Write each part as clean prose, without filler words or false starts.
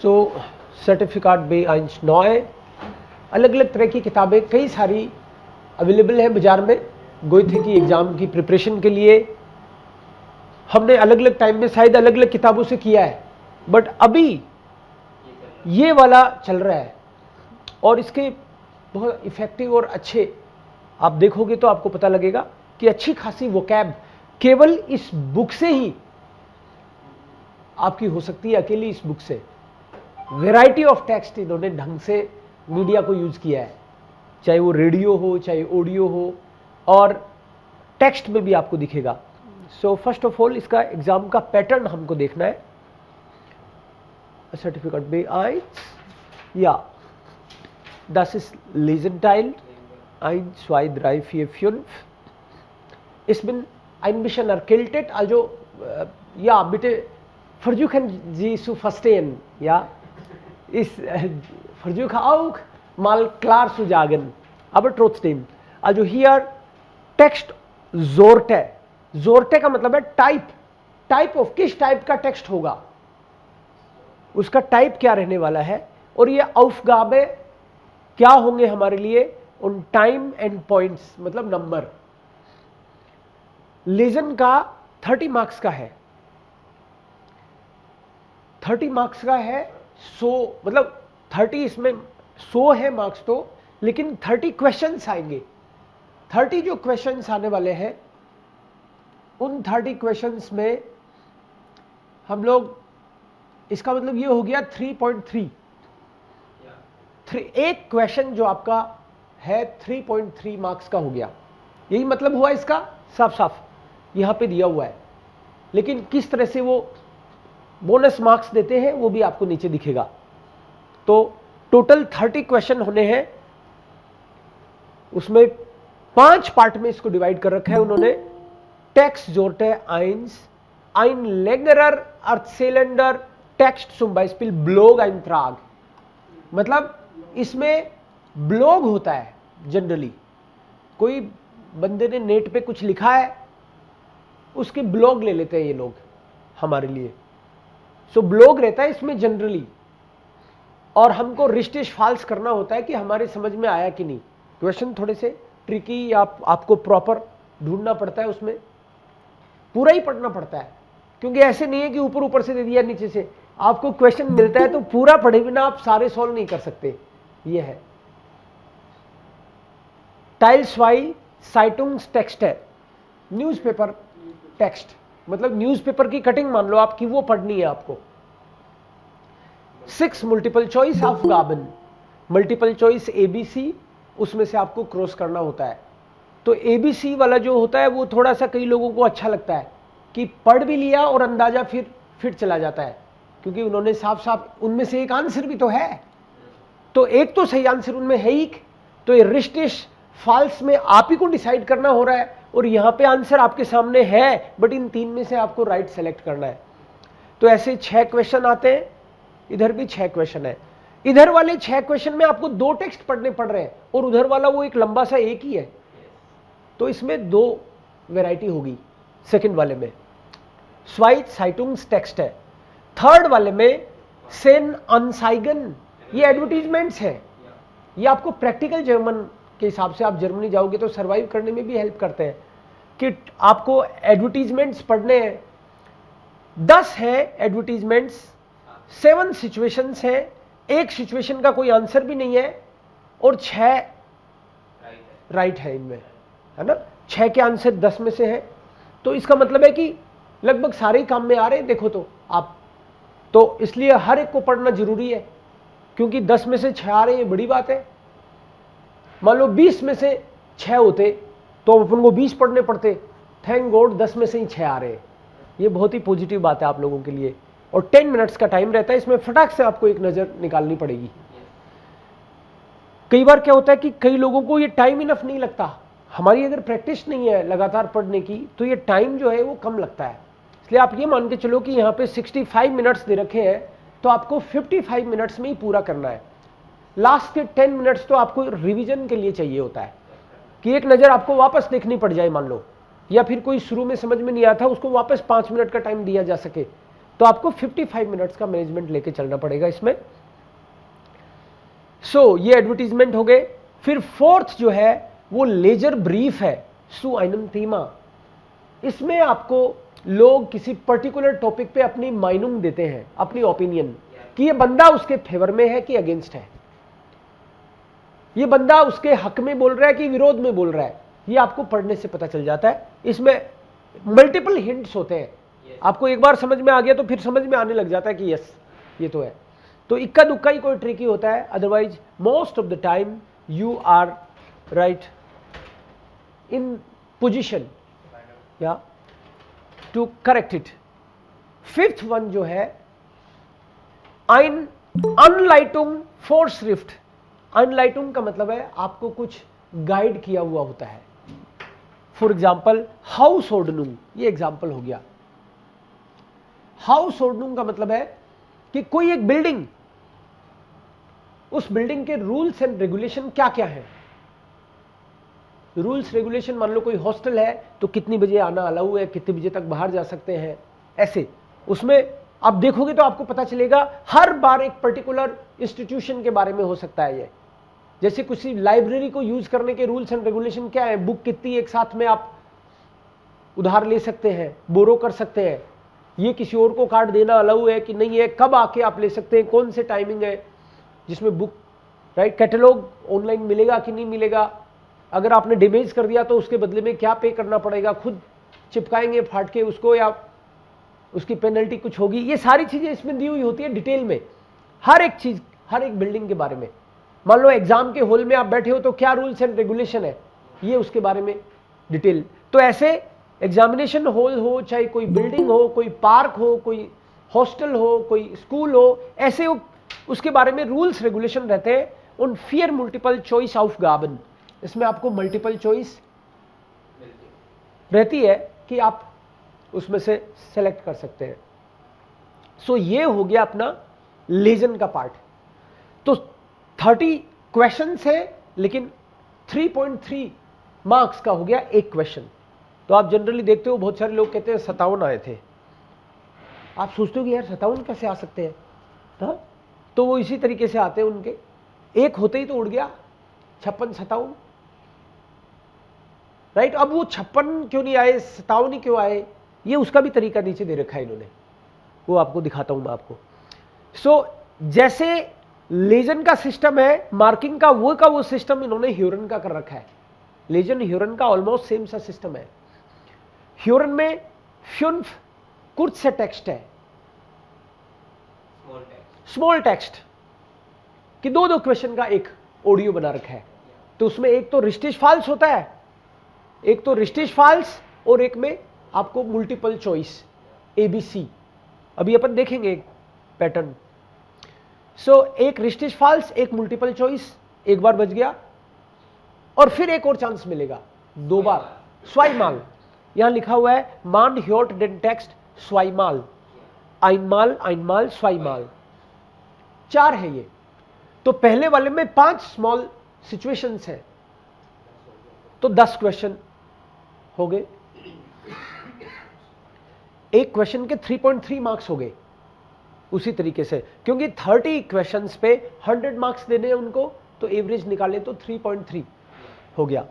सो certificate बे ions नॉय, अलग अलग तरह की किताबें कई सारी अवेलेबल है बाजार में। गोएथे की एग्जाम की प्रिपरेशन के लिए हमने अलग अलग टाइम में शायद अलग अलग किताबों से किया है, बट अभी ये वाला चल रहा है और इसके बहुत इफेक्टिव और अच्छे, आप देखोगे तो आपको पता लगेगा कि अच्छी खासी वोकैब केवल इस बुक से ही आपकी हो सकती है, अकेली इस बुक से। वैरायटी ऑफ टेक्स्ट इन्होंने ढंग से मीडिया को यूज किया है, चाहे वो रेडियो हो चाहे ऑडियो हो, और टेक्स्ट में भी आपको दिखेगा। सो फर्स्ट ऑफ ऑल इसका एग्जाम का पैटर्न हमको देखना है। सर्टिफिकेट बे आइंस, या das ist Lesenteil 1, 2, 3, 4, 5. Ich bin ein bisschen erkältet, also ja, bitte versuchen Sie zu verstehen. Ja, ich versuche auch mal klar zu sagen, aber trotzdem. Also hier Text Sorte. Sorte का मतलब है type, type of किस type का text होगा, उसका type क्या रहने वाला है, और ये aufgabe क्या होंगे हमारे लिए उन टाइम एंड पॉइंट्स, मतलब नंबर। लेजन का 30 मार्क्स का है, 30 मार्क्स का है। 100 मतलब 30 इसमें 100 है मार्क्स तो, लेकिन 30 क्वेश्चंस आएंगे। 30 जो क्वेश्चंस आने वाले हैं, उन 30 क्वेश्चंस में हम लोग, इसका मतलब ये हो गया 3.3, एक क्वेश्चन जो आपका है 3.3 मार्क्स का हो गया। यही मतलब हुआ इसका, साफ साफ यहां पे दिया हुआ है, लेकिन किस तरह से वो बोनस मार्क्स देते हैं वो भी आपको नीचे दिखेगा। तो टोटल 30 क्वेश्चन होने हैं, उसमें 5 पार्ट में इसको डिवाइड कर रखा है उन्होंने। टेक्स्ट जोरटे आइंस, ein längerer Erzählender Text zum Beispiel Blog-Eintrag, मतलब इसमें ब्लॉग होता है। जनरली कोई बंदे ने नेट पे कुछ लिखा है, उसके ब्लॉग ले लेते हैं ये लोग हमारे लिए। सो ब्लॉग रहता है इसमें जनरली, और हमको रिस्टेश फाल्स करना होता है कि हमारे समझ में आया कि नहीं। क्वेश्चन थोड़े से ट्रिकी, आपको प्रॉपर ढूंढना पड़ता है, उसमें पूरा ही पढ़ना पड़ता है, क्योंकि ऐसे नहीं है कि ऊपर ऊपर से दे दिया नीचे से। आपको क्वेश्चन मिलता है तो पूरा पढ़े बिना आप सारे सॉल्व नहीं कर सकते। ये है टाइल्सवाई साइटुंग्स टेक्स्ट है, न्यूज़पेपर टेक्स्ट, मतलब न्यूज़पेपर की कटिंग मान लो आपकी, वो पढ़नी है आपको। 6 मल्टीपल चॉइस ऑफ गाबन, मल्टीपल चॉइस एबीसी, उसमें से आपको क्रॉस करना होता है। तो एबीसी वाला जो होता है वो थोड़ा सा कई लोगों को अच्छा लगता है कि पढ़ भी लिया और अंदाजा फिर चला जाता है, क्योंकि उन्होंने साफ साफ उनमें से एक आंसर भी तो है, तो एक तो सही आंसर उनमें है ही। तो ये रिस्टेश फॉल्स में आप ही को डिसाइड करना हो रहा है, और यहां पे आंसर आपके सामने है, बट इन 3 में से आपको राइट सेलेक्ट करना है। तो ऐसे 6 क्वेश्चन आते हैं, इधर भी 6 क्वेश्चन है। इधर वाले 6 क्वेश्चन में आपको 2 टेक्स्ट पढ़ने पड़ रहे हैं, और उधर वाला वो एक लंबा सा एक ही है, तो इसमें 2 वैरायटी होगी। सेकंड वाले में स्वाइट साइटुंग्स टेक्स्ट है, थर्ड वाले में सेन अनसाइगन, ये एडवर्टीजमेंट्स है। ये आपको प्रैक्टिकल जर्मन के हिसाब से, आप जर्मनी जाओगे तो सर्वाइव करने में भी हेल्प करते हैं, कि आपको एडवर्टीजमेंट्स पढ़ने हैं। 10 है एडवर्टीजमेंट्स, 7 सिचुएशंस है, एक सिचुएशन का कोई आंसर भी नहीं है, और 6 राइट है इनमें, है ना। 6 के आंसर 10 में से है, तो इसका मतलब है कि लगभग सारे काम में आ रहे हैं। देखो तो आप, तो इसलिए हर एक को पढ़ना जरूरी है, क्योंकि 10 में से 6 आ रहे हैं, ये बड़ी बात है। मान लो 20 में से 6 होते तो अपन को 20 पढ़ने पड़ते, थैंक गॉड 10 में से ही 6 आ रहे हैं। ये बहुत ही पॉजिटिव बात है आप लोगों के लिए। और 10 मिनट्स का टाइम रहता है, इसमें फटाक से आपको एक नज़र निकालनी पड़ेगी। कई बार क्या होता है कि कई लोगों को ये टाइम इनफ नहीं लगता, हमारी अगर प्रैक्टिस नहीं है लगातार पढ़ने की, तो ये टाइम जो है वो कम लगता है। इसलिए आप ये मान के चलो कि यहाँ पे 65 मिनट्स दे रखे हैं, तो आपको 55 मिनट्स में ही पूरा करना है। लास्ट के 10 मिनट्स तो आपको रिवीजन के लिए चाहिए होता है, कि एक नज़र आपको वापस देखनी पड़ जाए मान लो, या फिर कोई शुरू में समझ में नहीं आया था उसको वापस 5 मिनट का टाइम दिया जा सके। तो आपको 55 मिनट्स का मैनेजमेंट लेके चलना पड़ेगा इसमें। सो ये एडवर्टीजमेंट हो गए। फिर फोर्थ जो है वो लेजर ब्रीफ है, सु आइनम थीमा। इसमें आपको लोग किसी पर्टिकुलर टॉपिक पे अपनी माइनुंग देते हैं, अपनी ओपिनियन, कि ये बंदा उसके फेवर में है कि अगेंस्ट है, ये बंदा उसके हक में बोल रहा है कि विरोध में बोल रहा है। ये आपको पढ़ने से पता चल जाता है। इसमें मल्टीपल हिंट्स होते हैं। आपको एक बार समझ में आ गया तो फिर समझ में आने लग जाता है कि यस ये तो है। तो इक्का दुक्का ही कोई ट्रिकी होता है, otherwise most of the time you are right in position या to correct it. Fifth one जो है ein Anleitung Vorschrift। अनलाइटुंग का मतलब है आपको कुछ गाइड किया हुआ होता है। फॉर एग्जाम्पल हाउस ऑर्डनुंग, ये एग्जाम्पल हो गया। हाउस ऑर्डनुंग का मतलब है कि कोई एक बिल्डिंग, उस बिल्डिंग के रूल्स एंड रेगुलेशन क्या क्या है। रूल्स रेगुलेशन, मान लो कोई हॉस्टल है तो कितनी बजे आना अलाउ है, कितने बजे तक बाहर जा सकते हैं, ऐसे। उसमें आप देखोगे तो आपको पता चलेगा हर बार एक पर्टिकुलर इंस्टीट्यूशन के बारे में हो सकता है ये। जैसे किसी लाइब्रेरी को यूज करने के रूल्स एंड रेगुलेशन क्या है, बुक कितनी एक साथ में आप उधार ले सकते हैं, बोरो कर सकते हैं, ये किसी और को कार्ड देना अलाउ है कि नहीं है, कब आके आप ले सकते हैं, कौन से टाइमिंग है जिसमें बुक राइट, कैटलॉग ऑनलाइन मिलेगा कि नहीं मिलेगा, अगर आपने डैमेज कर दिया तो उसके बदले में क्या पे करना पड़ेगा, खुद चिपकाएंगे फाड़ के उसको या उसकी पेनल्टी कुछ होगी। ये सारी चीजें इसमें दी हुई होती है डिटेल में, हर एक चीज, हर एक बिल्डिंग के बारे में। मान लो एग्जाम के हॉल में आप बैठे हो तो क्या रूल्स एंड रेगुलेशन है, ये उसके बारे में डिटेल। तो ऐसे एग्जामिनेशन हॉल हो, चाहे कोई बिल्डिंग हो, कोई पार्क हो, कोई हॉस्टल हो, कोई स्कूल हो, ऐसे उसके बारे में रूल्स रेगुलेशन रहते हैं। उन फियर मल्टीपल चॉइस ऑफ गाबन, इसमें आपको मल्टीपल चॉइस रहती है कि आप उसमें से सेलेक्ट कर सकते हैं। सो ये हो गया अपना लेजन का पार्ट। तो 30 क्वेश्चंस है, लेकिन 3.3 मार्क्स का हो गया एक क्वेश्चन। तो आप जनरली देखते हो बहुत सारे लोग कहते हैं 57 आए थे। आप सोचते हो कि यार 57 कैसे आ सकते हैं, हाँ? तो वो इसी तरीके से आते हैं, उनके एक होते ही तो उड़ गया 56 57, राइट। अब वो 56 क्यों नहीं आए, 57 ही क्यों आए, ये उसका भी तरीका नीचे दे रखा है इन्होंने, वो आपको दिखाता हूं मैं आपको। सो जैसे लेजन का सिस्टम है मार्किंग का, वो सिस्टम इन्होंने ह्यूरन का कर रखा है। लेजन ह्यूरन का ऑलमोस्ट सेम सा सिस्टम है। ह्यूरन में फ्युन्फ कुछ से टेक्स्ट है, स्मॉल टेक्स्ट कि दो क्वेश्चन का एक ऑडियो बना रखा है। तो उसमें एक तो रिस्टिश फॉल्स होता है, एक तो रिस्टिश फॉल्स, और एक में आपको मल्टीपल चॉइस ABC। अभी अपन देखेंगे एक पैटर्न। सो एक रिस्टिश फॉल्स, एक मल्टीपल चॉइस, एक बार बच गया और फिर एक और चांस मिलेगा 2 बार। स्वाइमाल, यहां लिखा हुआ है मान ह्योट डेन टेक्स्ट स्वाइमाल, आइनमाल स्वाइमाल, 4 है ये। तो पहले वाले में 5 स्मॉल सिचुएशंस है, तो 10 क्वेश्चन हो गए। एक क्वेश्चन के 3.3 मार्क्स हो गए। उसी तरीके से क्योंकि 30 क्वेश्चंस पे 100 मार्क्स देने हैं उनको, तो एवरेज निकाले तो 3.3 हो गया।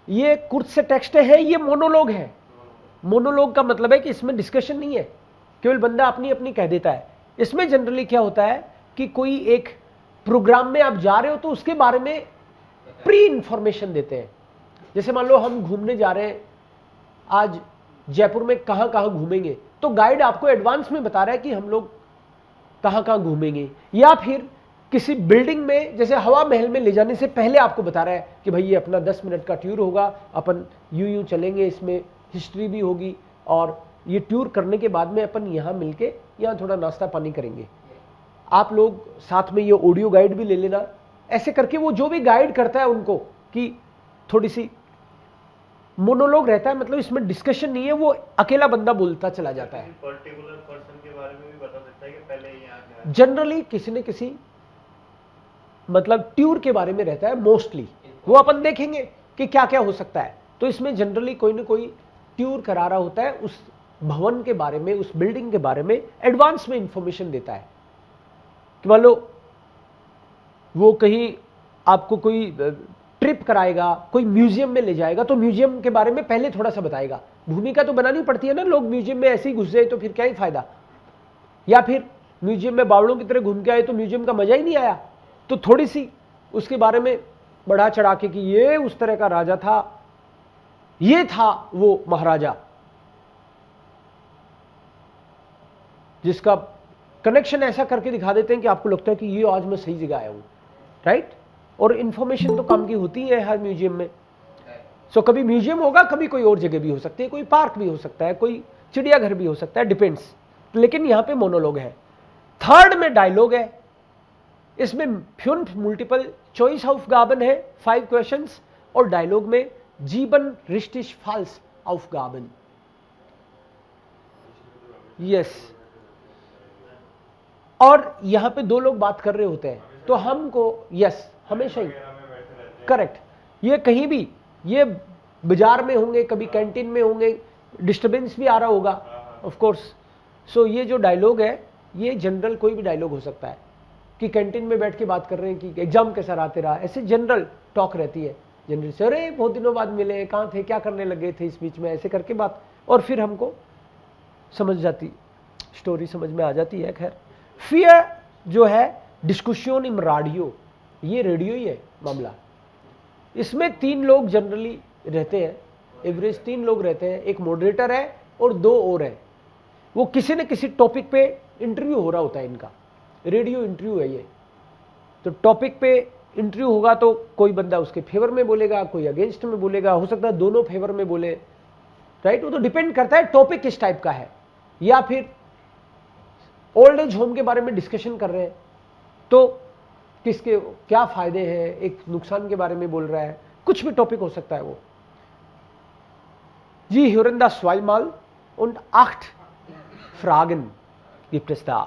ये कुछ से टेक्स्ट है, ये मोनोलॉग है। मोनोलॉग का मतलब है कि इसमें डिस्कशन नहीं है, केवल बंदा अपनी अपनी कह देता है। इसमें जनरली क्या होता है कि कोई एक प्रोग्राम में आप जा रहे हो तो उसके बारे में प्री इंफॉर्मेशन देते हैं। जैसे मान लो हम घूमने जा रहे हैं, आज जयपुर में कहां कहां घूमेंगे, तो गाइड आपको एडवांस में बता रहा है कि हम लोग कहां कहां घूमेंगे। या फिर किसी बिल्डिंग में, जैसे हवा महल में ले जाने से पहले आपको बता रहा है कि भाई ये अपना 10 मिनट का टूर होगा, अपन यूं चलेंगे, इसमें हिस्ट्री भी होगी, और ये टूर करने के बाद में अपन यहाँ मिलके यहाँ थोड़ा नाश्ता पानी करेंगे। आप लोग साथ में ये ऑडियो गाइड भी ले लेना। ऐसे करके वो जो भी गाइड करता है उनको, कि थोड़ी सी मोनोलॉग रहता है, मतलब इसमें डिस्कशन नहीं है, वो अकेला बंदा बोलता चला जाता है। पर्टिकुलर पर्सन के बारे में भी बता सकता है कि पहले यहाँ जनरली किसी न किसी मतलब टूर के बारे में रहता है मोस्टली, वो अपन देखेंगे कि क्या क्या हो सकता है। तो इसमें जनरली कोई ना कोई टूर करा रहा होता है उस भवन के बारे में, उस बिल्डिंग के बारे में एडवांस में इंफॉर्मेशन देता है। कि मान लो वो कहीं आपको कोई ट्रिप कराएगा, कोई म्यूजियम में ले जाएगा, तो म्यूजियम के बारे में पहले थोड़ा सा बताएगा। भूमिका तो बनानी पड़ती है ना, लोग म्यूजियम में ऐसे ही घुस जाए तो फिर क्या ही फायदा। या फिर म्यूजियम में बावड़ों की तरह घूम के आए तो म्यूजियम का मजा ही नहीं आया। तो थोड़ी सी उसके बारे में बढ़ा चढ़ा के कि ये उस तरह का राजा था, ये था वो महाराजा जिसका कनेक्शन ऐसा करके दिखा देते हैं कि आपको लगता है कि ये आज मैं सही जगह आया हूं, राइट। और इंफॉर्मेशन तो काम की होती है हर म्यूजियम में। सो कभी म्यूजियम होगा, कभी कोई और जगह भी हो सकती है, कोई पार्क भी हो सकता है, कोई चिड़ियाघर भी हो सकता है, डिपेंड्स। लेकिन यहां पे मोनोलॉग है। थर्ड में डायलॉग है। इसमें 5 मल्टीपल चॉइस aufgaben है, 5 क्वेश्चंस, और डायलॉग में जीवन रिश्टिश फाल्स aufgaben। यस, और यहां पे 2 लोग बात कर रहे होते हैं तो हमको यस हमेशा ही करेक्ट, ये कहीं भी, ये बाजार में होंगे, कभी कैंटीन में होंगे, डिस्टर्बेंस भी आ रहा होगा ऑफ कोर्स। सो ये जो डायलॉग है ये जनरल कोई भी डायलॉग हो सकता है कि कैंटीन में बैठ के बात कर रहे हैं कि एग्जाम कैसा रहा तेरा, ऐसे जनरल टॉक रहती है जनरल से, अरे बहुत दिनों बाद मिले, कहाँ थे, क्या करने लगे थे इस बीच में, ऐसे करके बात, और फिर हमको समझ जाती, स्टोरी समझ में आ जाती है। खैर, फिर जो है डिस्कशन इन रेडियो, ये रेडियो ही है मामला। इसमें 3 लोग जनरली रहते हैं, एवरेज 3 लोग रहते हैं, एक मॉडरेटर है और 2 और है। वो किसी न किसी टॉपिक पे इंटरव्यू हो रहा होता है, इनका रेडियो इंटरव्यू है ये। तो टॉपिक पे इंटरव्यू होगा तो कोई बंदा उसके फेवर में बोलेगा, कोई अगेंस्ट में बोलेगा, हो सकता है दोनों फेवर में बोले, राइट। वो तो डिपेंड करता है टॉपिक किस टाइप का है। या फिर ओल्ड एज होम के बारे में डिस्कशन कर रहे हैं तो किसके क्या फायदे हैं, एक नुकसान के बारे में बोल रहा है, कुछ भी टॉपिक हो सकता है वो। जी hören das zweimal und 8 Fragen gibt es da।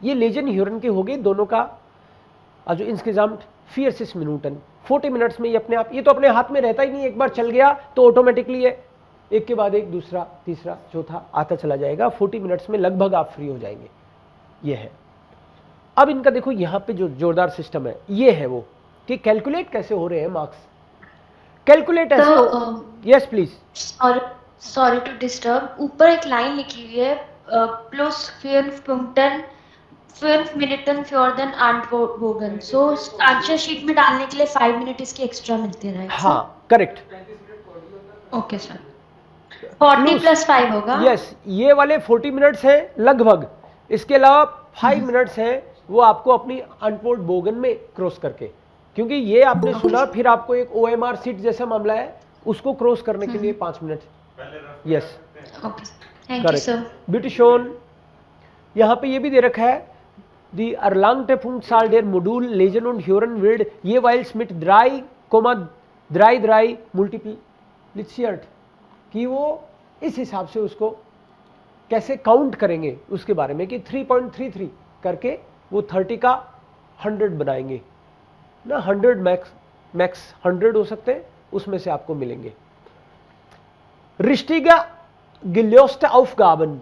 ये लेजन ह्यूरन के हो गए दोनों का, जो इंस्किजाम्ट 4 मिनटन 40 मिनट्स में ये अपने आप, ये तो अपने हाथ में रहता ही नहीं, एक बार चल गया तो ऑटोमेटिकली है एक के बाद एक, दूसरा, तीसरा, चौथा आता चला जाएगा। 40 मिनट्स में लगभग आप फ्री हो जाएंगे, ये है। अब इनका देखो यहाँ पे जो जोरदार सिस्टम है ये है वो कि कैलकुलेट कैसे हो रहे हैं मार्क्स। कैलकुलेट ऐसे हो, yes please. Sorry to disturb, ऊपर एक लाइन लिखी हुई है प्लस 5 मिनटन फ्योर देन antworten। सो आंसर शीट में डालने के लिए 5 मिनट इसके एक्स्ट्रा मिलते हैं, राइट? हाँ करेक्ट, ओके सर। 40 + 5 होगा। यस, ये वाले 40 मिनट्स हैं लगभग। इसके अलावा 5 मिनट्स हैं वो आपको अपनी अनपोर्ट बोगन में क्रॉस करके, क्योंकि ये आपने सुना, फिर आपको एक OMR सीट जैसा मामला है उसको क्रॉस करने के लिए 5 मिनट। Yes correct, बिटिशोन। यहाँ पे ये भी दे रखा है दी erlangte Punktzahl der Modul lesen und hören wird jeweils mit 3,33 multipliziert, कि वो इस हिसाब से उसको कैसे काउंट करेंगे उसके बारे में, कि 3.33 करके वो 30 का 100 बनाएंगे ना। 100 मैक्स 100 हो सकते हैं, उसमें से आपको मिलेंगे। रिश्तिगा गिल्योस्ट aufgaben,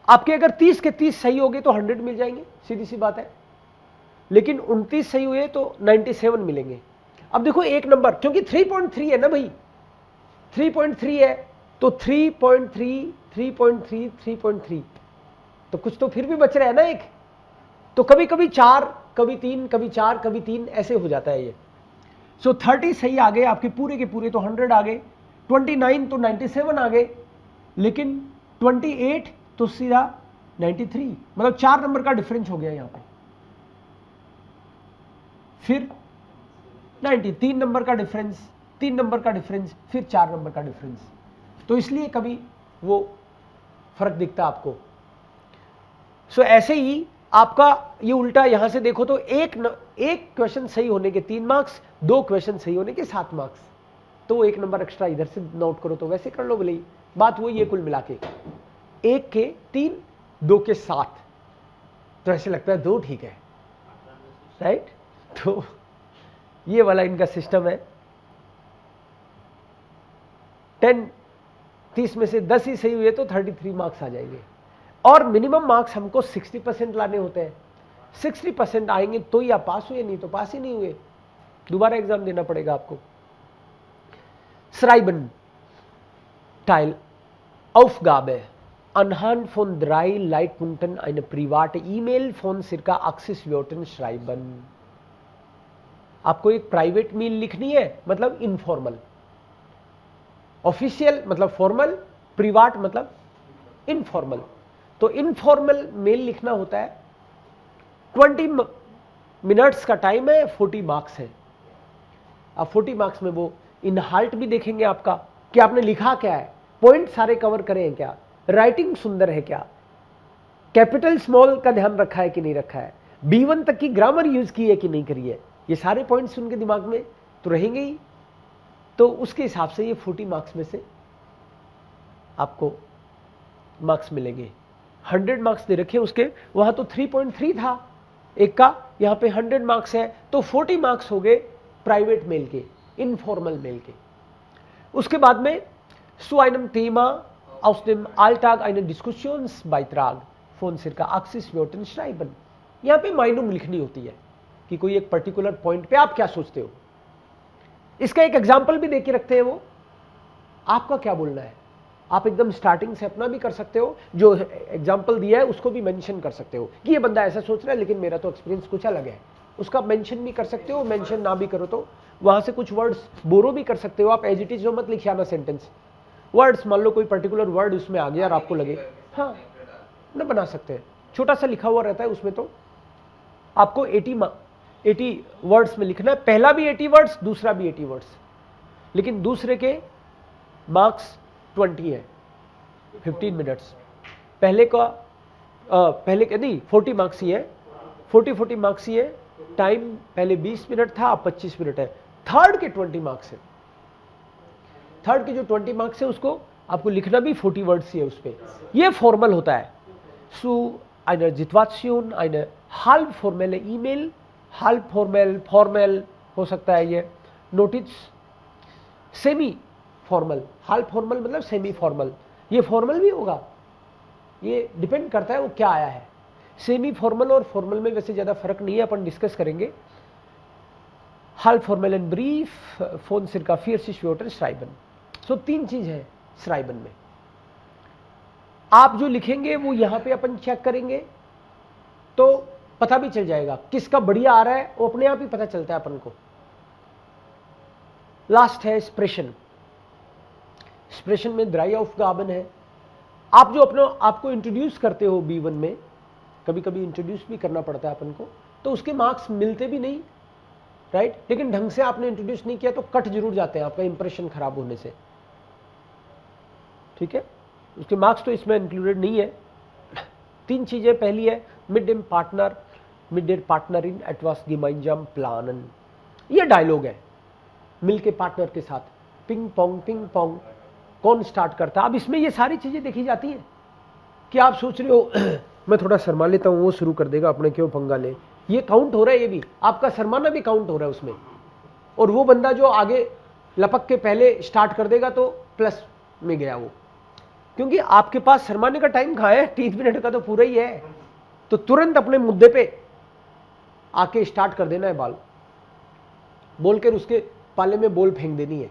आपके अगर 30 के 30 सही हो गए तो 100 मिल जाएंगे, सीधी सी बात है। लेकिन 29 सही हुए तो 97 मिलेंगे। अब देखो एक नंबर, क्योंकि 3.3 है ना भाई, 3.3 है तो 3.3 3.3 3.3, तो कुछ तो फिर भी बच रहा है ना एक। तो कभी कभी 4, कभी 3, कभी 4, कभी 3, ऐसे हो जाता है ये। सो 30 सही आ गए आपके पूरे के पूरे तो 100 आ गए, 29 तो 97 आ गए, लेकिन 28 तो सीधा 93, मतलब 4 नंबर का डिफरेंस हो गया यहां पे। फिर 90, 3 नंबर का डिफरेंस, 3 नंबर का डिफरेंस, फिर 4 नंबर का डिफरेंस। तो इसलिए कभी वो फर्क दिखता आपको। सो ऐसे ही आपका ये उल्टा यहां से देखो तो एक क्वेश्चन सही होने के 3 मार्क्स, 2 क्वेश्चन सही होने के 7 मार्क्स, तो 1 नंबर एक्स्ट्रा इधर से नोट करो, तो वैसे कर लो भले ही, बात वही है कुल मिला के। 1 के 3, 2 के 7, तो ऐसे लगता है 2 ठीक है, राइट। तो ये वाला इनका सिस्टम है। 10 30 में से 10 ही सही हुए तो 33 मार्क्स आ जाएंगे। और मिनिमम मार्क्स हमको 60% लाने होते हैं। 60% आएंगे तो ही आप पास हुए, नहीं तो पास ही नहीं हुए, दोबारा एग्जाम देना पड़ेगा आपको। श्राइबन Teil Aufgabe anhand von 3 Leitpunkten eine private E-Mail von circa 80 Wörtern schreiben। आपको एक प्राइवेट मेल लिखनी है, मतलब इनफॉर्मल। ऑफिशियल मतलब फॉर्मल, प्रिवाट मतलब इनफॉर्मल। तो इनफॉर्मल मेल लिखना होता है। 20 मिनट्स का टाइम है, 40 मार्क्स है। अब 40 मार्क्स में वो इनहाल्ट भी देखेंगे आपका कि आपने लिखा क्या है, पॉइंट सारे कवर करे हैं क्या, राइटिंग सुंदर है क्या, कैपिटल स्मॉल का ध्यान रखा है कि नहीं रखा है, B1 तक की ग्रामर यूज की है कि नहीं करी है। ये सारे पॉइंट्स उनके दिमाग में तो रहेंगे ही। तो उसके हिसाब से ये 40 मार्क्स में से आपको मार्क्स मिलेंगे। 100 मार्क्स दे रखे उसके, वहां तो 3.3 था एक का, यहां पे 100 मार्क्स है, तो 40 मार्क्स हो गए प्राइवेट मेल के, इनफॉर्मल मेल के। उसके बाद में zu einem Thema aus dem Alltag eine Diskussionsbeitrag von circa 80 Wörtern schreiben। यहां पे माइनूम लिखनी होती है कि कोई एक पर्टिकुलर पॉइंट पे आप क्या सोचते हो। इसका एक एग्जाम्पल भी देके रखते हैं वो, आपका क्या बोलना है। आप एकदम स्टार्टिंग से अपना भी कर सकते हो, जो एग्जाम्पल दिया है उसको भी मेंशन कर सकते हो कि ये बंदा ऐसा सोच रहा है लेकिन मेरा तो एक्सपीरियंस कुछ अलग है, उसका मेंशन भी कर सकते हो। मेंशन ना भी करो तो वहां से कुछ वर्ड्स बोरो भी कर सकते हो आप। एज इट इज जो मत लिखिए आना सेंटेंस, वर्ड्स मान लो कोई पर्टिकुलर वर्ड उसमें आ गया और आपको लगे, हाँ ना बना सकते हैं। छोटा सा लिखा हुआ रहता है उसमें, तो आपको 80 वर्ड्स में लिखना है। पहला भी 80 वर्ड्स, दूसरा भी 80 वर्ड्स, लेकिन दूसरे के मार्क्स 20 है, 15 मिनट्स। पहले के नहीं 40 मार्क्स ही है, 40 मार्क्स ही है। टाइम पहले 20 मिनट था, अब 25 मिनट है। थर्ड के 20 मार्क्स है। थर्ड के जो 20 मार्क्स है उसको आपको लिखना भी 40 वर्ड्स ही है उस पे। ये फॉर्मल होता है। Zu einer Situation eine halb formelle E-Mail, halb formal हो सकता है ये। Notice semi formal, halb formal मतलब सेमी फॉर्मल, ये फॉर्मल भी होगा, ये डिपेंड करता है वो क्या आया है। सेमी फॉर्मल और फॉर्मल में वैसे ज्यादा फर्क नहीं है, अपन डिस्कस करेंगे। halb formell en Brief von circa 40 Wörtern schreiben। सो 3 चीज है श्राइबन में। आप जो लिखेंगे वो यहां पे अपन चेक करेंगे तो पता भी चल जाएगा किसका बढ़िया आ रहा है, वो अपने आप ही पता चलता है अपन को। लास्ट है एक्सप्रेशन। एक्सप्रेशन में ड्राई ऑफ गाबन है। आप जो अपने आपको इंट्रोड्यूस करते हो B1 में, कभी कभी इंट्रोड्यूस भी करना पड़ता है अपन को, तो उसके मार्क्स मिलते भी नहीं, राइट। लेकिन ढंग से आपने इंट्रोड्यूस नहीं किया तो कट जरूर जाते हैं आपका इंप्रेशन खराब होने से, ठीक है। उसके मार्क्स तो इसमें इंक्लूडेड नहीं है। 3 चीजें, पहली है मिड डेम पार्टनर इन एटवास गिमाइंजाम प्लानन। ये डायलॉग है मिल के पार्टनर के साथ, पिंग पोंग कौन स्टार्ट करता है। अब इसमें ये सारी चीजें देखी जाती हैं कि आप सोच रहे हो मैं थोड़ा शर्मा लेता हूँ, वो शुरू कर देगा, अपने क्यों पंगा ले। ये काउंट हो रहा है, ये भी आपका शर्माना भी काउंट हो रहा है उसमें। और वो बंदा जो आगे लपक के पहले स्टार्ट कर देगा तो प्लस में गया वो, क्योंकि आपके पास शर्माने का टाइम कहाँ है, 30 मिनट का तो पूरा ही है। तो तुरंत अपने मुद्दे पे आके स्टार्ट कर देना है, बाल बोल कर उसके पाले में बॉल फेंक देनी है,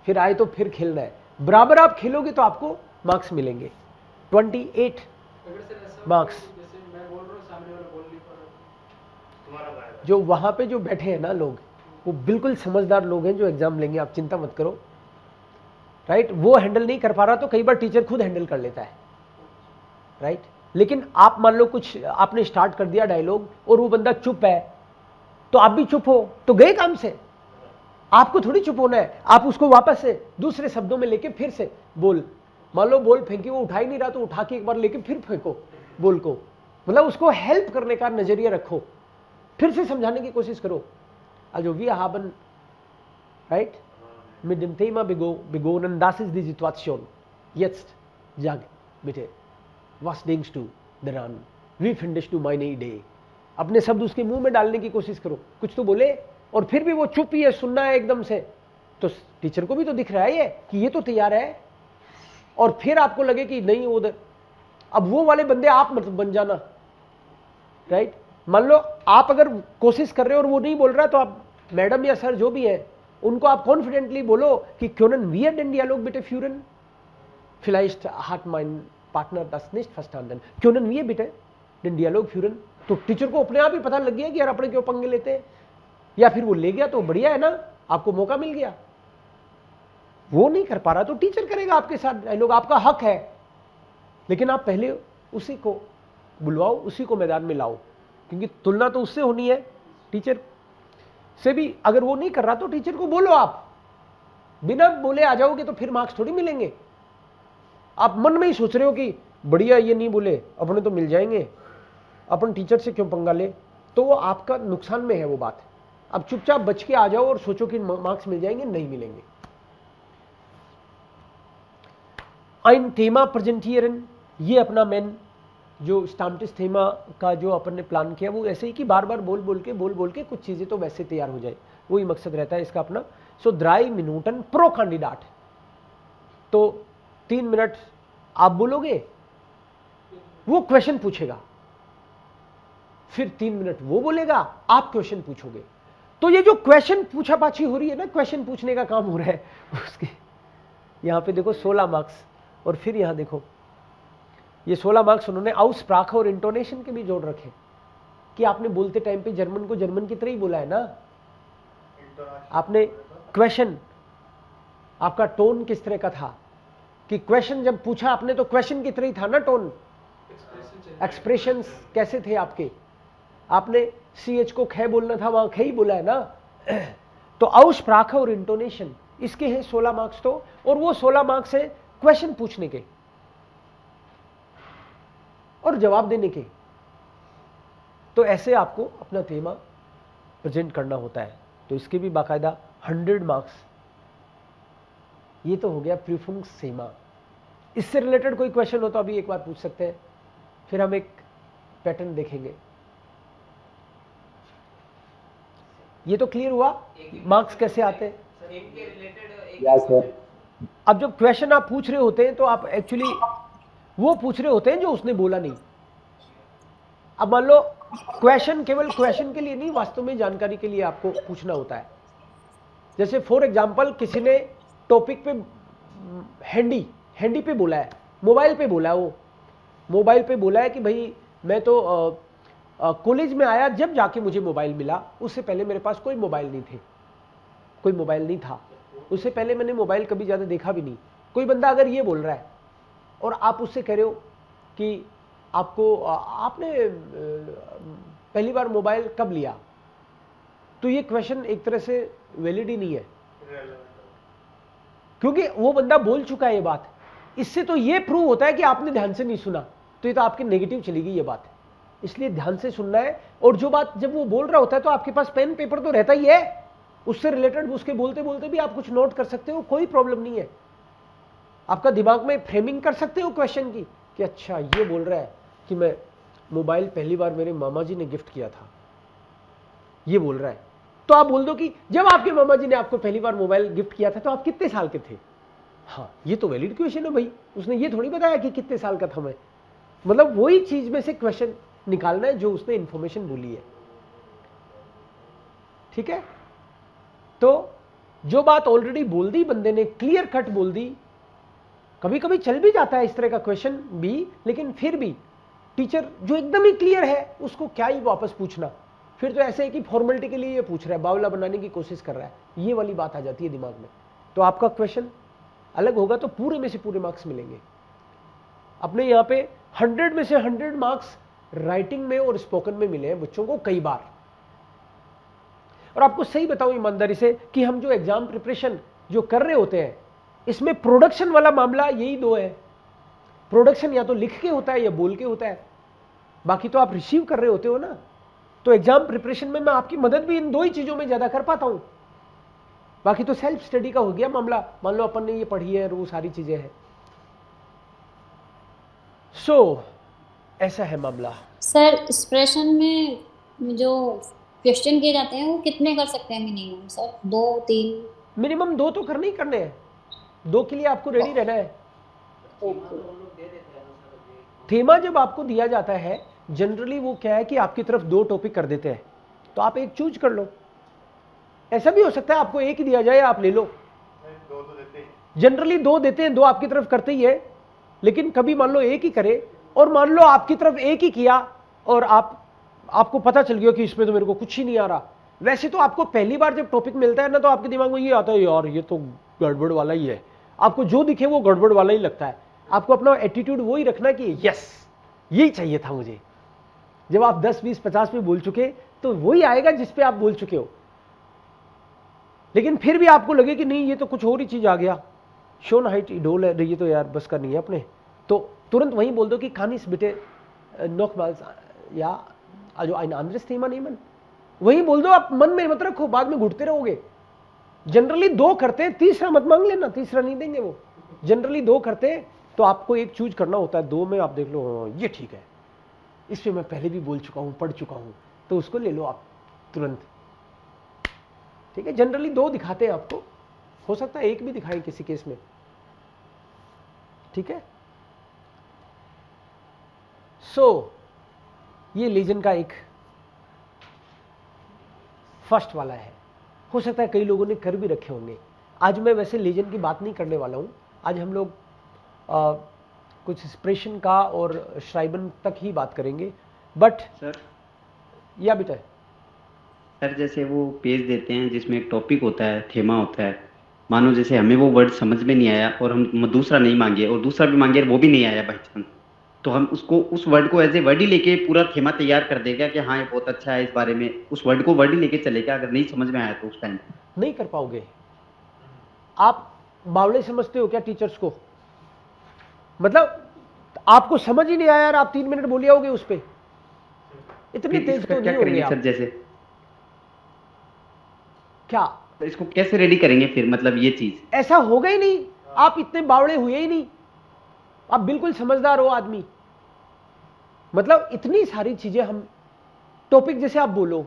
फिर आए तो फिर खेलना है। बराबर आप खेलोगे तो आपको मार्क्स मिलेंगे 28 मार्क्स। जो वहां पे जो बैठे हैं ना लोग, वो बिल्कुल समझदार लोग हैं जो एग्जाम लेंगे, आप चिंता मत करो, राइट। वो हैंडल नहीं कर पा रहा तो कई बार टीचर खुद हैंडल कर लेता है, राइट। लेकिन आप मान लो कुछ आपने स्टार्ट कर दिया डायलॉग और वो बंदा चुप है, तो आप भी चुप हो तो गए काम से। आपको थोड़ी चुप होना है, आप उसको वापस से दूसरे शब्दों में लेके फिर से बोल, मान लो बॉल फेंकी, वो उठा ही नहीं रहा तो उठा के एक बार लेके फिर फेंको बॉल को, मतलब उसको हेल्प करने का नजरिया रखो, फिर से समझाने की कोशिश करो। Also wir haben, right, mit dem Thema begonnen, das ist die Situation. Jetzt sag bitte, was denkst du daran? Wie findest du meine Idee? अपने शब्द उसके मुंह में डालने की कोशिश करो, कुछ तो बोले। और फिर भी वो चुप ही है, सुनना है एकदम से, तो टीचर को भी तो दिख रहा है ये कि ये तो तैयार है, और फिर आपको लगे कि नहीं उधर, अब वो वाले बंदे आप मत बन जाना, राइट। मान लो आप अगर कोशिश कर रहे हो और वो नहीं बोल रहा, तो आप मैडम या सर जो भी है उनको आप कॉन्फिडेंटली बोलो कि क्यों wir den Dialog bitte führen? Vielleicht hat mein Partner das nicht verstanden. Können wir bitte den Dialog führen? तो टीचर को अपने आप ही पता लग गया कि यार अपने क्यों पंगे लेते हैं, या फिर वो ले गया तो बढ़िया है ना, आपको मौका मिल गया। वो नहीं कर पा रहा तो टीचर करेगा आपके साथ डायलॉग, आपका हक है, लेकिन आप पहले उसी को बुलवाओ, उसी को मैदान में लाओ, क्योंकि तुलना तो उससे होनी है, टीचर से भी। अगर वो नहीं कर रहा तो टीचर को बोलो, आप बिना बोले आ जाओगे तो फिर मार्क्स थोड़ी मिलेंगे। आप मन में ही सोच रहे हो कि बढ़िया ये नहीं बोले अपने तो मिल जाएंगे, अपन टीचर से क्यों पंगा ले, तो वो आपका नुकसान में है वो बात। अब चुपचाप बच के आ जाओ और सोचो कि मार्क्स मिल जाएंगे, नहीं मिलेंगे। ein Thema präsentieren, ये अपना मेन जो स्टाम्टिस थीमा का जो अपन ने प्लान किया वो ऐसे ही कि बार बार बोल बोल के कुछ चीज़ें तो वैसे तैयार हो जाए, वही मकसद रहता है इसका अपना। सो 3 मिनट प्रो कैंडिडेट, तो 3 मिनट आप बोलोगे, वो क्वेश्चन पूछेगा, फिर 3 मिनट वो बोलेगा, आप क्वेश्चन पूछोगे। तो ये जो क्वेश्चन पूछा पाछी हो रही है ना, क्वेश्चन पूछने का काम हो रहा है उसके, यहाँ पे देखो 16 मार्क्स, और फिर यहाँ देखो ये 16 मार्क्स उन्होंने आउस्प्राख और इंटोनेशन के भी जोड़ रखे, कि आपने बोलते टाइम पे जर्मन को जर्मन की तरह ही बोला है ना, आपने क्वेश्चन, आपका टोन किस तरह का था, कि क्वेश्चन जब पूछा आपने तो क्वेश्चन की तरह ही था ना टोन, एक्सप्रेशंस कैसे थे आपके, आपने CH को ख बोलना था, वहां ख ही बोला है ना। तो आउस्प्राख और इंटोनेशन इसके हैं 16 मार्क्स, तो और वो 16 मार्क्स है क्वेश्चन पूछने के और जवाब देने के। तो ऐसे आपको अपना थीमा प्रेजेंट करना होता है, तो इसके भी बाकायदा 100 मार्क्स। ये तो हो गया प्रीफुंक्सेमा। इससे रिलेटेड कोई क्वेश्चन हो तो अभी एक बार पूछ सकते हैं, फिर हम एक पैटर्न देखेंगे। ये तो क्लियर हुआ मार्क्स कैसे आते हैं। अब जब क्वेश्चन आप पूछ रहे होते हैं तो आप एक्चुअली वो पूछ रहे होते हैं जो उसने बोला नहीं। अब मान लो क्वेश्चन केवल क्वेश्चन के लिए नहीं, वास्तव में जानकारी के लिए आपको पूछना होता है। जैसे फॉर एग्जांपल किसी ने टॉपिक पे हैंडी पे बोला है, मोबाइल पे बोला है, वो मोबाइल पे बोला है कि भाई मैं तो कॉलेज में आया जब जाके मुझे मोबाइल मिला, उससे पहले मेरे पास कोई मोबाइल नहीं था, उससे पहले मैंने मोबाइल कभी ज़्यादा देखा भी नहीं। कोई बंदा अगर ये बोल रहा है और आप उससे कह रहे हो कि आपने पहली बार मोबाइल कब लिया, तो ये क्वेश्चन एक तरह से वैलिड ही नहीं है, क्योंकि वो बंदा बोल चुका है ये बात। इससे तो ये प्रूव होता है कि आपने ध्यान से नहीं सुना, तो ये तो आपके नेगेटिव चली गई ये बात। इसलिए ध्यान से सुनना है, और जो बात जब वो बोल रहा होता है तो आपके पास पेन पेपर तो रहता ही है, उससे रिलेटेड उसके बोलते बोलते भी आप कुछ नोट कर सकते हो, कोई प्रॉब्लम नहीं है। आपका दिमाग में फ्रेमिंग कर सकते हो क्वेश्चन की कि अच्छा ये बोल रहा है कि मैं मोबाइल पहली बार मेरे मामा जी ने गिफ्ट किया था, ये बोल रहा है, तो आप बोल दो कि जब आपके मामा जी ने आपको पहली बार मोबाइल गिफ्ट किया था तो आप कितने साल के थे। हाँ, ये तो वैलिड क्वेश्चन है भाई, उसने ये थोड़ी बताया कि कितने साल का था मैं। मतलब वही चीज में से क्वेश्चन निकालना है जो उसने इंफॉर्मेशन बोली है, ठीक है। तो जो बात ऑलरेडी बोल दी बंदे ने, क्लियर कट बोल दी, कभी कभी चल भी जाता है इस तरह का क्वेश्चन भी, लेकिन फिर भी टीचर जो एकदम ही क्लियर है उसको क्या ही वापस पूछना, फिर तो ऐसे है कि फॉर्मेलिटी के लिए ये पूछ रहा है, बावला बनाने की कोशिश कर रहा है, ये वाली बात आ जाती है दिमाग में। तो आपका क्वेश्चन अलग होगा तो पूरे में से पूरे मार्क्स मिलेंगे। अपने यहाँ पे 100 में से 100 मार्क्स राइटिंग में और स्पोकन में मिले हैं बच्चों को कई बार। और आपको सही बताऊं ईमानदारी से कि हम जो एग्जाम प्रिपरेशन जो कर रहे होते हैं, इसमें प्रोडक्शन वाला मामला यही 2 है। प्रोडक्शन या तो लिख के होता है या बोल के होता है, बाकी तो आप रिसीव कर रहे होते हो ना। तो एग्जाम प्रिपरेशन में मैं आपकी मदद भी इन 2 ही चीजों में ज्यादा कर पाता हूं, बाकी तो सेल्फ स्टडी का हो गया मामला। मान लो अपन ने ये पढ़ी है और वो सारी चीजें हैं। सो ऐसा है मामला। सर एक्सप्रेशन में जो क्वेश्चन किए जाते हैं वो कितने कर सकते हैं मिनिमम सर? 2 3? मिनिमम 2 तो करने ही करने हैं, 2 के लिए आपको रेडी रहना है। थीमा जब आपको दिया जाता है जनरली वो क्या है कि आपकी तरफ 2 टॉपिक कर देते हैं, तो आप एक चूज कर लो। ऐसा भी हो सकता है आपको एक ही दिया जाए, आप ले लो। दो तो देते हैं, जनरली 2 देते हैं, 2 आपकी तरफ करते ही है, लेकिन कभी मान लो एक ही करे, और मान लो आपकी तरफ एक ही किया और आपको पता चल गया कि इसमें तो मेरे को कुछ ही नहीं आ रहा। वैसे तो आपको पहली बार जब टॉपिक मिलता है ना, तो आपके दिमाग में ये आता है यार ये तो गड़बड़ वाला ही है, आपको जो दिखे वो गड़बड़ वाला ही लगता है। आपको अपना एटीट्यूड वही रखना कि यस यही चाहिए था मुझे। जब आप 10, 20, 50 पे बोल चुके तो वही आएगा जिस पे आप बोल चुके हो। लेकिन फिर भी आपको लगे कि नहीं ये तो कुछ और ही चीज आ गया, शोन हाइट इडोल है, ये तो यार बस का नहीं है अपने, तो तुरंत वहीं बोल दो कि खानिस बिटे नोकमाल्स या जो आंद्रेस थीमा नहीं मन, वहीं बोल दो। आप मन में मत रखो, बाद में घुटते रहोगे। जनरली 2 करते हैं, तीसरा मत मांग लेना, तीसरा नहीं देंगे वो। जनरली 2 करते हैं, तो आपको एक चूज करना होता है। 2 में आप देख लो ये ठीक है, इस पे मैं पहले भी बोल चुका हूं, पढ़ चुका हूं, तो उसको ले लो आप तुरंत। ठीक है, जनरली 2 दिखाते हैं आपको, हो सकता है एक भी दिखाएं किसी केस में। ठीक है, सो ये लीजन का एक फर्स्ट वाला है। हो सकता है कई लोगों ने कर भी रखे होंगे। आज मैं वैसे लीजन की बात नहीं करने वाला हूं, आज हम लोग कुछ एक्सप्रेशन का और श्राइबन तक ही बात करेंगे। बट सर या बेटा सर जैसे वो पेज देते हैं जिसमें एक टॉपिक होता है, थेमा होता है, मानो जैसे हमें वो वर्ड समझ में नहीं आया और हम दूसरा नहीं मांगे और दूसरा भी मांगे वो भी नहीं आया बाई चांस, तो हम उसको उस वर्ड को एज ए वर्ड ही लेके पूरा थेमा तैयार कर देगा कि हाँ ये बहुत अच्छा है, इस बारे में उस वर्ड को वर्ड ही लेके चलेगा। अगर नहीं समझ में आया तो उस टाइम नहीं कर पाओगे। आप बावड़े समझते हो क्या टीचर्स को? मतलब आपको समझ ही नहीं आया यार, आप 3 मिनट बोलिए होगे उस पे, इतने फिर तेज इसका तो क्या नहीं होंगे करेंगे आप। सर? जैसे क्या तो इसको कैसे रेडी करेंगे फिर, मतलब ये चीज ऐसा होगा ही नहीं, आप इतने बावड़े हुए ही नहीं, आप बिल्कुल समझदार हो आदमी। मतलब इतनी सारी चीजें हम टॉपिक, जैसे आप बोलो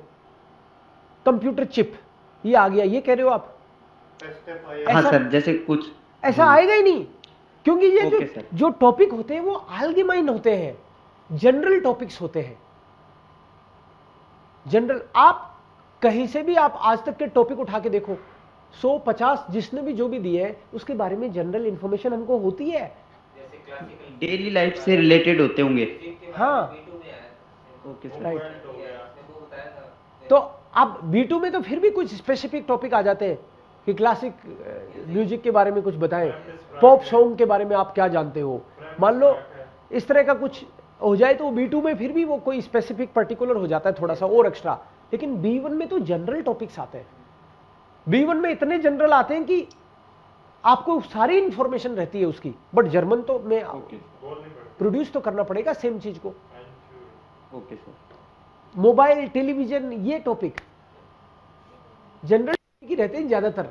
कंप्यूटर चिप ये आ गया, ये कह रहे हो आप, हाँ सर जैसे कुछ ऐसा आएगा ही नहीं, क्योंकि ये ओके सर। जो टॉपिक होते हैं वो आलगेमाइन होते हैं, जनरल टॉपिक्स होते हैं। जनरल, आप कहीं से भी आप आज तक के टॉपिक उठा के देखो, 100-50 जिसने भी जो भी दिए है उसके बारे में जनरल इंफॉर्मेशन हमको होती है, डेली लाइफ से रिलेटेड होते होंगे। हाँ ओके सर। राइट। तो अब B2 में तो फिर भी कुछ स्पेसिफिक टॉपिक आ जाते हैं कि क्लासिक म्यूजिक के बारे में कुछ बताएं, पॉप सॉन्ग के बारे में आप क्या जानते हो, मान लो इस तरह का कुछ हो जाए, तो B2 में फिर भी वो कोई स्पेसिफिक पर्टिकुलर हो जाता है थोड़ा सा और एक्स्ट्रा। लेकिन B1 में तो जनरल टॉपिक्स आते हैं। B1 में इतने जनरल आते हैं कि आपको सारी इंफॉर्मेशन रहती है उसकी, बट जर्मन तो में प्रोड्यूस तो करना पड़ेगा सेम चीज को। Okay sir. मोबाइल, टेलीविजन, ये टॉपिक जनरल ही रहते हैं ज्यादातर।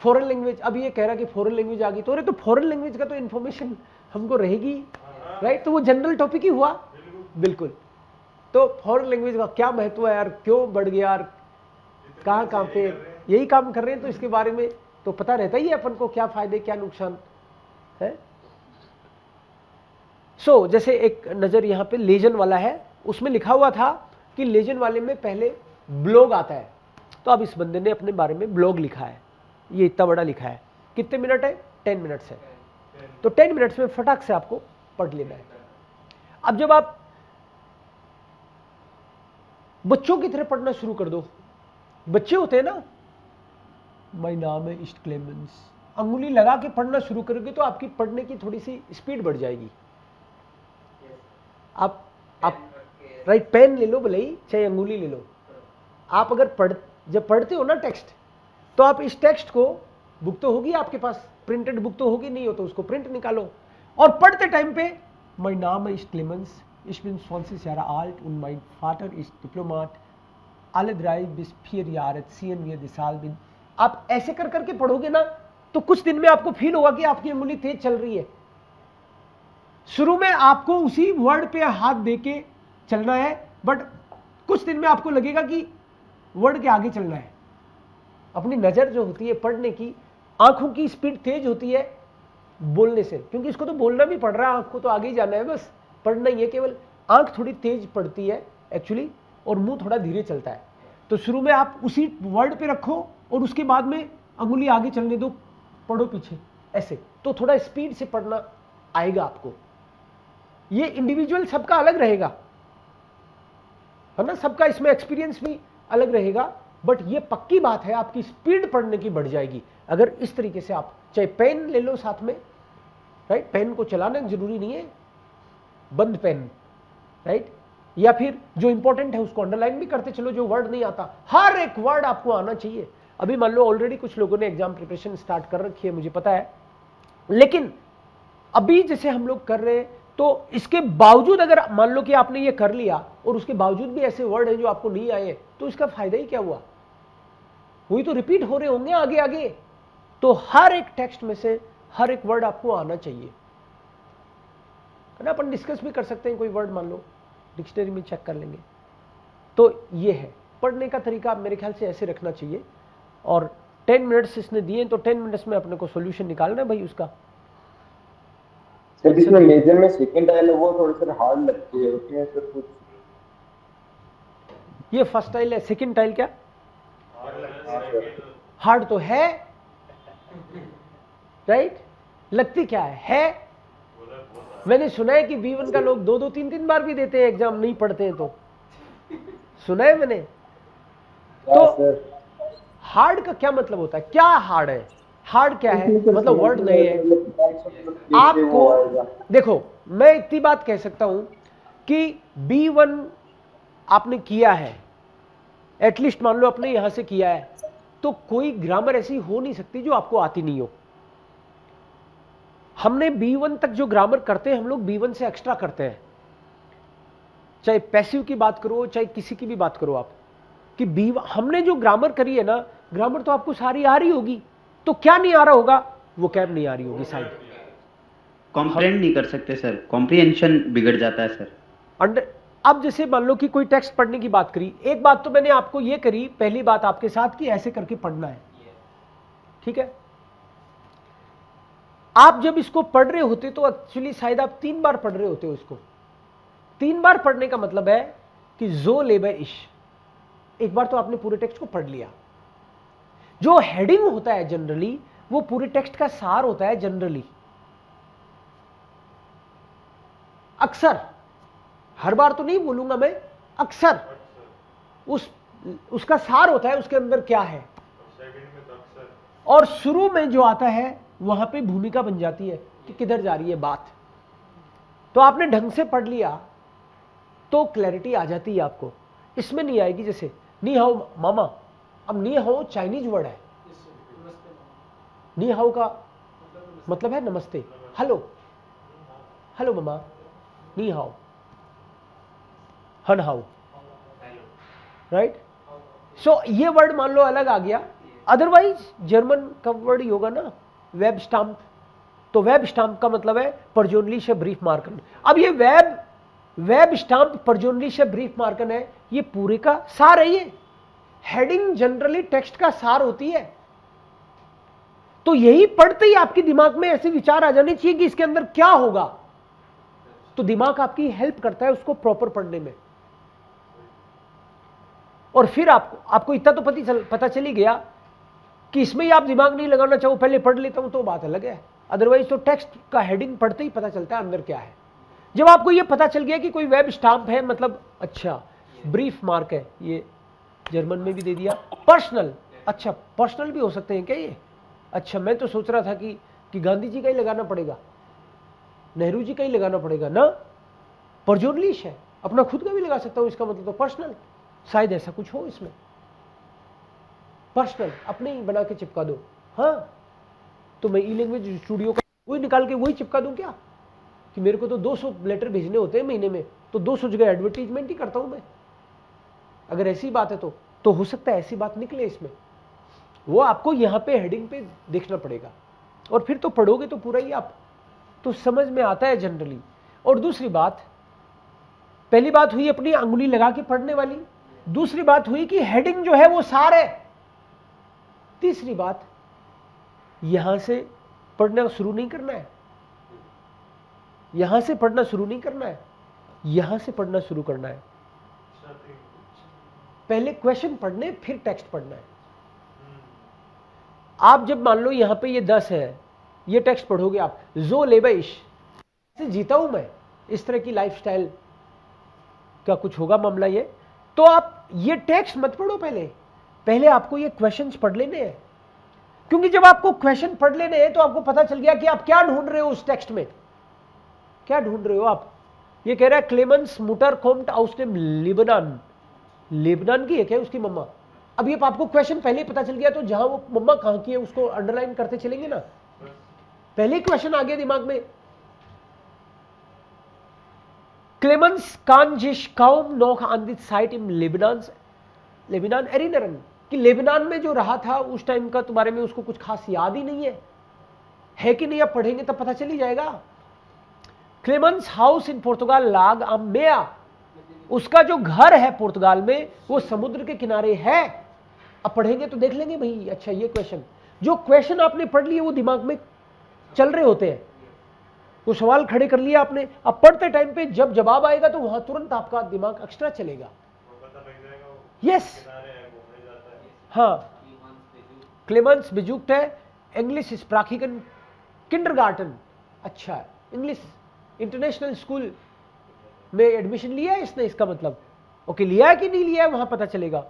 फॉरेन लैंग्वेज, अब ये कह रहा कि फॉरेन लैंग्वेज आ गई, तो अरे तो फॉरेन लैंग्वेज का तो इन्फॉर्मेशन हमको रहेगी, राइट? तो वो जनरल टॉपिक ही हुआ, बिल्कुल। तो फॉरेन लैंग्वेज का क्या महत्व है यार, क्यों बढ़ गया यार, कहाँ कहाँ पे यही काम कर रहे हैं, तो इसके बारे में तो पता रहता ही है अपन को, क्या फायदे क्या नुकसान है। सो जैसे एक नजर यहाँ पे लेजन वाला है, उसमें लिखा हुआ था कि लेजन वाले में पहले ब्लॉग आता है, तो अब इस बंदे ने अपने बारे में ब्लॉग लिखा है, ये इतना बड़ा लिखा है। कितने मिनट है? 10 मिनट्स है। तो 10 मिनट्स में फटाक से आपको पढ़ लेना है। अब जब आप बच्चों की तरह पढ़ना शुरू कर दो, बच्चे होते हैं ना, माय नाम है ईस्ट क्लेमेंस, अंगुली लगा के पढ़ना शुरू करोगे तो आपकी पढ़ने की थोड़ी सी स्पीड बढ़ जाएगी। आप राइट, पेन ले लो भले ही, चाहे अंगुली ले लो। आप अगर जब पढ़ते हो ना टेक्स्ट, तो आप इस टेक्स्ट को, बुक तो होगी आपके पास, प्रिंटेड बुक तो होगी, नहीं हो तो उसको प्रिंट निकालो, और पढ़ते टाइम पे माय नाम ist Clemens, ich bin 20 Jahre alt und mein Vater ist Diplomat, alle 3 bis 4 Jahre ziehen wir die Salben। आप ऐसे कर करके पढ़ोगे ना, तो कुछ दिन में आपको फील होगा कि आपकी उंगली तेज चल रही है। शुरू में आपको उसी वर्ड पे हाथ देके चलना है, बट कुछ दिन में आपको लगेगा कि वर्ड के आगे चलना है। अपनी नजर जो होती है पढ़ने की, आंखों की स्पीड तेज होती है, बोलने से, क्योंकि इसको तो बोलना भी पड़ रहा है, आंख को तो आगे ही जाना है, बस पढ़ना ही है, केवल आंख थोड़ी तेज पड़ती है एक्चुअली और मुंह थोड़ा धीरे चलता है। तो शुरू में आप उसी वर्ड पे रखो और उसके बाद में अंगुली आगे चलने दो, पढ़ो पीछे ऐसे, तो थोड़ा स्पीड से पढ़ना आएगा आपको। ये इंडिविजुअल सबका अलग रहेगा, है ना, सबका इसमें एक्सपीरियंस भी अलग रहेगा, बट ये पक्की बात है आपकी स्पीड पढ़ने की बढ़ जाएगी अगर इस तरीके से आप, चाहे पेन ले लो साथ में, राइट, पेन को चलाना जरूरी नहीं है, बंद पेन, राइट, या फिर जो इंपॉर्टेंट है उसको अंडरलाइन भी करते चलो, जो वर्ड नहीं आता हर एक वर्ड आपको आना चाहिए। अभी मान लो ऑलरेडी कुछ लोगों ने एग्जाम प्रिपरेशन स्टार्ट कर रखी है, मुझे पता है, लेकिन अभी जैसे हम लोग कर रहे हैं, तो इसके बावजूद अगर मान लो कि आपने ये कर लिया और उसके बावजूद भी ऐसे वर्ड हैं जो आपको नहीं आए, तो इसका फायदा ही क्या हुआ, वही तो रिपीट हो रहे होंगे आगे आगे। तो हर एक टेक्स्ट में से हर एक वर्ड आपको आना चाहिए, है ना। अपन डिस्कस भी कर सकते हैं, कोई वर्ड मान लो डिक्शनरी में चेक कर लेंगे। तो ये है पढ़ने का तरीका, मेरे ख्याल से ऐसे रखना चाहिए। और 10 मिनट्स इसने दिए, तो 10 मिनट्स में अपने को सॉल्यूशन निकालना है भाई उसका। सर इसमें मेजर में सेकंड आइल है वो थोड़ी सी हार्ड लगती है, उसमें सर कुछ, ये फर्स्ट टाइल है, सेकंड टाइल क्या हार्ड तो है, राइट, लगती क्या है? मैंने सुना है कि B1 का लोग 2-2, 3-3 बार भी देते हैं एग्जाम, नहीं पढ़ते हैं, तो सुना है मैंने। तो हार्ड का क्या मतलब होता है, क्या हार्ड है, हार्ड क्या है, मतलब वर्ड नहीं है आपको। देखो मैं इतनी बात कह सकता हूं कि B1 आपने किया है, एटलीस्ट मान लो आपने यहां से किया है, तो कोई ग्रामर ऐसी हो नहीं सकती जो आपको आती नहीं हो। हमने B1 तक जो ग्रामर करते हैं हम लोग B1 से एक्स्ट्रा करते हैं, चाहे पैसिव की बात करो चाहे किसी की भी बात करो आप, कि B1 हमने जो ग्रामर करी है ना, ग्रामर तो आपको सारी आ रही होगी, तो क्या नहीं आ रहा होगा, वो कैब नहीं आ रही होगी शायद, कॉम्प्रेंड नहीं कर सकते सर, कॉम्प्रिहेंशन बिगड़ जाता है सर। अब जैसे मान लो कि कोई टेक्स्ट पढ़ने की बात करी, एक बात तो मैंने आपको ये करी, पहली बात आपके साथ कि ऐसे करके पढ़ना है, ठीक है। आप जब इसको पढ़ रहे होते तो एक्चुअली शायद आप 3 बार पढ़ रहे होते हो इसको। 3 बार पढ़ने का मतलब है कि जो लेबे इश, एक बार तो आपने पूरे टेक्स्ट को पढ़ लिया। जो हेडिंग होता है जनरली वो पूरे टेक्स्ट का सार होता है जनरली, अक्सर, हर बार तो नहीं बोलूंगा मैं, अक्सर उसका सार होता है, उसके अंदर क्या है, और शुरू में जो आता है वहां पे भूमिका बन जाती है कि किधर जा रही है बात। तो आपने ढंग से पढ़ लिया तो क्लैरिटी आ जाती है आपको, इसमें नहीं आएगी। जैसे नी हाउ मामा, अब नी हाउ चाइनीज वर्ड है, नी हाउ का मतलब है नमस्ते, hello, hello mama, knee how, हन हाउ, राइट। सो ये वर्ड मान लो अलग आ गया। अदरवाइज जर्मन का वर्ड ही होगा ना वेब स्टाम्प, तो वेब स्टाम्प का मतलब है पर्सोनलिचे ब्रीफ मार्कन। अब ये वेब स्टाम्प पर्सोनलिचे ब्रीफ मार्कन है, ये पूरे का सार है। ये हेडिंग जनरली टेक्स्ट का सार होती है, तो यही पढ़ते ही आपके दिमाग में ऐसे विचार आ जाने चाहिए कि इसके अंदर क्या होगा, तो दिमाग आपकी हेल्प करता है उसको प्रॉपर पढ़ने में। और फिर आपको इतना तो पता चल ही गया कि इसमें ही आप दिमाग नहीं लगाना चाहो, पहले पढ़ लेता हूं तो बात अलग है। अदरवाइज तो टेक्स्ट का हेडिंग पढ़ते ही पता चलता है अंदर क्या है। जब आपको ये पता चल गया कि कोई वेब स्टाम्प है, मतलब अच्छा ब्रीफ मार्क है, ये जर्मन में भी दे दिया। पर्सनल, अच्छा पर्सनल भी हो सकते हैं क्या ये? अच्छा मैं तो सोच रहा था कि गांधी जी का ही लगाना पड़ेगा, नेहरू जी का ही लगाना पड़ेगा ना, पर्सोनलिश है, अपना खुद का भी लगा सकता हूं, इसका मतलब तो पर्सनल, शायद ऐसा कुछ हो इसमें। पर्सनल अपने ही बना के चिपका दो। हाँ तो मैं ई लैंग्वेज स्टूडियो का वही निकाल के वही चिपका दूं क्या, कि मेरे को तो 200 लेटर भेजने होते हैं महीने में, तो 200 जगह एडवर्टीजमेंट ही करता हूं मैं। अगर ऐसी बात है तो हो सकता है ऐसी बात निकले इसमें, वो आपको यहां पे हेडिंग पे देखना पड़ेगा, और फिर तो पढ़ोगे तो पूरा ही आप तो समझ में आता है जनरली। और दूसरी बात, पहली बात हुई अपनी अंगुली लगा के पढ़ने वाली, दूसरी बात हुई कि हेडिंग जो है वो सार है, तीसरी बात यहां से पढ़ना शुरू नहीं करना है, यहां से पढ़ना शुरू नहीं करना है, यहां से पढ़ना शुरू करना है। पहले क्वेश्चन पढ़ने फिर टेक्स्ट पढ़ना है। आप जब मान लो यहां पे ये 10 है, ये टेक्स्ट पढ़ोगे आप, जो लेबइश से जीता हूं मैं, इस तरह की लाइफस्टाइल का कुछ होगा मामला ये, तो आप ये टेक्स्ट मत पढ़ो, पहले आपको ये क्वेश्चंस पढ़ लेने हैं। क्योंकि जब आपको क्वेश्चन पढ़ लेने हैं तो आपको पता चल गया कि आप क्या ढूंढ रहे हो उस टेक्स्ट में, क्या ढूंढ रहे हो आप। ये कह रहा है क्लेमेंस मुटर कोम्ट आउस्टेम लिबनान, लेबनान की है क्या उसकी मम्मा। अब ये आपको क्वेश्चन पहले ही पता चल गया, तो जहां वो मम्मा कहां की है उसको अंडरलाइन करते चलेंगे ना, पहले ही क्वेश्चन आ गया दिमाग में। क्लेमेंस कान जिश काउम नोख आन दिस साइट इन लेबनान एरिनरन, कि लेबनान में जो रहा था उस टाइम का तुम्हारे में उसको कुछ खास याद ही नहीं है कि नहीं, आप पढ़ेंगे तब पता चल ही जाएगा। क्लेमेंस हाउस इन पुर्तगाल लाग अमेया, उसका जो घर है पुर्तगाल में वो समुद्र के किनारे है। अब पढ़ेंगे तो देख लेंगे भाई, अच्छा ये क्वेश्चन, जो क्वेश्चन आपने पढ़ लिए वो दिमाग में चल रहे होते हैं, वो सवाल खड़े कर लिया आपने, अब पढ़ते टाइम पे जब जवाब आएगा तो वहां तुरंत आपका दिमाग एक्स्ट्रा चलेगा। यस, हाँ, क्लेमेंस बेजुक्ट है, इंग्लिश स्प्राखिकन किंडरगार्टन, अच्छा इंग्लिश इंटरनेशनल स्कूल में एडमिशन लिया है इसने, इसका मतलब ओके, लिया है कि नहीं लिया है वहां पता चलेगा।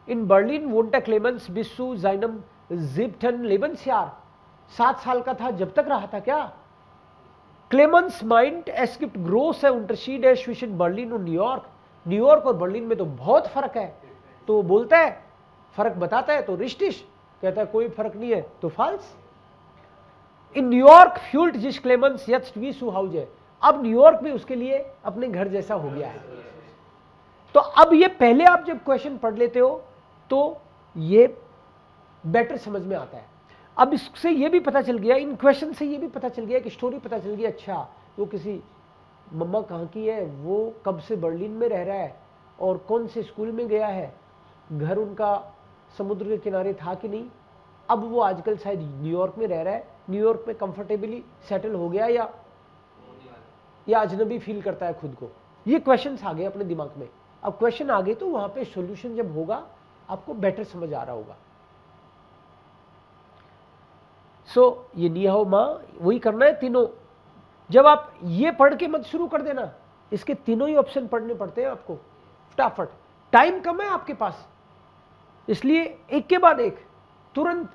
इन बर्लिन वोंटा क्लेमेंस बिस्सू जाइनम जिप्टन लेबनस्यार, 7 साल का था जब तक रहा था क्या। क्लेमेंस माइंड एस्किप्ट ग्रोस है unterschied है zwischen बर्लिन और न्यूयॉर्क, न्यूयॉर्क और बर्लिन में तो बहुत फर्क है, तो वो बोलता है फर्क बताता है तो रिश्टिश, कहता है कोई फर्क नहीं है तो फाल्स। इन न्यूयॉर्क फ्यूल्ट जिस क्लेमेंस यत्स वी सु हाउज है, अब न्यूयॉर्क में उसके लिए अपने घर जैसा हो गया है। तो अब ये पहले आप जब क्वेश्चन पढ़ लेते हो तो ये बेटर समझ में आता है। अब इससे ये भी पता चल गया, इन क्वेश्चन से ये भी पता चल गया कि स्टोरी पता चल गई, अच्छा वो किसी मम्मा कहाँ की है, वो कब से बर्लिन में रह रहा है और कौन से स्कूल में गया है, घर उनका समुद्र के किनारे था कि नहीं, अब वो आजकल शायद न्यूयॉर्क में रह रहा है, न्यूयॉर्क में कंफर्टेबली सेटल हो गया या अजनबी फील करता है खुद को। ये क्वेश्चंस आ गए अपने दिमाग में। अब क्वेश्चन आ गए तो वहां पे सॉल्यूशन जब होगा आपको बेटर समझ आ रहा होगा। सो ये निहाओ माँ वही करना है तीनों। जब आप ये पढ़ के मत शुरू कर देना, इसके तीनों ही ऑप्शन पढ़ने पड़ते हैं आपको फटाफट, टाइम कम है आपके पास, इसलिए एक के बाद एक तुरंत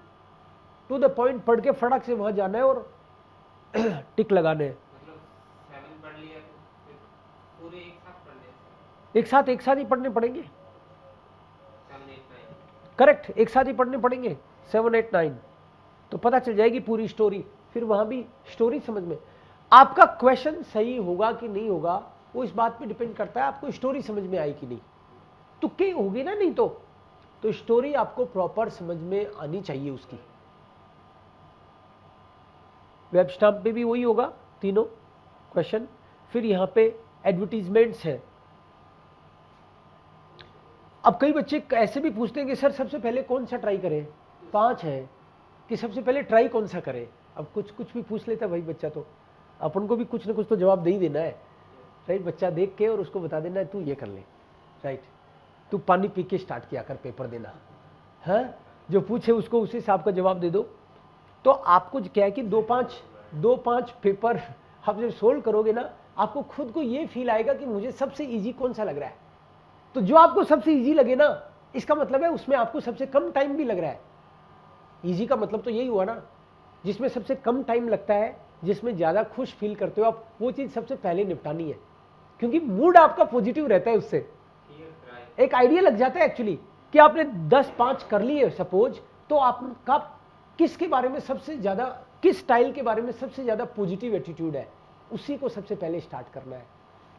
टू द पॉइंट पढ़ के फटाक से वहां जाना है और टिक लगाने हैं। एक साथ ही पढ़ने पड़ेंगे, करेक्ट, एक साथ ही पढ़ने पड़ेंगे 7, 8, 9, तो पता चल जाएगी पूरी स्टोरी। फिर वहां भी स्टोरी समझ में, आपका क्वेश्चन सही होगा कि नहीं होगा वो इस बात पे डिपेंड करता है आपको स्टोरी समझ में आई कि नहीं। तुक्के होगी ना, नहीं तो स्टोरी आपको प्रॉपर समझ में आनी चाहिए उसकी। वेब स्टैम्प पे भी वही होगा तीनों क्वेश्चन। फिर यहां पे एडवर्टीजमेंट्स है। अब कई बच्चे ऐसे भी पूछते हैं कि सर सबसे पहले कौन सा ट्राई करें, 5 है कि सबसे पहले ट्राई कौन सा करें। अब कुछ भी पूछ लेता है भाई बच्चा, तो अपन को भी कुछ ना कुछ तो जवाब दे ही देना है, राइट। बच्चा देख के और उसको बता देना है तू ये कर ले, राइट, तू पानी पी के स्टार्ट किया कर पेपर देना, हाँ, जो पूछे उसको उसी हिसाब का जवाब दे दो। तो आपको क्या है कि 2-5 पेपर आप जब सोल्व करोगे ना, आपको खुद को ये फील आएगा कि मुझे सबसे इजी कौन सा लग रहा है। तो जो आपको सबसे इजी लगे ना, इसका मतलब है उसमें आपको सबसे कम टाइम भी लग रहा है। इजी का मतलब तो यही हुआ ना, जिसमें सबसे कम टाइम लगता है, जिसमें ज्यादा खुश फील करते हो आप, वो चीज सबसे पहले निपटानी है, क्योंकि मूड आपका पॉजिटिव रहता है। उससे एक आइडिया लग जाता है एक्चुअली कि आपने 10-5 कर लिए सपोज, तो आपका किसके बारे में सबसे ज्यादा, किस स्टाइल के बारे में सबसे ज्यादा पॉजिटिव एटीट्यूड है, उसी को सबसे पहले स्टार्ट करना है।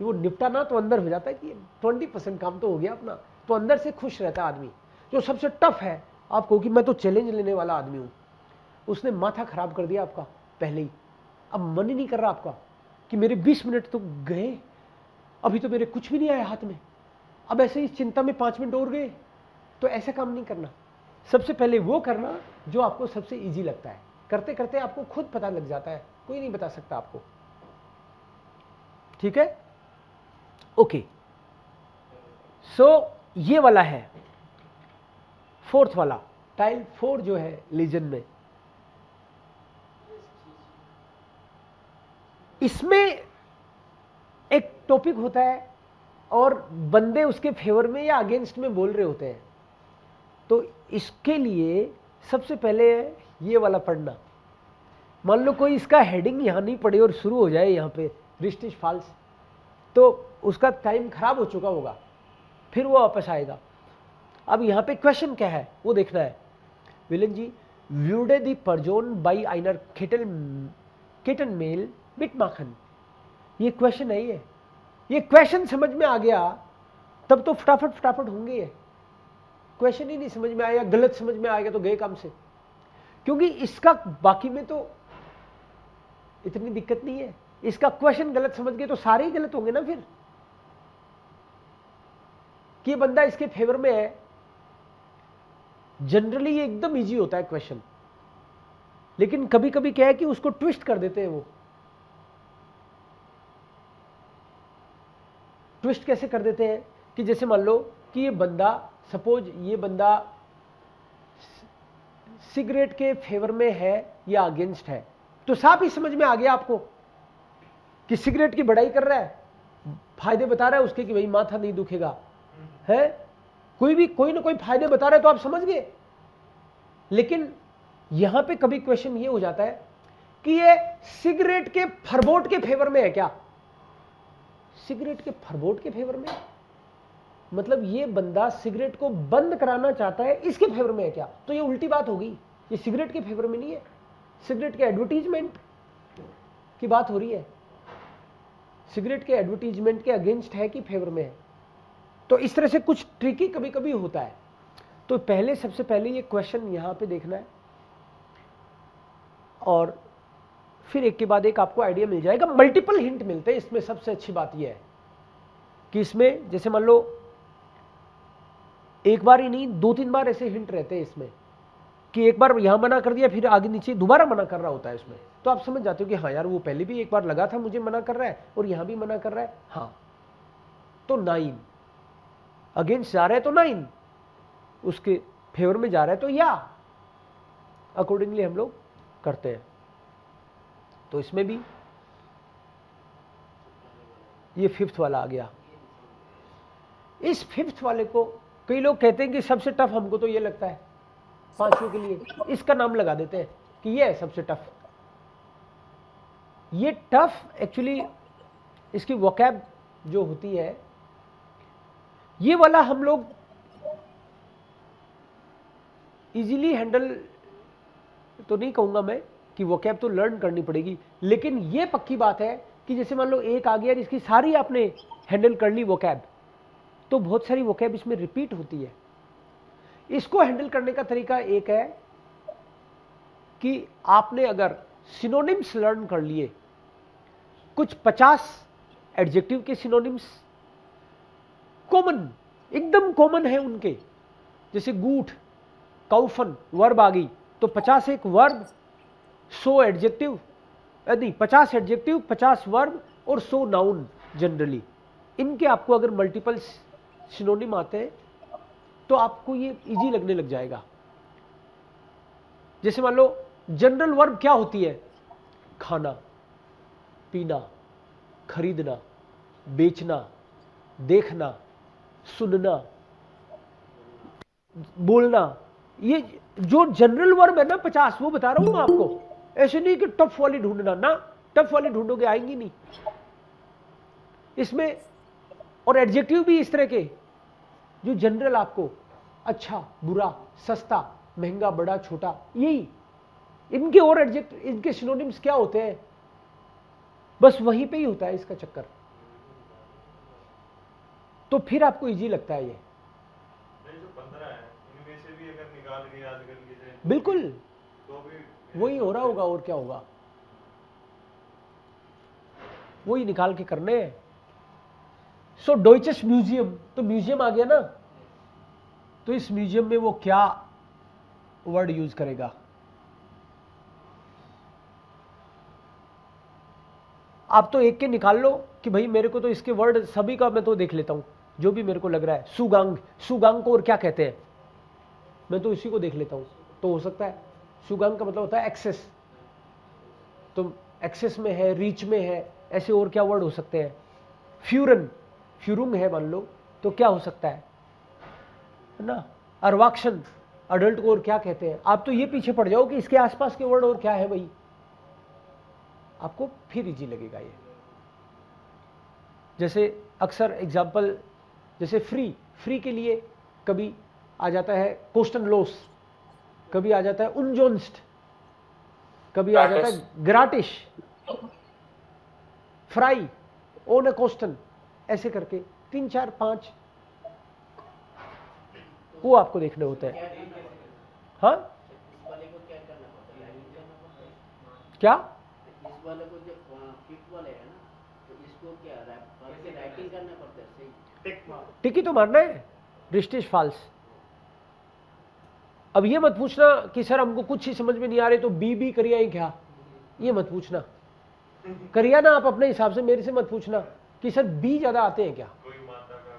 कि वो निपटाना तो अंदर हो जाता है कि 20% काम तो हो गया अपना, तो अंदर से खुश रहता है आदमी। जो सबसे टफ है आपको कि मैं तो चैलेंज लेने वाला आदमी हूं, उसने माथा खराब कर दिया आपका पहले ही। अब मन ही नहीं कर रहा आपका कि मेरे 20 मिनट तो गए, अभी तो मेरे कुछ भी नहीं आया हाथ में, अब ऐसे ही चिंता में 5 मिनट और गए। तो ऐसा काम नहीं करना, सबसे पहले वो करना जो आपको सबसे ईजी लगता है। करते करते आपको खुद पता लग जाता है, कोई नहीं बता सकता आपको। ठीक है, ओके। सो ये वाला है फोर्थ वाला, टाइल 4 जो है लीजन में। इसमें एक टॉपिक होता है और बंदे उसके फेवर में या अगेंस्ट में बोल रहे होते हैं। तो इसके लिए सबसे पहले ये वाला पढ़ना। मान लो कोई इसका हेडिंग यहां नहीं पढ़े और शुरू हो जाए यहां पे रिस्ट इज फॉल्स, तो उसका टाइम खराब हो चुका होगा, फिर वो वापस आएगा। अब यहां पे क्वेश्चन क्या है वो देखना है। विलन जी, व्यूडे दी परजोन बाई आइनर केटन मेल बिट माखन, ये क्वेश्चन है। ये क्वेश्चन समझ में आ गया तब तो फटाफट होंगे। ये क्वेश्चन ही नहीं समझ में आया, गलत समझ में आ गया तो गए काम से, क्योंकि इसका बाकी में तो इतनी दिक्कत नहीं है। इसका क्वेश्चन गलत समझ गए तो सारे ही गलत होंगे ना फिर, कि बंदा इसके फेवर में है। जनरली ये एकदम इजी होता है क्वेश्चन, लेकिन कभी कभी क्या है कि उसको ट्विस्ट कर देते हैं। वो ट्विस्ट कैसे कर देते हैं कि जैसे मान लो कि ये बंदा, सपोज ये बंदा सिगरेट के फेवर में है या अगेंस्ट है, तो साफ ही समझ में आ गया आपको कि सिगरेट की बड़ाई कर रहा है, फायदे बता रहा है उसके कि भाई माथा नहीं दुखेगा, है कोई ना कोई फायदे बता रहा है, तो आप समझ गए। लेकिन यहां पे कभी क्वेश्चन ये हो जाता है कि ये सिगरेट के फरबोट के फेवर में है क्या? सिगरेट के फरबोट के फेवर में, मतलब ये बंदा सिगरेट को बंद कराना चाहता है, इसके फेवर में है क्या? तो ये उल्टी बात होगी, ये सिगरेट के फेवर में नहीं है, सिगरेट के एडवर्टीजमेंट की बात हो रही है। सिगरेट के एडवर्टीजमेंट के अगेंस्ट है कि फेवर में है। तो इस तरह से कुछ ट्रिकी कभी कभी होता है। तो पहले, सबसे पहले ये क्वेश्चन यहां पे देखना है और फिर एक के बाद एक आपको आइडिया मिल जाएगा। मल्टीपल हिंट मिलते हैं इसमें। सबसे अच्छी बात यह है कि इसमें जैसे मान लो एक बार ही नहीं, 2-3 बार ऐसे हिंट रहते हैं इसमें, कि एक बार यहां मना कर दिया, फिर आगे नीचे दोबारा मना कर रहा होता है इसमें। तो आप समझ जाते हो कि हाँ यार, वो पहले भी एक बार लगा था मुझे मना कर रहा है और यहां भी मना कर रहा है। हाँ, तो 9 अगेंस्ट जा रहा है तो 9, उसके फेवर में जा रहा है तो या, अकॉर्डिंगली हम लोग करते हैं। तो इसमें भी ये 5th वाला आ गया। इस 5th वाले को कई लोग कहते हैं कि सबसे टफ, हमको तो ये लगता है 5वीं के लिए इसका नाम लगा देते हैं कि ये है सबसे टफ। ये टफ एक्चुअली इसकी वोकैब जो होती है, ये वाला हम लोग इजीली हैंडल तो नहीं कहूंगा मैं कि वोकैब तो लर्न करनी पड़ेगी, लेकिन ये पक्की बात है कि जैसे मान लो एक आ गया और इसकी सारी आपने हैंडल कर ली वोकैब, तो बहुत सारी वोकैब इसमें रिपीट होती है। इसको हैंडल करने का तरीका एक है कि आपने अगर सिनोनिम्स लर्न कर लिए, कुछ 50 एडजेक्टिव के सिनोनिम्स कॉमन, एकदम कॉमन है उनके, जैसे गूठ, काउफन, वर्ब आ गई तो 50 एक वर्ब, 100 एडजेक्टिव, नहीं 50 एडजेक्टिव, 50 वर्ब और 100 नाउन। जनरली इनके आपको अगर मल्टीपल सिनोनिम आते हैं तो आपको ये इजी लगने लग जाएगा। जैसे मान लो जनरल वर्ब क्या होती है? खाना, पीना, खरीदना, बेचना, देखना, सुनना, बोलना। ये जो जनरल वर्ब है ना 50, वो बता रहा हूं मैं आपको। ऐसे नहीं कि टफ वाली ढूंढना ना, टफ वाली ढूंढोगे आएंगी नहीं इसमें। और एडजेक्टिव भी इस तरह के जो जनरल आपको अच्छा, बुरा, सस्ता, महंगा, बड़ा, छोटा, यही इनके। और एडजेक्टिव, इनके सिनोनिम्स क्या होते हैं? बस वहीं पे ही होता है इसका चक्कर। तो फिर आपको इजी लगता है ये। जो 15 है इनमें से भी अगर निकाल के याद कर लिए जाए बिल्कुल तो भी वही हो रहा होगा, और क्या होगा, वही निकाल के करने हैं। सो डॉइचेस म्यूजियम, तो म्यूजियम आ गया ना, तो इस म्यूजियम में वो क्या वर्ड यूज करेगा? आप तो एक के निकाल लो कि भाई मेरे को तो इसके वर्ड सभी का मैं तो देख लेता हूं, जो भी मेरे को लग रहा है। सुगांग, सुगांग को और क्या कहते हैं, मैं तो इसी को देख लेता हूं। तो हो सकता है सुगांग का मतलब होता है एक्सेस, तो एक्सेस में है, रीच में है, ऐसे और क्या वर्ड हो सकते हैं। फ्यूरन, फ्यूरुंग है मान लो, तो क्या हो सकता है ना। अर्वाक्शन, अडल्ट को और क्या कहते हैं। आप तो ये पीछे पड़ जाओ कि इसके आसपास के वर्ड और क्या है भाई, आपको फिर इजी लगेगा ये। जैसे अक्सर एग्जाम्पल, जैसे फ्री, फ्री के लिए कभी आ जाता है कोस्टन लोस, कभी आ जाता है उनजोन्स्ट, कभी आ जाता है ग्राटिश, फ्राई, ओन ए कोस्टन, ऐसे करके 3 4 5 वो आपको देखने होते हैं। हाँ क्या, इस वाले को जो फिफ्थ वाले है ना, तो इसको क्या राइटिंग करना पड़ता है सही। टिकी तो मारना है, रिस्टिश फाल्स। अब ये मत पूछना कि सर हमको कुछ ही समझ में नहीं आ रहे तो बी करिया ही क्या, ये मत पूछना। करिया ना आप अपने हिसाब से, मेरे से मत पूछना कि सर बी ज्यादा आते हैं क्या, कोई मात्रा का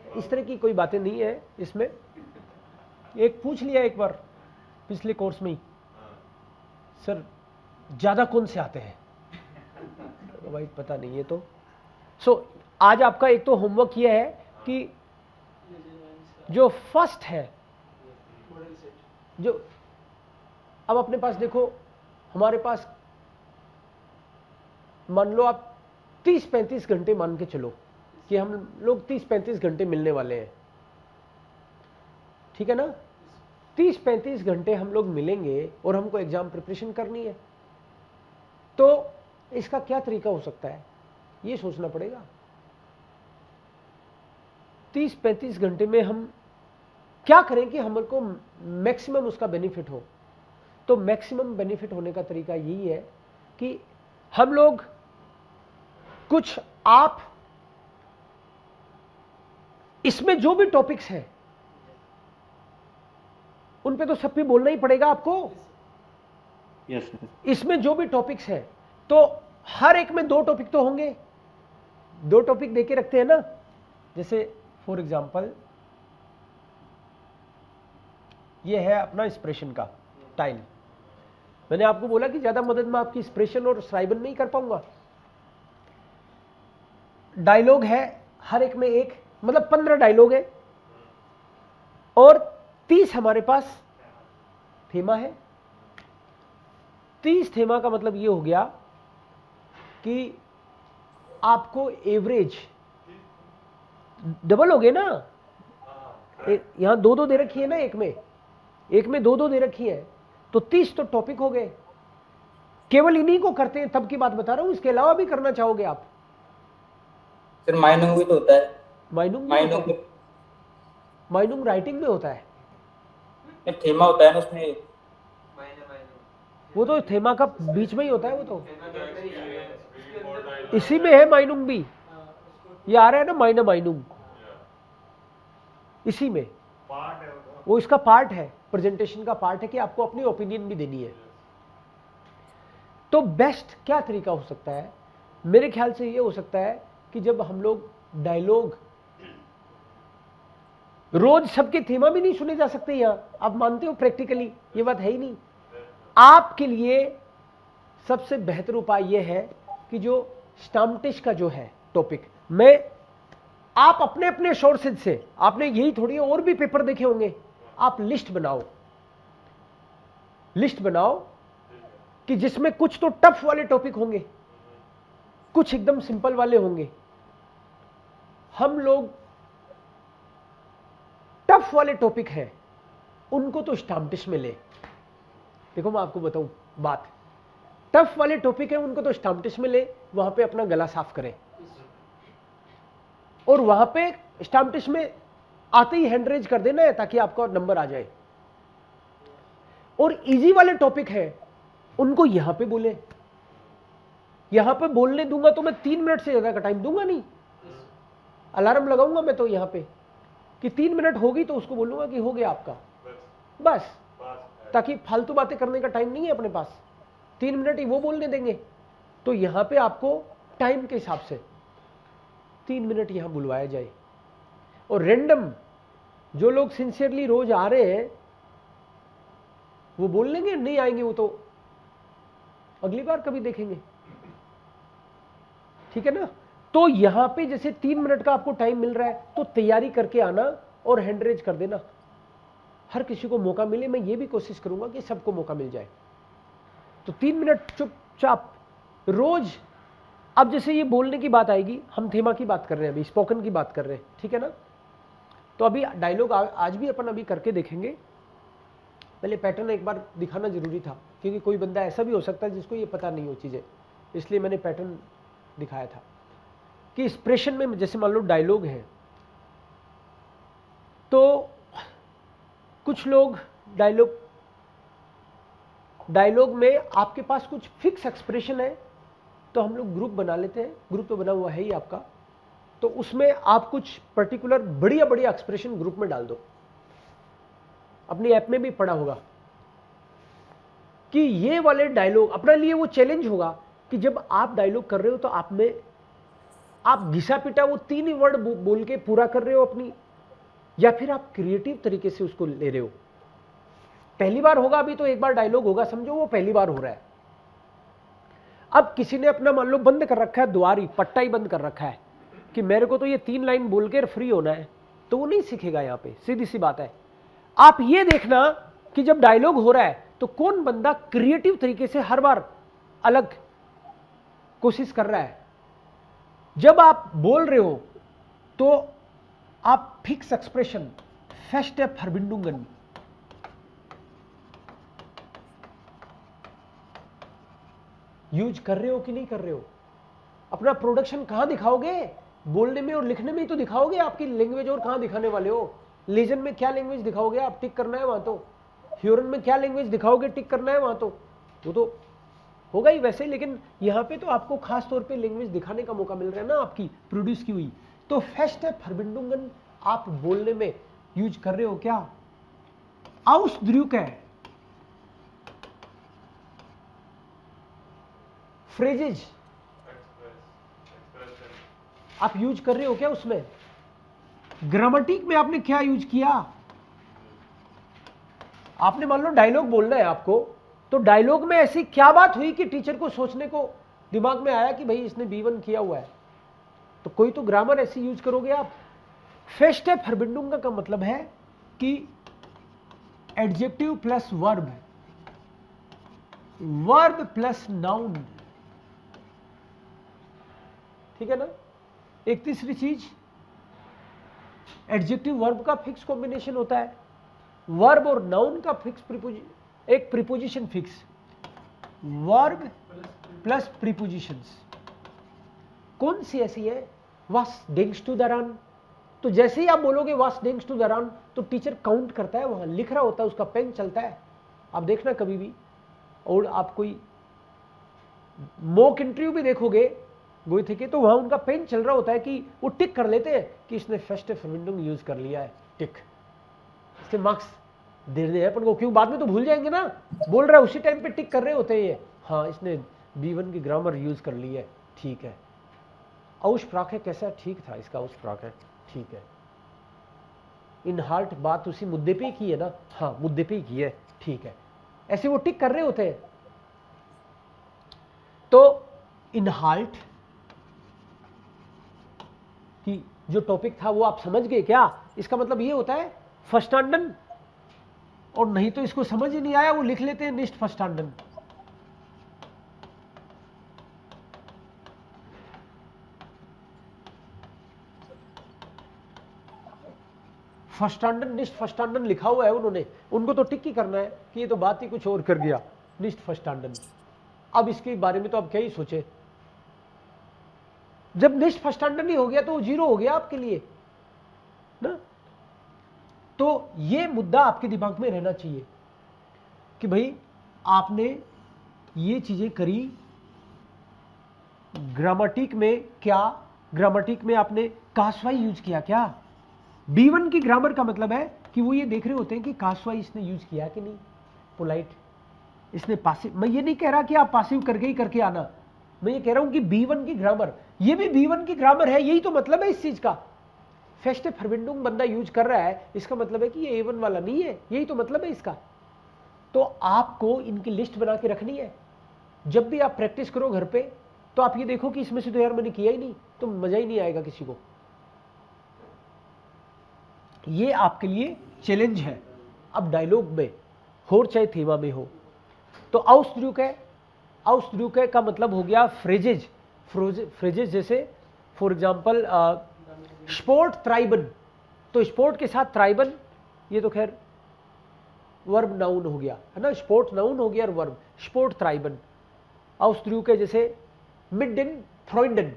कोई इस तरह की कोई बातें नहीं है इसमें। एक पूछ लिया एक बार पिछले कोर्स में ही, सर ज्यादा कौन से आते हैं, तो भाई पता नहीं है। तो आज आपका एक तो होमवर्क ये है कि जो फर्स्ट है, जो अब अपने पास देखो, हमारे पास मान लो आप 30-35 घंटे मान के चलो कि हम लोग 30-35 घंटे मिलने वाले हैं, ठीक है ना। 30-35 घंटे हम लोग मिलेंगे और हमको एग्जाम प्रिपरेशन करनी है, तो इसका क्या तरीका हो सकता है ये सोचना पड़ेगा। 30-35 घंटे में हम क्या करें कि हमको मैक्सिमम उसका बेनिफिट हो। तो मैक्सिमम बेनिफिट होने का तरीका यही है कि हम लोग कुछ, आप इसमें जो भी टॉपिक्स हैं उन पे तो सब पे बोलना ही पड़ेगा आपको। यस। इसमें जो भी टॉपिक्स हैं तो हर एक में 2 टॉपिक तो होंगे, 2 टॉपिक देके रखते हैं ना। जैसे फॉर एग्जांपल ये है अपना एक्सप्रेशन का टाइम, मैंने आपको बोला कि ज्यादा मदद मैं आपकी एक्सप्रेशन और श्राइबन में ही कर पाऊंगा। डायलॉग है हर एक में एक, मतलब 15 डायलॉग है और 30 हमारे पास थीमा है। 30 थीमा का मतलब ये हो गया कि आपको एवरेज डबल हो गए ना, यहां 2-2 दे रखी है ना, एक में 2-2 दे रखी है, तो 30 तो टॉपिक हो गए। केवल इन्हीं को करते हैं तब की बात बता रहा हूं, इसके अलावा भी करना चाहोगे आप। सर माइनुंग भी तो होता है। माइनुंग राइटिंग में होता है, थीमा होता है ना उसमें, वो तो थेमा का बीच में ही होता है, वो तो इसी में है। माइनुंग भी ये आ रहा है ना, माइनुंग इसी में, पार्ट है वो इसका पार्ट है, प्रेजेंटेशन का पार्ट है कि आपको अपनी ओपिनियन भी देनी है। तो बेस्ट क्या तरीका हो सकता है, मेरे ख्याल से ये हो सकता है कि जब हम लोग डायलॉग, रोज सबके थीमा भी नहीं सुने जा सकते यहां, आप मानते हो प्रैक्टिकली ये बात है ही नहीं। आपके लिए सबसे बेहतर उपाय यह है कि जो स्टाम्टिश का जो है टॉपिक, मैं आप अपने अपने सोर्सेज से, आपने यही थोड़ी और भी पेपर देखे होंगे, आप लिस्ट बनाओ कि जिसमें कुछ तो टफ वाले टॉपिक होंगे, कुछ एकदम सिंपल वाले होंगे। हम लोग टफ वाले टॉपिक हैं उनको तो स्टाम्टिश में ले। देखो मैं आपको बताऊं बात, टफ वाले टॉपिक है उनको तो स्टाम्टिश में ले, वहां पे अपना गला साफ करें और वहां पे स्टाम्टिश में आते ही हैंड रेज कर देना है ताकि आपका नंबर आ जाए। और इजी वाले टॉपिक है उनको यहां पे बोले, यहां पे बोलने दूंगा तो मैं 3 मिनट से ज्यादा का टाइम दूंगा नहीं, अलार्म लगाऊंगा मैं तो यहां पे कि 3 मिनट होगी तो उसको बोलूंगा कि हो गया आपका, बस, ताकि फालतू बातें करने का टाइम नहीं है अपने पास, 3 मिनट ही वो बोलने देंगे। तो यहां पे आपको टाइम के हिसाब से 3 मिनट यहां बुलवाया जाए। और रैंडम जो लोग सिंसियरली रोज आ रहे हैं वो बोल लेंगे, नहीं आएंगे वो तो अगली बार कभी देखेंगे, ठीक है ना। तो यहां पे जैसे 3 मिनट का आपको टाइम मिल रहा है तो तैयारी करके आना और हैंड रेज कर देना, हर किसी को मौका मिले। मैं ये भी कोशिश करूंगा कि सबको मौका मिल जाए। तो 3 मिनट चुपचाप रोज। अब जैसे ये बोलने की बात आएगी, हम थीमा की बात कर रहे हैं, अभी स्पोकन की बात कर रहे हैं, ठीक है ना। तो अभी डायलॉग आज भी अपन अभी करके देखेंगे। पहले पैटर्न एक बार दिखाना जरूरी था, क्योंकि कोई बंदा ऐसा भी हो सकता है जिसको ये पता नहीं हो चीजें, इसलिए मैंने पैटर्न दिखाया था कि एक्सप्रेशन में जैसे मान लो डायलॉग है, तो कुछ लोग डायलॉग में आपके पास कुछ फिक्स एक्सप्रेशन है, तो हम लोग ग्रुप बना लेते हैं, ग्रुप तो बना हुआ है ही आपका, तो उसमें आप कुछ पर्टिकुलर बढ़िया बढ़िया एक्सप्रेशन ग्रुप में डाल दो। अपनी ऐप में भी पढ़ा होगा कि ये वाले डायलॉग अपने लिए वो चैलेंज होगा कि जब आप डायलॉग कर रहे हो तो आप घिसा पिटा वो 3 ही वर्ड बोल के पूरा कर रहे हो अपनी, या फिर आप क्रिएटिव तरीके से उसको ले रहे हो। पहली बार होगा अभी तो, एक बार डायलॉग होगा, समझो वो पहली बार हो रहा है। अब किसी ने अपना मान लो बंद कर रखा है, द्वार ही पट्टा ही बंद कर रखा है कि मेरे को तो ये 3 लाइन बोल के फ्री होना है, तो वो नहीं सीखेगा। यहां पे सीधी सी बात है। आप ये देखना कि जब डायलॉग हो रहा है तो कौन बंदा क्रिएटिव तरीके से हर बार अलग कोशिश कर रहा है। जब आप बोल रहे हो तो आप फिक्स एक्सप्रेशन फेस्ट फरबिंडुंगन, यूज कर रहे हो कि नहीं कर रहे हो। अपना प्रोडक्शन कहां दिखाओगे, बोलने में और लिखने में ही तो दिखाओगे। आपकी लैंग्वेज और कहां दिखाने वाले हो। लीजन में क्या लैंग्वेज दिखाओगे आप, टिक करना है वहां तो। ह्यूरन में क्या लैंग्वेज दिखाओगे, टिक करना है वहां तो। वो तो होगा ही वैसे, लेकिन यहां पे तो आपको खास तौर पे लैंग्वेज दिखाने का मौका मिल रहा है ना, आपकी प्रोड्यूस की हुई। तो फेस्ट फरबिंडुंगन आप बोलने में यूज कर रहे हो क्या। आउस द्रुक है फ्रेजेज आप यूज कर रहे हो क्या उसमें। ग्रामेटिक में आपने क्या यूज किया। आपने मान लो डायलॉग बोलना है आपको, तो डायलॉग में ऐसी क्या बात हुई कि टीचर को सोचने को दिमाग में आया कि भाई इसने B1 किया हुआ है, तो कोई तो ग्रामर ऐसी यूज करोगे आप। फेस्ट फरबिंडुंगा का मतलब है कि adjective plus verb, verb plus noun, ठीक है ना। एक तीसरी चीज, एडजेक्टिव वर्ब का फिक्स कॉम्बिनेशन होता है, वर्ब और नाउन का फिक्स एक preposition fix, verb plus prepositions. कौन सी ऐसी है, वास डेंग्स टू दरान। तो जैसे ही आप बोलोगे वास डेंग्स टू दरान, तो टीचर काउंट करता है, वहां लिख रहा होता है, उसका पेन चलता है। आप देखना कभी भी, और आप कोई मॉक इंटरव्यू भी देखोगे गोएथे के, तो वहां उनका पेन चल रहा होता है कि वो टिक कर लेते हैं कि इसने फेस्ट फरबिंडुंग यूज कर लिया है, टिक। इसके मार्क्स देने हैं अपन को, क्यों बाद में तो भूल जाएंगे ना। बोल रहा है उसी टाइम पे टिक कर रहे होते हैं ये, हाँ इसने B1 की ग्रामर यूज कर ली है, ठीक है। औस्प्राक है कैसा, ठीक था इसका औस्प्राक है, ठीक है। इन हार्ट बात उसी मुद्दे पे ही की है ना, हाँ मुद्दे पे ही की है, ठीक है। ऐसे वो टिक कर रहे होते हैं। तो इन हार्ट की जो टॉपिक था वो आप समझ गए क्या। इसका मतलब ये होता है फर्स्टांडन, और नहीं तो इसको समझ ही नहीं आया वो लिख लेते हैं निष्ठ फर्स्टांडन। फर्स्टांडन निष्ठ फर्स्टांडन लिखा हुआ है उन्होंने, उनको तो टिक ही करना है कि ये तो बात ही कुछ और कर गया, निष्ठ फर्स्टांडन। अब इसके बारे में तो आप क्या ही सोचे, जब निष्ठ फर्स्टांडन ही हो गया तो वो 0 हो गया आपके लिए ना। तो ये मुद्दा आपके दिमाग में रहना चाहिए कि भाई आपने ये चीजें करी। ग्रामेटिक में क्या, ग्रामेटिक में आपने कासवाई यूज किया क्या। B1 की ग्रामर का मतलब है कि वो ये देख रहे होते हैं कि कासवाई इसने यूज किया कि नहीं, पोलाइट इसने पासिव। मैं ये नहीं कह रहा कि आप पासिव करके ही करके आना, मैं ये कह रहा हूं कि B1 की ग्रामर, ये भी B1 की ग्रामर है, यही तो मतलब है इस चीज का। फेस्टे फर्बिंडुम बंदा यूज कर रहा है, इसका मतलब है कि ये A1 वाला नहीं है, यही तो मतलब है इसका। तो आपको इनकी लिस्ट बना के रखनी है। जब भी आप प्रैक्टिस करो घर पे, तो आप ये देखो कि इसमें से तो यार मैंने किया ही नहीं, तो मजा ही नहीं आएगा किसी को। ये आपके लिए चैलेंज है। अब डायलॉग में हो चाहे थीमा में हो, तो आउसड्रूके का मतलब हो गया फ्रेजेज। फ्रेजेज जैसे फॉर एग्जांपल स्पोर्ट ट्राइबन, तो स्पोर्ट के साथ ट्राइबन, ये तो खैर वर्ब नाउन हो गया है ना, स्पोर्ट नाउन हो गया और वर्ब स्पोर्ट ट्राइबन। आउसड्रूके जैसे मिडन फ्रॉइंडन,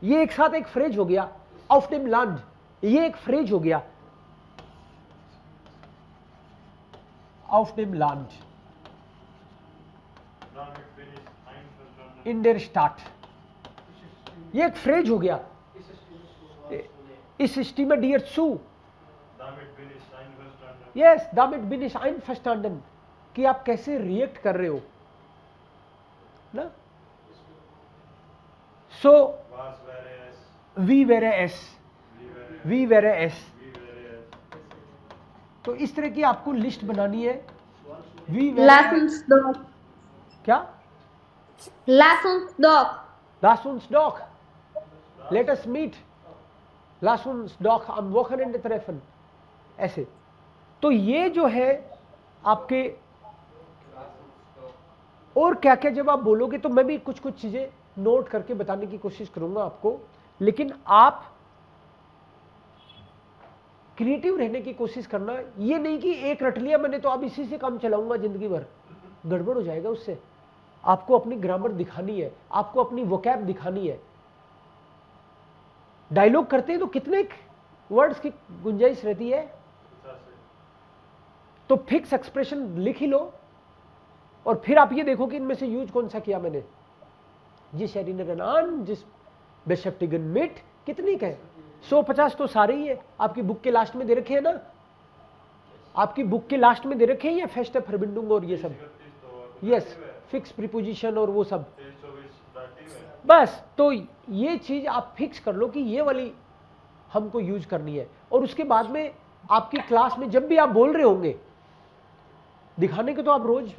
ये एक साथ एक फ्रेज हो गया। ऑफ डेम लैंड, ये एक फ्रेज हो गया। ऑफ डेम लैंड इन देयर स्टार्ट, ये एक फ्रेज हो गया। इस स्टीमर डियर सू, यस दामिट बिन इस einverstanden, कि आप कैसे रिएक्ट कर रहे हो ना। सो वी वेरे एस, तो इस तरह की आपको लिस्ट बनानी है। वी Lassensdorf. क्या Lassensdorf. Lassensdorf, let us meet Lassensdorf am Wochenende treffen, ऐसे। तो ये जो है आपके, और क्या क्या जब आप बोलोगे तो मैं भी कुछ कुछ चीजें नोट करके बताने की कोशिश करूंगा आपको, लेकिन आप क्रिएटिव रहने की कोशिश करना। ये नहीं कि एक रट लिया मैंने तो अब इसी से काम चलाऊंगा जिंदगी भर, गड़बड़ हो जाएगा उससे। आपको अपनी ग्रामर दिखानी है, आपको अपनी वोकैब दिखानी है। डायलॉग करते हैं तो कितने वर्ड्स की गुंजाइश रहती है, तो फिक्स एक्सप्रेशन लिख ही लो, और फिर आप ये देखो कि इनमें से यूज कौन सा किया मैंने। जिस एरिनरन जिस बेशफ्टिगन मिट, कितनी कहे 150 तो सारे ही है। आपकी बुक के लास्ट में दे रखे हैं ना, आपकी बुक के लास्ट में दे रखे हैं ये फेस्ट फर्बिंडुंग और ये सब, यस फिक्स प्रीपोजिशन और वो सब। बस तो ये चीज आप फिक्स कर लो कि ये वाली हमको यूज करनी है। और उसके बाद में आपकी क्लास में जब भी आप बोल रहे होंगे, दिखाने के तो आप रोज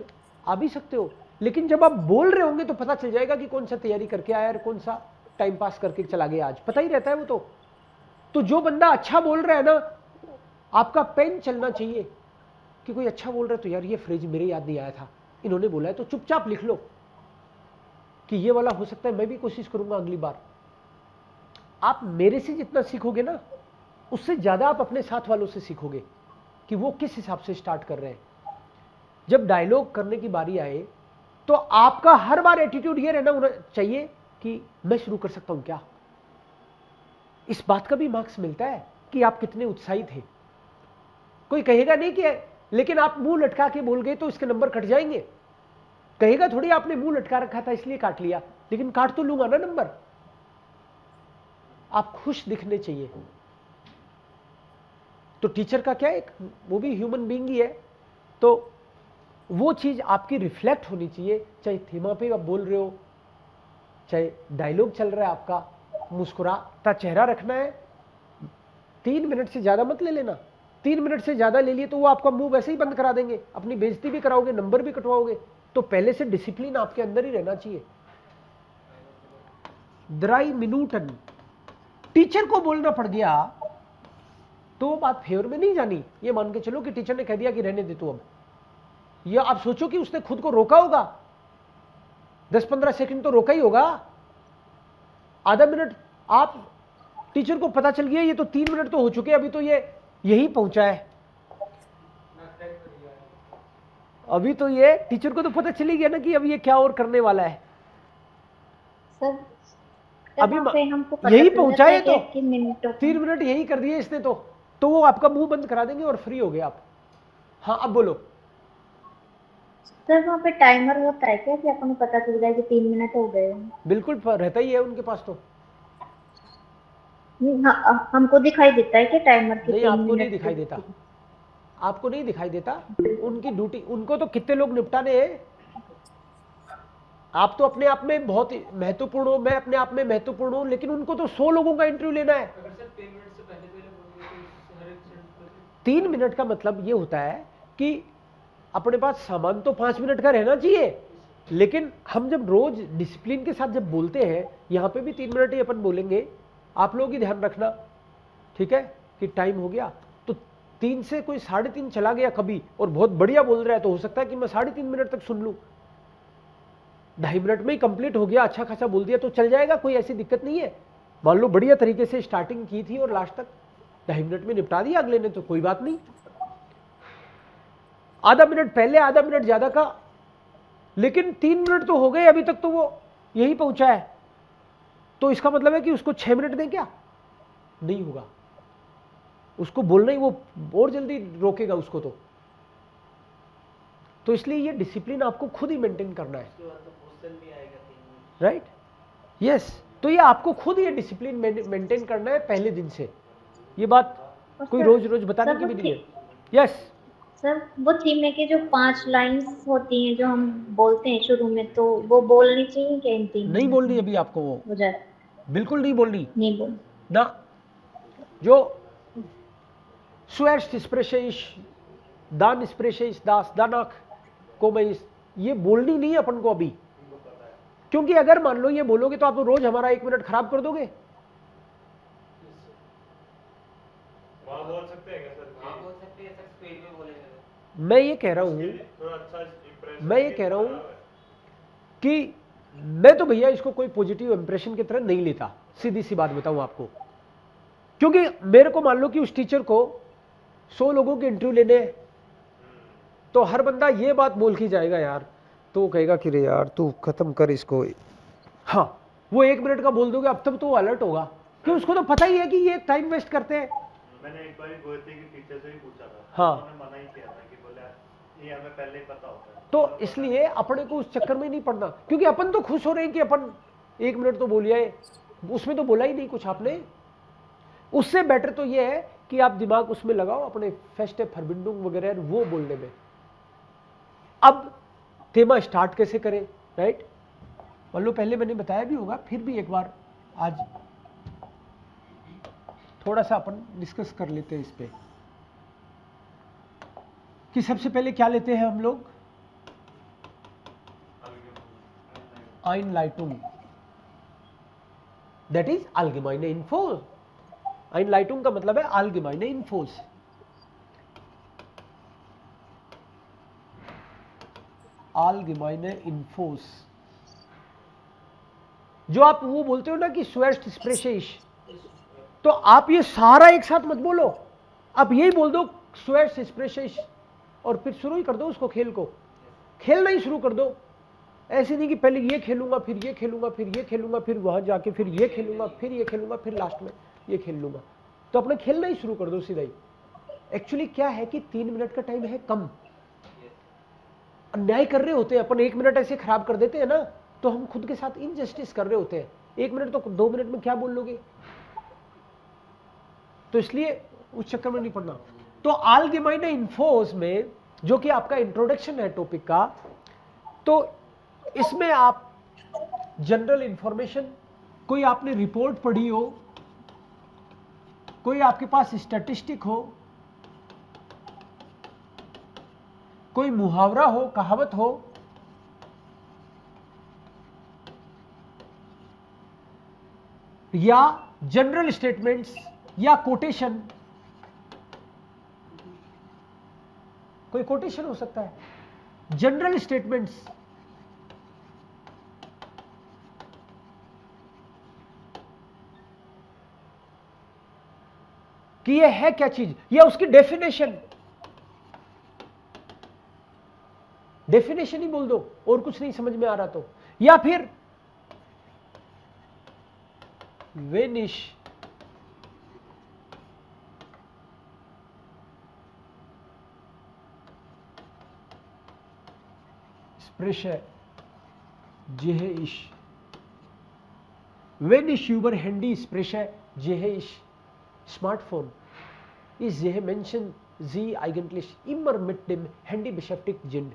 आ भी सकते हो, लेकिन जब आप बोल रहे होंगे तो पता चल जाएगा कि कौन सा तैयारी करके आया और कौन सा टाइम पास करके चला गया। आज पता ही रहता है वो तो जो बंदा अच्छा बोल रहा है ना, आपका पेन चलना चाहिए कि कोई अच्छा बोल रहा है तो यार ये फ्रेज मेरे याद नहीं आया था, इन्होंने बोला है, तो चुपचाप लिख लो कि ये वाला हो सकता है, मैं भी कोशिश करूंगा अगली बार। आप मेरे से जितना सीखोगे ना, उससे ज्यादा आप अपने साथ वालों से सीखोगे कि वो किस हिसाब से स्टार्ट कर रहे हैं। जब डायलॉग करने की बारी आए तो आपका हर बार एटीट्यूड ये रहना होना चाहिए कि मैं शुरू कर सकता हूं क्या। इस बात का भी मार्क्स मिलता है कि आप कितने उत्साही थे। कोई कहेगा नहीं कि लेकिन आप मुंह लटका के बोल गए तो इसके नंबर कट जाएंगे, कहेगा थोड़ी आपने मुंह लटका रखा था इसलिए काट लिया, लेकिन काट तो लूंगा ना नंबर। आप खुश दिखने चाहिए। तो टीचर का क्या है, वो भी ह्यूमन बीइंग ही है, तो वो चीज आपकी रिफ्लेक्ट होनी चाहिए। चाहे थीमा पे आप बोल रहे हो, चाहे डायलॉग चल रहा है आपका, मुस्कुराता चेहरा रखना है। 3 मिनट से ज्यादा मत ले लेना। 3 मिनट से ज्यादा ले लिए तो वो आपका मुंह वैसे ही बंद करा देंगे, अपनी बेइज्जती भी कराओगे, नंबर भी कटवाओगे। तो पहले से डिसिप्लिन आपके अंदर ही रहना चाहिए। 3 मिनटन टीचर को बोलना पड़ गया तो वो बात फेवर में नहीं जानी। ये मान के चलो कि टीचर ने कह दिया कि रहने दे तू अब, या आप सोचो कि उसने खुद को रोका होगा, 10-15 सेकंड तो रोका ही होगा। आधा मिनट आप टीचर को पता चल गया ये तो 3 मिनट तो हो चुके, अभी तो ये यही पहुंचा है, अभी तो ये टीचर को तो पता चल ही गया ना कि अब ये क्या और करने वाला है। सर अभी यही पहुंचा है तो 3 मिनट यही कर दिए इसने तो वो आपका मुंह बंद करा देंगे और फ्री हो गए आप। हाँ अब बोलो। सर वहाँ पे टाइमर होता है क्या कि अपन को पता चल जाए कि 3 मिनट हो गए? बिल्कुल रहता ही है उनके पास तो। हाँ, हमको दिखाई देता है कि टाइमर की? नहीं, आपको नहीं दिखाई देता, आपको नहीं दिखाई देता। उनकी ड्यूटी, उनको तो कितने लोग निपटाने हैं, आप तो अपने आप में बहुत महत्वपूर्ण हो, मैं अपने आप में महत्वपूर्ण हूं, लेकिन उनको तो 100 लोगों का इंटरव्यू लेना है। 3 मिनट का मतलब ये होता है कि अपने पास सामान तो 5 मिनट का रहना चाहिए, लेकिन हम जब रोज डिसिप्लिन के साथ जब बोलते हैं, यहां पे भी 3 मिनट ही अपन बोलेंगे। आप लोग ही ध्यान रखना, ठीक है, कि टाइम हो गया तो 3 से कोई 3.5 चला गया कभी और बहुत बढ़िया बोल रहा है तो हो सकता है कि मैं 3.5 मिनट तक सुन लूं। 2.5 मिनट में ही कंप्लीट हो गया, अच्छा खासा बोल दिया तो चल जाएगा, कोई ऐसी दिक्कत नहीं है। मान लो बढ़िया तरीके से स्टार्टिंग की थी और लास्ट तक 2.5 मिनट में निपटा दिया अगले ने, तो कोई बात नहीं। आधा मिनट पहले, आधा मिनट ज्यादा का, लेकिन 3 मिनट तो हो गए अभी तक, तो वो यही पहुंचा है, तो इसका मतलब है कि उसको 6 मिनट दें क्या? नहीं होगा, उसको बोलना ही वो और जल्दी रोकेगा उसको। तो इसलिए ये डिसिप्लिन आपको खुद ही मेंटेन करना है, राइट? यस, तो ये आपको खुद ये डिसिप्लिन मेंटेन करना है पहले दिन से। ये बात कोई रोज रोज बताने की भी नहीं है। यस सर, वो थीम में के जो 5 लाइंस होती हैं जो हम बोलते हैं शुरू में, तो वो बोलनी चाहिए क्या इन 3? नहीं बोलनी अभी आपको, वो मुझे बिल्कुल नहीं बोलनी, नहीं बोल ना। जो स्वेर्स्ट स्प्रेशेश दान स्प्रेशेश दास दानक को मैं ये बोलनी नहीं है अपन को अभी, क्योंकि अगर मान लो ये बोलोगे तो आप तो रोज हमारा 1 मिनट खराब कर दोगे। वहाँ बोल सकते हैं क्या सर? हाँ बोल सकते हैं सर, स्पीड में बोलेंगे। मैं ये कह रहा हूं, थोड़ा अच्छा impression मैं ये कह रहा हूं कि मैं तो भैया इसको कोई पॉजिटिव इंप्रेशन की तरह नहीं लेता, सीधी सी बात बताऊं आपको। क्योंकि मेरे को मान लो कि उस टीचर को 100 लोगों के इंटरव्यू लेने हैं, तो हर बंदा ये बात बोल के जाएगा यार, तो वो कहेगा कि रे यार तू खत्म कर इसको। हाँ, वो 1 मिनट का बोल दोगे अब तब तो वो अलर्ट होगा, कि उसको तो पता ही है कि ये टाइम वेस्ट करते हैं। मैंने एक बार गोयते की टीचर से भी पूछा था, हाँ, उन्होंने मना ही किया था कि बोले ये हमें पहले ही पता होता है। तो इसलिए अपने को उस चक्कर में नहीं पड़ना, क्योंकि अपन तो खुश हो रहे हैं कि अपन 1 मिनट तो बोलिया है, उसमें तो बोला ही नहीं कुछ आपने। उससे बेटर तो ये है कि आप दिमाग उसमें लगाओ अपने फेस्टे फरबिंडुंग वगैरह वो बोलने में। अब थेमा स्टार्ट कैसे करें, राइट? मान लो पहले मैंने बताया भी होगा, फिर भी एक बार आज थोड़ा सा अपन डिस्कस कर लेते हैं इस पे, कि सबसे पहले क्या लेते हैं हम लोग? Einleitung, that is allgemeine Infos। Einleitung का मतलब है allgemeine Infos। allgemeine Infos, जो आप वो बोलते हो ना कि स्वेर्स्ट स्प्रेशेश, तो आप ये सारा एक साथ मत बोलो, आप यही बोल दो स्वेर्स्ट स्प्रेशेश, और फिर शुरू ही कर दो उसको, खेल को खेलना ही शुरू कर दो। ऐसे नहीं कि पहले ये खेलूंगा, फिर ये खेलूंगा, फिर ये खेलूंगा, फिर वहां जाके फिर ये खेलूंगा, फिर ये खेलूंगा, फिर लास्ट में ये खेल लूंगा। तो अपना खेलना ही शुरू कर दो सीधा ही। एक्चुअली क्या है कि 3 मिनट का टाइम है कम, अन्याय कर रहे होते हैं अपन, 1 मिनट ऐसे खराब कर देते हैं ना, तो हम खुद के साथ इनजस्टिस कर रहे होते हैं। 1 मिनट तो 2 मिनट में क्या बोल लोगे, तो इसलिए उस चक्कर में नहीं पड़ना। तो allgemeine Infos में जो कि आपका इंट्रोडक्शन है टॉपिक का, तो इसमें आप जनरल इंफॉर्मेशन, कोई आपने रिपोर्ट पढ़ी हो, कोई आपके पास स्टैटिस्टिक हो, कोई मुहावरा हो, कहावत हो, या जनरल स्टेटमेंट्स या कोटेशन, कोई कोटेशन हो सकता है, जनरल स्टेटमेंट्स, कि ये है क्या चीज, या उसकी डेफिनेशन, डेफिनेशन ही बोल दो और कुछ नहीं समझ में आ रहा तो, या फिर वेनिश स्प्रेशे जेहे इश, wenn ich über Handy spreche, sehe ich Smartphone. Ich sehe Menschen, sie eigentlich immer mit dem Handy beschäftigt sind.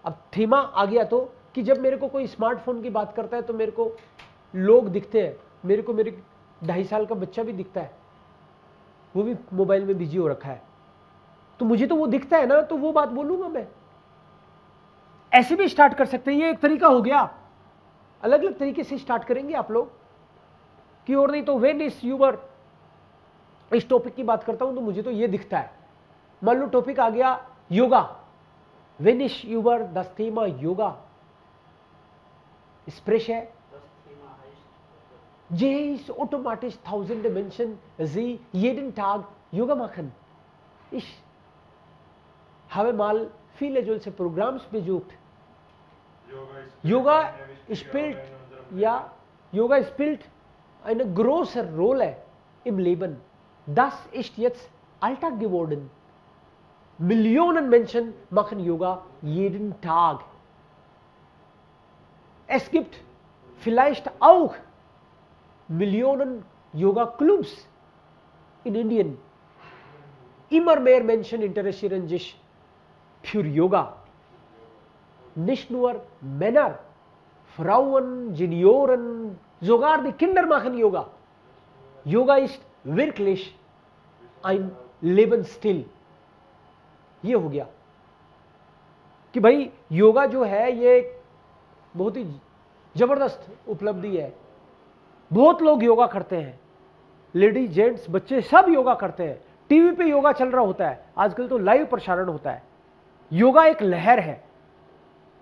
अब थीमा आ गया तो कि जब मेरे को कोई स्मार्टफोन की बात करता है तो मेरे को लोग दिखते हैं, मेरे को मेरे 2.5 साल का बच्चा भी दिखता है, वो भी मोबाइल में बिजी हो रखा है, तो मुझे तो वो दिखता है ना, तो वो बात बोलूंगा मैं। ऐसे भी स्टार्ट कर सकते हैं, ये एक तरीका हो गया। अलग अलग तरीके से स्टार्ट करेंगे आप लोग कि और नहीं तो व्हेन इज यूवर, इस टॉपिक की बात करता हूं तो मुझे तो ये दिखता है। मान लो टॉपिक आ गया योगा, व्हेन इज यूवर द थीम योगा स्प्रेश है जे इज ऑटोमेटिक 1000 डिमेंशन जी jeden Tag yoga machen. Ich habe mal viele solche Programms besucht. Yoga spielt eine große Rolle im Leben. Das ist jetzt Alltag geworden. Millionen Menschen machen Yoga jeden Tag. Es gibt vielleicht auch Millionen Yoga-Clubs in Indien. Immer mehr Menschen interessieren sich für Yoga. Nicht nur Männer, Frauen, Senioren, sogar die Kinder machen Yoga. Yoga ist wirklich ein Lebensstil. ये हो गया कि भाई योगा जो है ये बहुत ही जबरदस्त उपलब्धि है। बहुत लोग योगा करते हैं, लेडीज, जेंट्स, बच्चे सब योगा करते हैं। टीवी पे योगा चल रहा होता है, आजकल तो लाइव प्रसारण होता है। योगा एक लहर है,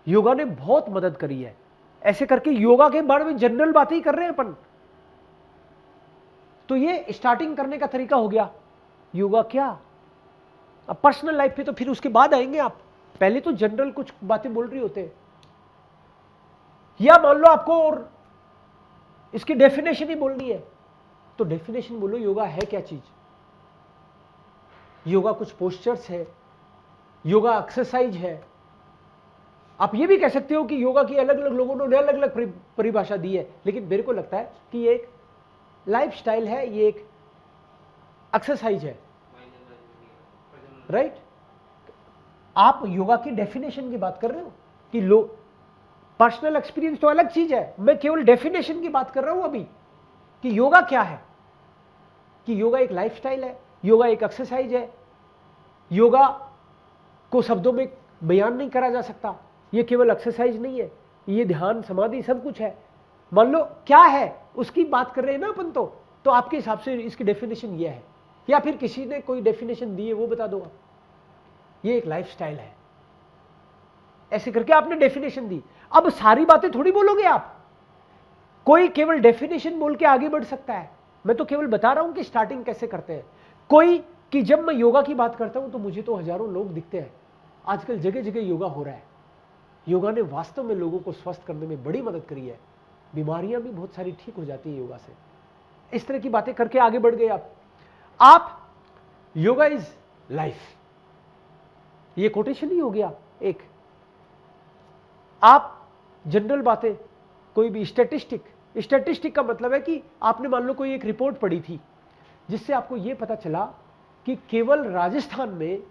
योगा ने बहुत मदद करी है। ऐसे करके योगा के बारे में जनरल बातें ही कर रहे हैं अपन। तो ये स्टार्टिंग करने का तरीका हो गया। योगा क्या, अब पर्सनल लाइफ पे तो फिर उसके बाद आएंगे आप, पहले तो जनरल कुछ बातें बोल रही होते हैं। या मान लो आपको और इसकी डेफिनेशन ही बोलनी है तो डेफिनेशन बोलो, योगा है क्या चीज। योगा कुछ पोस्चर्स है, योगा एक्सरसाइज है। आप ये भी कह सकते हो कि योगा की अलग अलग लोगों ने अलग अलग परिभाषा दी है, लेकिन मेरे को लगता है कि ये एक लाइफस्टाइल है, ये एक एक्सरसाइज है, राइट। आप योगा की डेफिनेशन की बात कर रहे हो कि लोग, पर्सनल एक्सपीरियंस तो अलग चीज है, मैं केवल डेफिनेशन की बात कर रहा हूं अभी कि योगा क्या है। कि योगा एक लाइफस्टाइल है, योगा एक एक्सरसाइज है। योगा को शब्दों में बयान नहीं करा जा सकता, ये केवल एक्सरसाइज नहीं है, ये ध्यान, समाधि सब कुछ है। मान लो क्या है उसकी बात कर रहे हैं ना अपन, तो आपके हिसाब से इसकी डेफिनेशन ये है, या फिर किसी ने कोई डेफिनेशन दी है वो बता दो आप। ये एक लाइफस्टाइल है, ऐसे करके आपने डेफिनेशन दी। अब सारी बातें थोड़ी बोलोगे आप, कोई केवल डेफिनेशन बोल के आगे बढ़ सकता है, मैं तो केवल बता रहा हूं कि स्टार्टिंग कैसे करते हैं। कोई कि जब मैं योगा की बात करता हूं तो मुझे तो हजारों लोग दिखते हैं, आजकल जगह जगह योगा हो रहा है। योगा ने वास्तव में लोगों को स्वस्थ करने में बड़ी मदद करी है, बीमारियां भी बहुत सारी ठीक हो जाती है योगा से। इस तरह की बातें करके आगे बढ़ गए आप योगा इज लाइफ, ये कोटेशन ही हो गया एक। आप जनरल बातें, कोई भी स्टैटिस्टिक का मतलब है कि आपने मान लो कोई एक रिपोर्ट पढ़ी थी जिससे आपको यह पता चला कि केवल राजस्थान में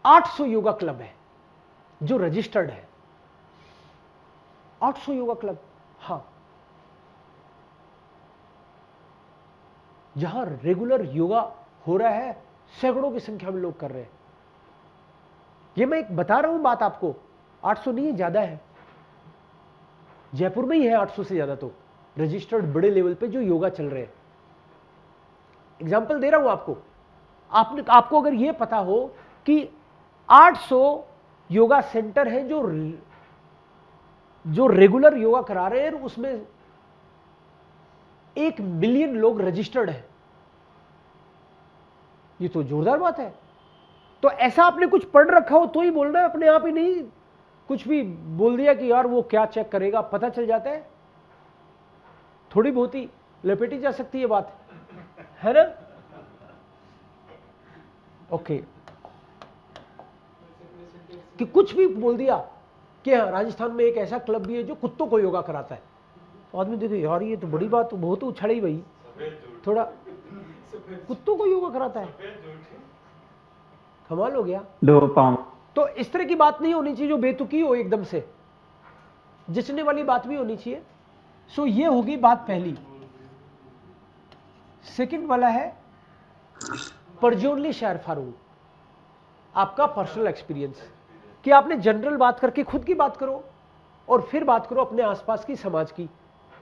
800 योगा क्लब है जो रजिस्टर्ड है। 800 योगा क्लब, हां, जहां रेगुलर योगा हो रहा है, सैकड़ों की संख्या में लोग कर रहे हैं। ये मैं एक बता रहा हूं बात आपको, 800 नहीं है, ज्यादा है। जयपुर में ही है 800 से ज्यादा तो रजिस्टर्ड बड़े लेवल पे जो योगा चल रहे हैं। एग्जांपल दे रहा हूं आपको अगर यह पता हो कि 800 योगा सेंटर हैं जो रेगुलर योगा करा रहे हैं, उसमें 1 मिलियन लोग रजिस्टर्ड हैं, ये तो जोरदार बात है। तो ऐसा आपने कुछ पढ़ रखा हो तो ही बोलना है, अपने आप ही नहीं कुछ भी बोल दिया कि यार वो क्या चेक करेगा, पता चल जाता है। थोड़ी बहुत ही लपेटी जा सकती है बात, है ना। ओके, कि कुछ भी बोल दिया कि हाँ राजस्थान में एक ऐसा क्लब भी है जो कुत्तों को योगा कराता है, तो आदमी देखे यार ये तो बड़ी बात, तो बहुत उछड़ी भाई, थोड़ा कुत्तों को योगा कराता है, कमाल हो गया। 2 पाँव। तो इस तरह की बात नहीं होनी चाहिए जो बेतुकी हो एकदम से जचने वाली बात भी होनी चाहिए। सो ये होगी बात पहली। सेकंड वाला है परजोनली शायर फारूक, आपका पर्सनल एक्सपीरियंस, कि आपने जनरल बात करके खुद की बात करो और फिर बात करो अपने आसपास की, समाज की,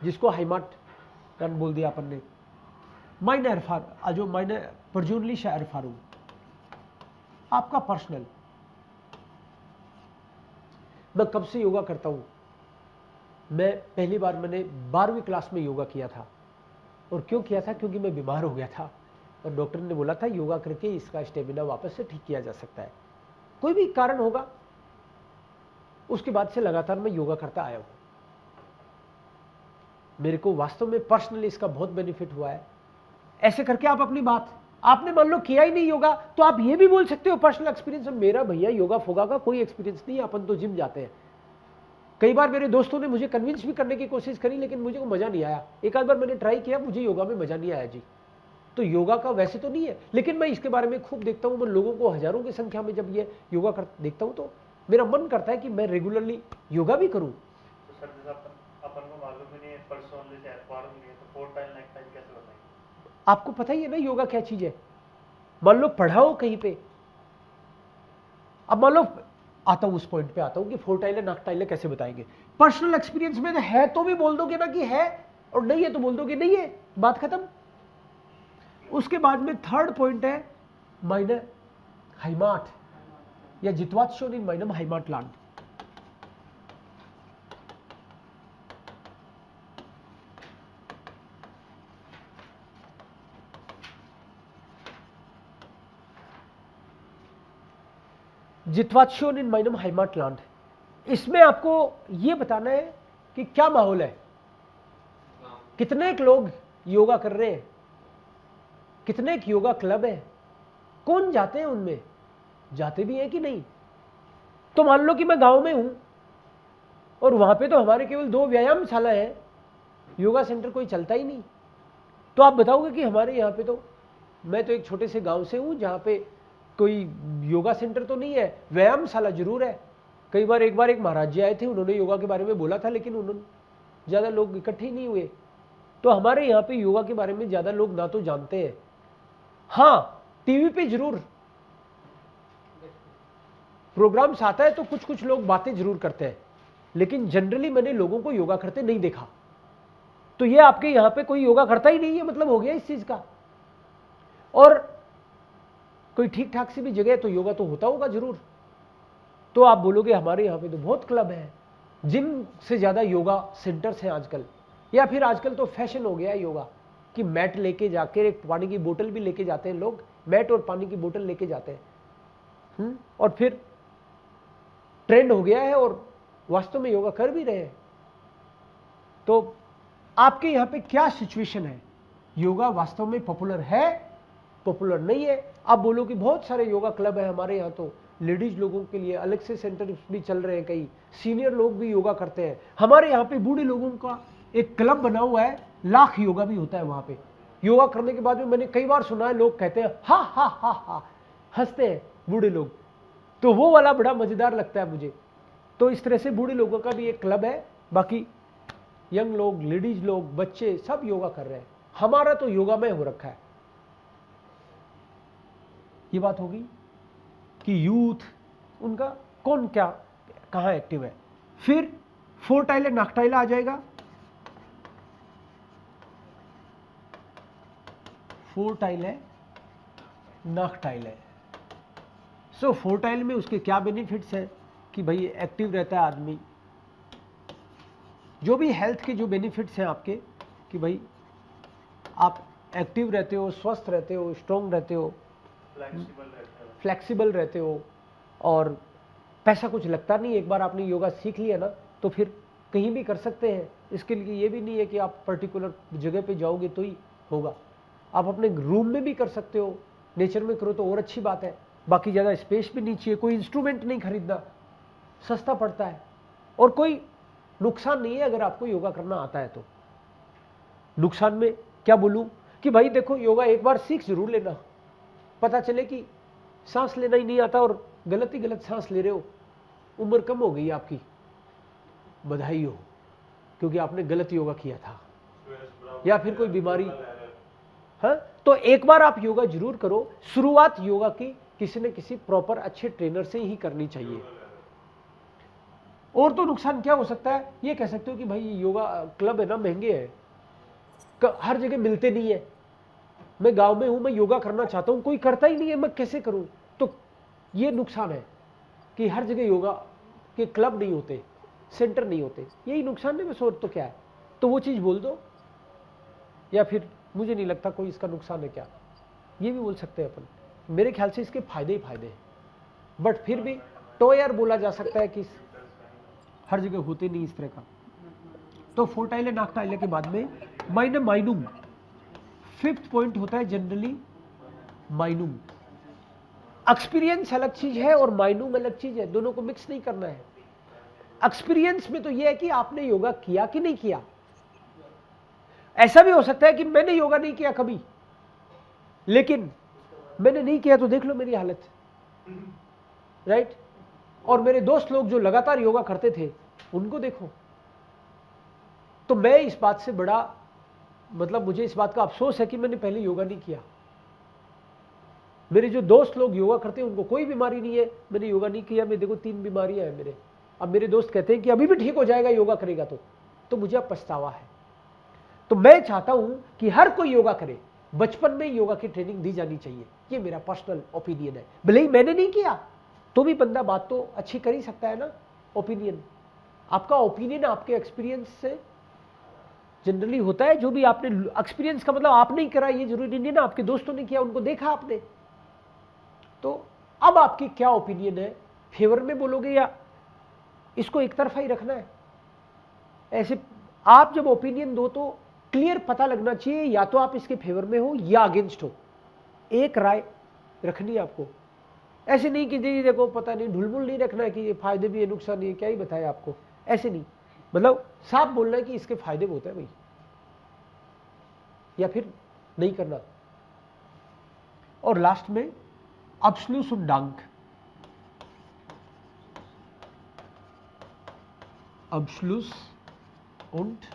जिसको हाइमाट रन बोल दिया अपन ने। माइनर जो माइनर परजोनली शायर फारूक, आपका पर्सनल। मैं कब से योगा करता हूं? मैं पहली बार मैंने 12वीं क्लास में योगा किया था। और क्यों किया था? क्योंकि मैं बीमार हो गया था और डॉक्टर ने बोला था योगा करके इसका स्टेमिना वापस से ठीक किया जा सकता है, कोई भी कारण होगा। उसके बाद से लगातार मैं योगा करता आया हूं। मेरे को वास्तव में पर्सनली इसका बहुत बेनिफिट हुआ है। ऐसे करके आप अपनी बात, आपने मान लो किया ही नहीं योगा तो आप ये भी बोल सकते हो पर्सनल एक्सपीरियंस, मेरा भैया योगा फोगा का कोई एक्सपीरियंस नहीं है, अपन तो जिम जाते हैं। कई बार मेरे दोस्तों ने मुझे कन्विंस भी करने की कोशिश करी, लेकिन मुझे को मजा नहीं आया। एक आध बार मैंने ट्राई किया, मुझे योगा में मजा नहीं आया जी। तो योगा का वैसे तो नहीं है, लेकिन मैं इसके बारे में खूब देखता हूं। मैं लोगों को हजारों की संख्या में जब ये योगा देखता हूं तो मेरा मन करता है कि मैं रेगुलरली योगा भी करूं। तो सर जैसे अपन को मालूम ही नहीं है पर्सनली शायर फारूक नहीं है, तो 4 टाइम नेक्स्ट टाइम कैसे बताएंगे? आपको पता ही है ना योगा क्या चीज है। मान लो पढ़ाओ कहीं पे, अब मान लो आता हूं उस पॉइंट पे आता हूं कि 4 टाइले नाक टाइले कैसे बताएंगे। पर्सनल एक्सपीरियंस में है तो भी बोल दोगे ना कि है, और नहीं है तो बोल दोगे नहीं है, बात खत्म। उसके बाद में थर्ड पॉइंट है माइनर हाइमाट या जित्वात्सोन इन माइनम हाइमाट लैंड। जित्वात्सोन इन माइनम हाइमाट लैंड, इसमें आपको यह बताना है कि क्या माहौल है, कितने लोग योगा कर रहे हैं, कितने योगा क्लब है, कौन जाते हैं उनमें, जाते भी हैं कि नहीं। तो मान लो कि मैं गांव में हूं और वहां पे तो हमारे केवल 2 व्यायामशाला है, योगा सेंटर कोई चलता ही नहीं। तो आप बताओगे कि हमारे यहाँ पे तो, मैं तो एक छोटे से गांव से हूं जहां पे कोई योगा सेंटर तो नहीं है, व्यायामशाला जरूर है। कई बार एक महाराज जी आए थे, उन्होंने योगा के बारे में बोला था, लेकिन उन्होंने ज्यादा लोग इकट्ठे ही नहीं हुए। तो हमारे यहाँ पे योगा के बारे में ज्यादा लोग ना तो जानते हैं, हाँ टीवी पे जरूर प्रोग्राम्स आता है तो कुछ लोग बातें जरूर करते हैं, लेकिन जनरली मैंने लोगों को योगा करते नहीं देखा। तो ये आपके यहां पे कोई योगा करता ही नहीं है, मतलब हो गया इस चीज का। और कोई ठीक ठाक सी भी जगह है तो योगा तो होता होगा जरूर। तो आप बोलोगे हमारे यहाँ पे तो बहुत क्लब है, जिम से ज्यादा योगा सेंटर्स हैं आजकल। या फिर आजकल तो फैशन हो गया है योगा कि मैट लेके जाकर एक पानी की बोतल भी लेके जाते हैं लोग, मैट और पानी की बोतल लेके जाते हैं और फिर ट्रेंड हो गया है और वास्तव में योगा कर भी रहे हैं। तो आपके यहाँ पे क्या सिचुएशन है? योगा वास्तव में पॉपुलर है, पॉपुलर नहीं है? आप बोलो कि बहुत सारे योगा क्लब है हमारे यहाँ, तो लेडीज लोगों के लिए अलग से सेंटर भी चल रहे हैं, कई सीनियर लोग भी योगा करते हैं। हमारे यहाँ पे बूढ़े लोगों का एक क्लब बना हुआ है, लाख योगा भी होता है वहां पे। योगा करने के बाद में मैंने कई बार सुना है लोग कहते हैं हा हा हा हा, हंसते हैं बूढ़े लोग, तो वो वाला बड़ा मजेदार लगता है मुझे। तो इस तरह से बूढ़े लोगों का भी एक क्लब है, बाकी यंग लोग, लेडीज लोग, बच्चे सब योगा कर रहे हैं। हमारा तो योगा में हो रखा है। ये बात होगी कि यूथ उनका कौन क्या कहां एक्टिव है। फिर 4 टाइले नाक टाइला आ जाएगा। 4 टाइल है, नाक टाइल है। सो 4 टाइल में उसके क्या बेनिफिट्स है कि भाई एक्टिव रहता है आदमी, जो भी हेल्थ के जो बेनिफिट्स हैं आपके, कि भाई आप एक्टिव रहते हो, स्वस्थ रहते हो, स्ट्रॉन्ग रहते हो, फ्लेक्सिबल रहते हो, और पैसा कुछ लगता नहीं। एक बार आपने योगा सीख लिया ना तो फिर कहीं भी कर सकते हैं। इसके लिए ये भी नहीं है कि आप पर्टिकुलर जगह पे जाओगे तो ही होगा, आप अपने रूम में भी कर सकते हो, नेचर में करो तो और अच्छी बात है। बाकी ज़्यादा स्पेस भी नहीं चाहिए, कोई इंस्ट्रूमेंट नहीं खरीदना, सस्ता पड़ता है और कोई नुकसान नहीं है अगर आपको योगा करना आता है तो। नुकसान में क्या बोलूं कि भाई देखो, योगा एक बार सीख जरूर लेना, पता चले कि सांस लेना ही नहीं आता और गलत ही गलत सांस ले रहे हो, उम्र कम हो गई आपकी, बधाई हो, क्योंकि आपने गलत योगा किया था या फिर कोई बीमारी। हाँ, तो एक बार आप योगा जरूर करो। शुरुआत योगा की किसी न किसी प्रॉपर अच्छे ट्रेनर से ही करनी चाहिए। और तो नुकसान क्या हो सकता है, ये कह सकते हो कि भाई योगा क्लब है ना, महंगे हैं, हर जगह मिलते नहीं है, मैं गांव में हूं, मैं योगा करना चाहता हूं, कोई करता ही नहीं है, मैं कैसे करूं। तो ये नुकसान है कि हर जगह योगा के क्लब नहीं होते, सेंटर नहीं होते, यही नुकसान है बस, और तो क्या है। तो वो चीज बोल दो, या फिर मुझे नहीं लगता कोई इसका नुकसान है क्या, ये भी बोल सकते हैं अपन। मेरे ख्याल से इसके फायदे ही फायदे हैं, बट फिर भी तो यार बोला जा सकता है कि हर जगह होते नहीं इस तरह का। तो फोर्टाइले नाकटाइले के बाद में माइनम माइनुम, फिफ्थ पॉइंट होता है जनरली माइनुम। एक्सपीरियंस अलग चीज है और माइनुम अलग चीज है, दोनों को मिक्स नहीं करना है। एक्सपीरियंस में तो यह है कि आपने योगा किया कि नहीं किया। ऐसा भी हो सकता है कि मैंने योगा नहीं किया कभी, लेकिन मैंने नहीं किया तो देख लो मेरी हालत, राइट। और मेरे दोस्त लोग जो लगातार योगा करते थे उनको देखो। तो मैं इस बात से बड़ा, मतलब मुझे इस बात का अफसोस है कि मैंने पहले योगा नहीं किया। मेरे जो दोस्त लोग योगा करते हैं उनको कोई बीमारी नहीं है, मैंने योगा नहीं किया, मैं देखो 3 बीमारियां हैं मेरे। अब मेरे दोस्त कहते हैं कि अभी भी ठीक हो जाएगा योगा करेगा तो मुझे अब पछतावा है। तो मैं चाहता हूं कि हर कोई योगा करे, बचपन में योगा की ट्रेनिंग दी जानी चाहिए, ये मेरा पर्सनल ओपिनियन है। भले ही मैंने नहीं किया तो भी बंदा बात तो अच्छी कर ही सकता है ना। ओपिनियन, आपका ओपिनियन आपके एक्सपीरियंस से जनरली होता है। जो भी आपने एक्सपीरियंस का मतलब आप नहीं करा ये जरूरी नहीं ना, आपके दोस्तों ने किया, उनको देखा आपने। तो अब आपकी क्या ओपिनियन है, फेवर में बोलोगे या इसको एक तरफा ही रखना है। ऐसे आप जब ओपिनियन दो तो क्लियर पता लगना चाहिए, या तो आप इसके फेवर में हो या अगेंस्ट हो, एक राय रखनी है आपको। ऐसे नहीं कि जी देखो पता नहीं, ढुलमुल नहीं रखना है कि ये फायदे भी है नुकसान नहीं है, क्या ही बताया आपको, ऐसे नहीं। मतलब साफ बोलना है कि इसके फायदे बहुत है भाई, या फिर नहीं करना। और लास्ट में अब्सलूस und Dank, अब्सलूस und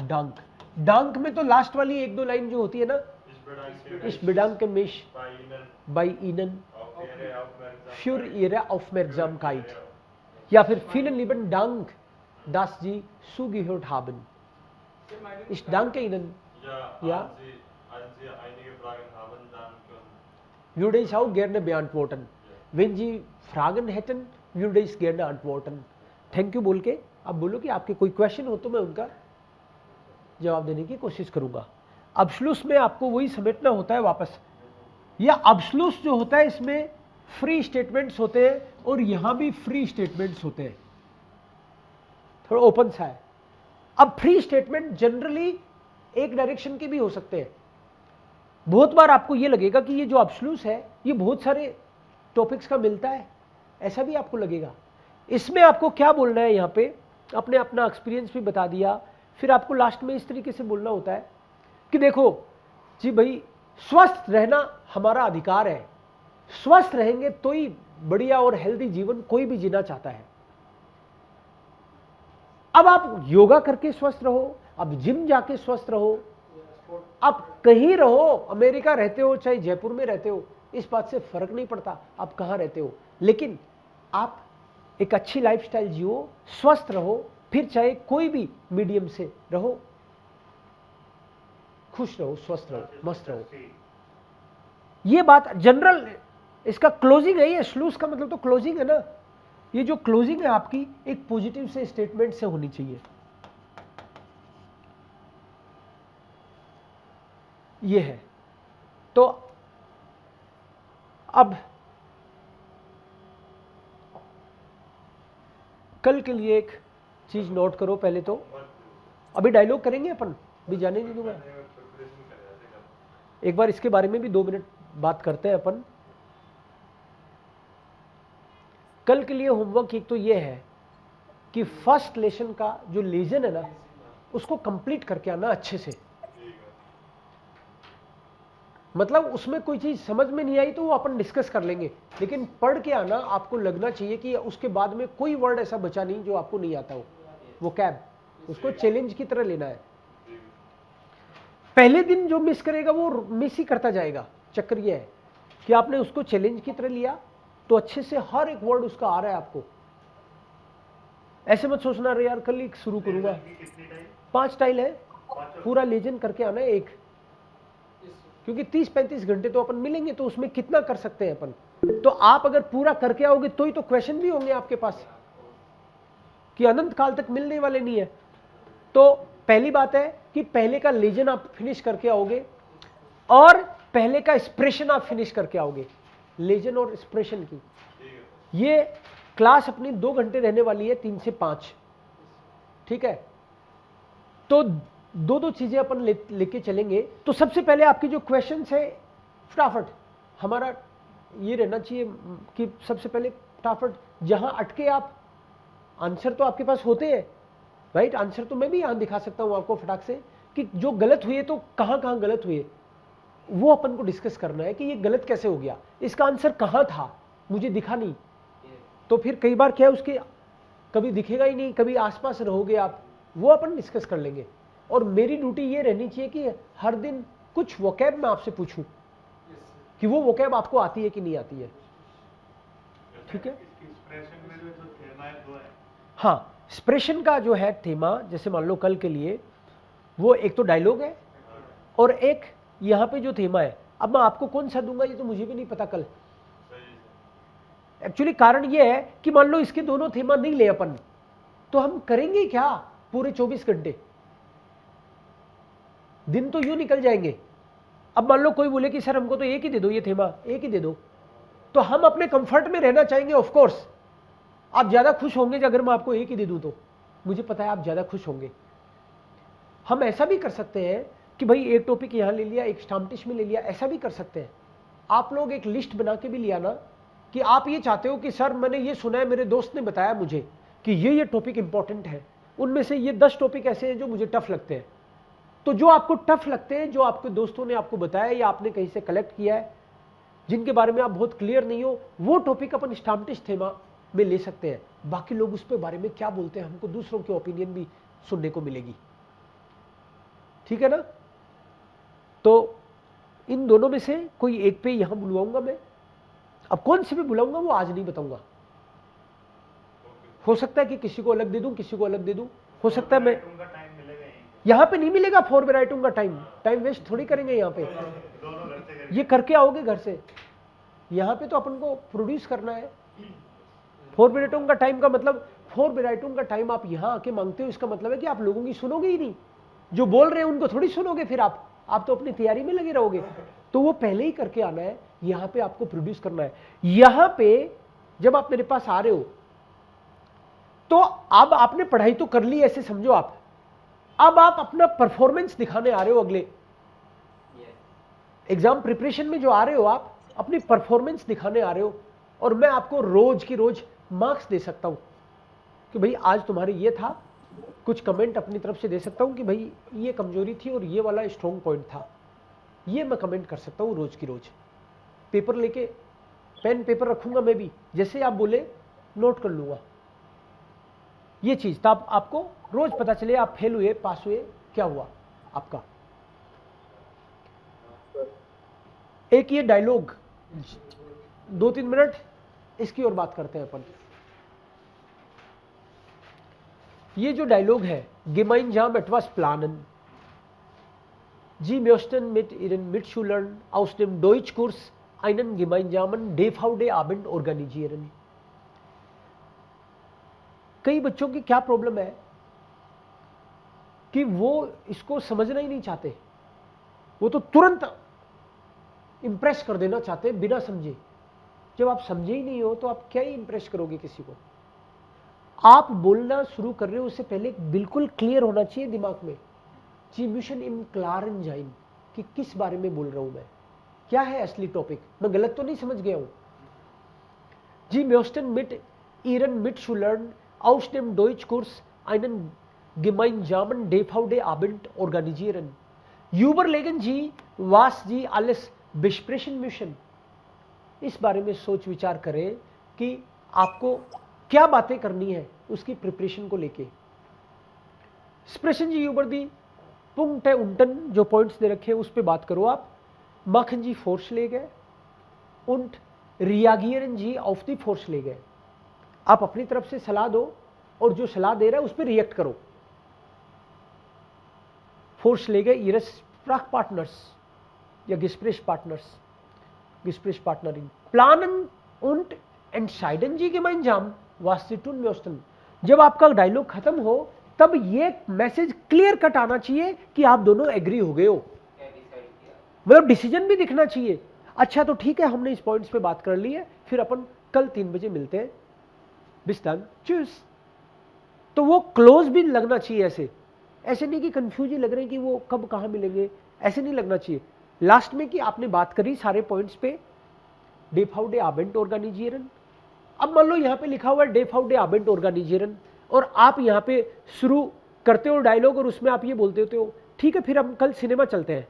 Dank। डांक में तो लास्ट वाली 1-2 लाइन जो होती है ना, इस bedanke mich bei Ihnen für Ihre Aufmerksamkeit, या फिर vielen lieben Dank, dass Sie zugehört haben। Ich danke Ihnen, ja, würde ich auch gerne beantworten, wenn Sie Fragen hätten würde ich gerne antworten। Thank you बोल के आप बोलो कि आपके कोई question हो तो मैं उनका जवाब देने की कोशिश करूंगा। अब्सलूस में आपको वही समेटना होता है वापस। यह अब्सलूस जो होता है इसमें फ्री स्टेटमेंट्स होते हैं और यहां भी फ्री स्टेटमेंट्स होते हैं, थोड़ा ओपन सा है। अब फ्री स्टेटमेंट जनरली एक डायरेक्शन के भी हो सकते हैं। बहुत बार आपको यह लगेगा कि ये जो अब्सलूस है ये बहुत सारे टॉपिक्स का मिलता है, ऐसा भी आपको लगेगा। इसमें आपको क्या बोलना है, यहाँ पे आपने अपना एक्सपीरियंस भी बता दिया, फिर आपको लास्ट में इस तरीके से बोलना होता है कि देखो जी भाई, स्वस्थ रहना हमारा अधिकार है, स्वस्थ रहेंगे तो ही बढ़िया और हेल्दी जीवन कोई भी जीना चाहता है। अब आप योगा करके स्वस्थ रहो, अब जिम जाके स्वस्थ रहो, आप कहीं रहो, अमेरिका रहते हो चाहे जयपुर में रहते हो, इस बात से फर्क नहीं पड़ता आप कहां रहते हो, लेकिन आप एक अच्छी लाइफस्टाइल जियो, स्वस्थ रहो, फिर चाहे कोई भी मीडियम से रहो, खुश रहो, स्वस्थ रहो, मस्त रहो। ये बात जनरल, इसका क्लोजिंग है, ये स्लूस का मतलब तो क्लोजिंग है ना। ये जो क्लोजिंग है आपकी एक पॉजिटिव से स्टेटमेंट से होनी चाहिए। ये है। तो अब कल के लिए एक चीज नोट करो पहले तो, अभी डायलॉग करेंगे अपन, भी जाने नहीं दूंगा, एक बार इसके बारे में भी 2 मिनट बात करते हैं अपन। कल के लिए होमवर्क एक तो ये है कि फर्स्ट लेसन का जो लेसन है ना उसको कंप्लीट करके आना अच्छे से। मतलब उसमें कोई चीज समझ में नहीं आई तो वो अपन डिस्कस कर लेंगे, लेकिन पढ़ के आना आपको लगना चाहिए कि उसके बाद में कोई वर्ड ऐसा बचा नहीं जो आपको नहीं आता हो। वो कैब, उसको चैलेंज की तरह लेना है। पहले दिन जो मिस करेगा वो मिस ही करता जाएगा। चक्कर ये है कि आपने उसको चैलेंज की तरह लिया तो अच्छे से हर एक वर्ड उसका आ रहा है आपको। ऐसे मत सोचना रे यार कल ही शुरू करूंगा। 5 टाइल है, पूरा लेजन करके आना है एक, क्योंकि 30-35 घंटे तो अपन मिलेंगे, तो उसमें कितना कर सकते हैं अपन। तो आप अगर पूरा करके आओगे तो ही तो क्वेश्चन भी होंगे आपके पास, कि अनंत काल तक मिलने वाले नहीं है। तो पहली बात है कि पहले का लेजन आप फिनिश करके आओगे और पहले का एक्सप्रेशन आप फिनिश करके आओगे। लेजन और एक्सप्रेशन की ये क्लास अपनी 2 घंटे रहने वाली है, 3 से 5, ठीक है। तो 2-2 चीजें अपन लेके चलेंगे। तो सबसे पहले आपकी जो क्वेश्चंस है फटाफट हमारा ये रहना चाहिए कि सबसे पहले फटाफट जहां अटके आप, आंसर तो आपके पास होते हैं राइट, आंसर तो मैं भी यहां दिखा सकता हूं आपको फटाक से कि जो गलत हुए तो कहां कहां गलत हुए, वो अपन को डिस्कस करना है कि ये गलत कैसे हो गया, इसका आंसर कहां था मुझे दिखा नहीं। तो फिर कई बार क्या है उसके कभी दिखेगा ही नहीं, कभी आसपास रहोगे आप, वो अपन डिस्कस कर लेंगे। और मेरी ड्यूटी ये रहनी चाहिए कि हर दिन कुछ वोकैब मैं आपसे पूछूं कि वो वोकैब आपको आती है कि नहीं आती है, ठीक है। हाँ, एक्सप्रेशन का जो है थीमा, जैसे मान लो कल के लिए वो एक तो डायलॉग है और एक यहाँ पे जो थीमा है। अब मैं आपको कौन सा दूंगा ये तो मुझे भी नहीं पता कल। एक्चुअली कारण ये है कि मान लो इसके दोनों थीमा नहीं ले अपन, तो हम करेंगे क्या पूरे 24 घंटे, दिन तो यूं निकल जाएंगे। अब मान लो कोई बोले कि सर हमको तो एक ही दे दो, ये थीमा एक ही दे दो, तो हम अपने कंफर्ट में रहना चाहेंगे। ऑफ कोर्स आप ज्यादा खुश होंगे अगर मैं आपको एक ही दे दूं, तो मुझे पता है आप ज्यादा खुश होंगे। हम ऐसा भी कर सकते हैं कि भाई एक टॉपिक यहां ले लिया, एक स्टाम्पटिश में ले लिया, ऐसा भी कर सकते हैं। आप लोग एक लिस्ट बना के भी लिया ना कि आप ये चाहते हो कि सर मैंने ये सुना है, मेरे दोस्त ने बताया मुझे कि ये टॉपिक इंपॉर्टेंट है, उनमें से ये 10 टॉपिक ऐसे हैं जो मुझे टफ लगते हैं। तो जो आपको टफ लगते हैं, जो आपके दोस्तों ने आपको बताया या आपने कहीं से कलेक्ट किया है, जिनके बारे में आप बहुत क्लियर नहीं हो, वो टॉपिक अपन स्टाम्पटिश थीमा में ले सकते हैं। बाकी लोग उस पे बारे में क्या बोलते हैं, हमको दूसरों की ओपिनियन भी सुनने को मिलेगी, ठीक है ना। तो इन दोनों में से कोई एक पे यहां बुलवाऊंगा मैं। अब कौन से भी बुलाऊंगा वो आज नहीं बताऊंगा। हो सकता है कि किसी को अलग दे दूं, किसी को अलग दे दूं, हो सकता है मैं यहां पे नहीं मिलेगा। फोर वेराइटियों का टाइम वेस्ट थोड़ी करेंगे यहां पे, ये करके आओगे घर से। यहां पे तो अपन को प्रोड्यूस करना है। 4 वेराइटियों का टाइम का मतलब 4 वेराइटियों का टाइम आप यहां आके मांगते हो, इसका मतलब है कि आप लोगों की सुनोगे ही नहीं, जो बोल रहे हैं उनको थोड़ी सुनोगे। फिर आप तो अपनी तैयारी में लगे रहोगे। तो वो पहले ही करके आना है, यहां पे आपको प्रोड्यूस करना है। यहां पे जब आप मेरे पास आ रहे हो तो अब आपने पढ़ाई तो कर ली, ऐसे समझो आप। अब आप अपना परफॉर्मेंस दिखाने आ रहे हो। अगले एग्जाम प्रिपरेशन में जो आ रहे हो, आप अपनी परफॉर्मेंस दिखाने आ रहे हो। और मैं आपको रोज की रोज मार्क्स दे सकता हूं कि भाई आज तुम्हारे ये था, कुछ कमेंट अपनी तरफ से दे सकता हूं कि भाई ये कमजोरी थी और ये वाला स्ट्रॉन्ग पॉइंट था, ये मैं कमेंट कर सकता हूं रोज की रोज। पेपर लेके पेन पेपर रखूंगा मैं भी, जैसे आप बोले नोट कर लूंगा ये चीज, तब आपको रोज पता चले आप फेल हुए, पास हुए, क्या हुआ आपका। एक ये डायलॉग 2-3 मिनट इसकी और बात करते हैं अपन। ये जो डायलॉग है, gemeinsam etwas planen, Sie möchten mit Ihren Mitschülern aus dem Deutschkurs einen gemeinsamen DVD-Abend organisieren। कई बच्चों की क्या प्रॉब्लम है कि वो इसको समझना ही नहीं चाहते, वो तो तुरंत इंप्रेस कर देना चाहते हैं बिना समझे। जब आप समझे ही नहीं हो तो आप क्या ही इंप्रेस करोगे किसी को। आप बोलना शुरू कर रहे हो उससे पहले बिल्कुल क्लियर होना चाहिए दिमाग में, जी मिशन इन क्लारन जाइन, कि किस बारे में बोल रहा हूं मैं, क्या है असली टॉपिक, मैं गलत तो नहीं समझ गया हूं। जी म्योस्टन मिट इरन मिट शुलर्न aus dem Deutschkurs einen gemeinsamen DVD-Abend organisieren। Überlegen Sie, was Sie alles besprechen müssen। इस बारे में सोच विचार करें कि आपको क्या बातें करनी है उसकी प्रिपरेशन को लेके। स्प्रेशन जी ऊपर दी पुंक्ट है उल्टन जो पॉइंट्स दे रखे हैं उस पर बात करो आप। माखन जी फोर्स ले गए und reagieren जी ऑफ दी फोर्स ले गए। आप अपनी तरफ से सलाह दो और जो सलाह दे रहा है उस पर रिएक्ट करो। फोर्स ले गए ihre Sprachpartners या Gesprächspartnerin planen und entscheiden ji gemeinsam was sie tun müssen। जब आपका डायलॉग खत्म हो तब ये मैसेज क्लियर कट आना चाहिए कि आप दोनों एग्री हो गए हो, मतलब डिसीजन भी दिखना चाहिए। अच्छा तो ठीक है, हमने इस पॉइंट्स पे बात कर ली है, फिर अपन कल 3 बजे मिलते हैं। बिस्तान चूस। तो वो क्लोज भी लगना चाहिए, ऐसे नहीं कि कंफ्यूज ही लग रहे हैं कि वो कब कहाँ मिलेंगे, ऐसे नहीं लगना चाहिए। लास्ट में कि आपने बात करी सारे पॉइंट्स पे डेफाउडे आबेंट ऑर्गेनाइजेशन। अब मान लो यहाँ पे लिखा हुआ है डेफाउडे आबेंट ऑर्गेनाइजेशन और आप यहाँ पे शुरू करते हो डायलॉग और उसमें आप ये बोलते होते हो ठीक है फिर हम कल सिनेमा चलते हैं,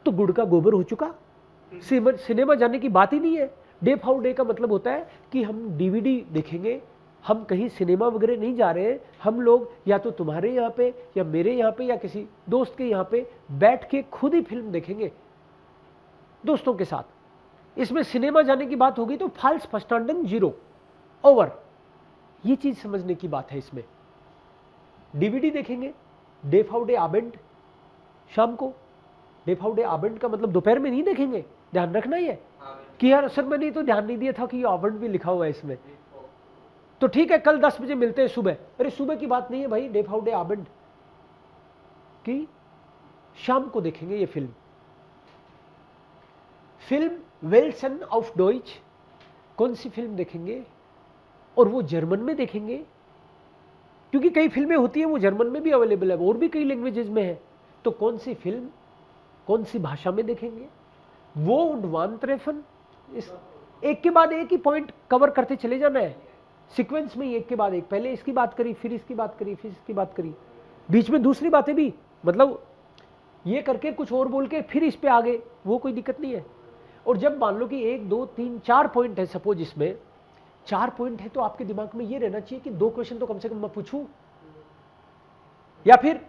तो गुड़ का गोबर हो चुका, सिनेमा जाने की बात ही नहीं है। डेफाउडे का मतलब होता है कि हम डीवीडी देखेंगे, हम कहीं सिनेमा वगैरह नहीं जा रहे हैं, हम लोग या तो तुम्हारे यहाँ पे या मेरे यहाँ पे या किसी दोस्त के यहाँ पे बैठ के खुद ही फिल्म देखेंगे दोस्तों के साथ। इसमें सिनेमा जाने की बात होगी तो फाल्स फर्स्टांडन 0 ओवर, ये चीज समझने की बात है। इसमें डीवीडी देखेंगे डेफाउडे आबेंट शाम को, डेफाउडे आबेंट का मतलब दोपहर में नहीं देखेंगे, ध्यान रखना ही है कि यार सर मैंने तो ध्यान नहीं दिया था कि ये आबेंट भी लिखा हुआ है इसमें। तो ठीक है कल 10 बजे मिलते हैं सुबह। अरे सुबह की बात नहीं है भाई, डेफाउडे आबेंट की शाम को देखेंगे ये फिल्म। फिल्म वेल्सन ऑफ डॉइच, कौन सी फिल्म देखेंगे और वो जर्मन में देखेंगे, क्योंकि कई फिल्में होती हैं वो जर्मन में भी अवेलेबल है और भी कई लैंग्वेजेस में है। तो कौन सी फिल्म कौन सी भाषा में देखेंगे वो und wann treffen। इस एक के बाद एक ही पॉइंट कवर करते चले जाना है सीक्वेंस में, एक के बाद एक। पहले इसकी बात करी, फिर इसकी बात करी, फिर इसकी बात करी, बीच में दूसरी बातें भी, मतलब ये करके कुछ और बोल के फिर इस पे आ गए, वो कोई दिक्कत नहीं है। और जब मान लो कि 1 2 3 4 पॉइंट है, सपोज इसमें 4 पॉइंट है, तो आपके दिमाग में ये रहना चाहिए कि 2 क्वेश्चन तो कम से कम मैं पूछूं, या फिर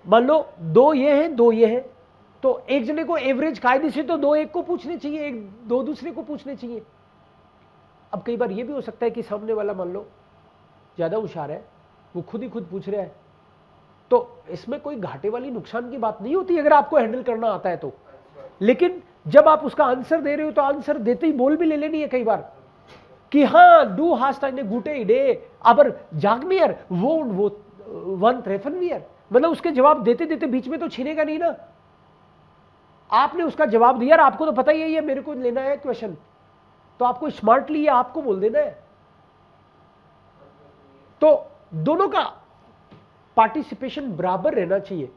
मान लो 2 ये हैं 2 ये हैं, तो एक जने को एवरेज कायदे से तो 2 एक को पूछने चाहिए, 1 2 दूसरे को पूछने चाहिए। अब कई बार ये भी हो सकता है कि सामने वाला मान लो ज्यादा होशियार है, वो खुद ही खुद पूछ रहा है, तो इसमें कोई घाटे वाली नुकसान की बात नहीं होती अगर आपको हैंडल करना आता है तो। लेकिन जब आप उसका आंसर दे रहे हो तो आंसर देते ही बोल भी ले लेनी है कई बार कि हाँ do hast eine gute Idee aber sag mir wo wann treffen wir, मतलब उसके जवाब देते देते बीच में तो छीनेगा नहीं ना। आपने उसका जवाब दिया और आपको तो पता ही है ये मेरे को लेना है क्वेश्चन, तो आपको स्मार्टली ये आपको बोल देना है। तो दोनों का पार्टिसिपेशन बराबर रहना चाहिए,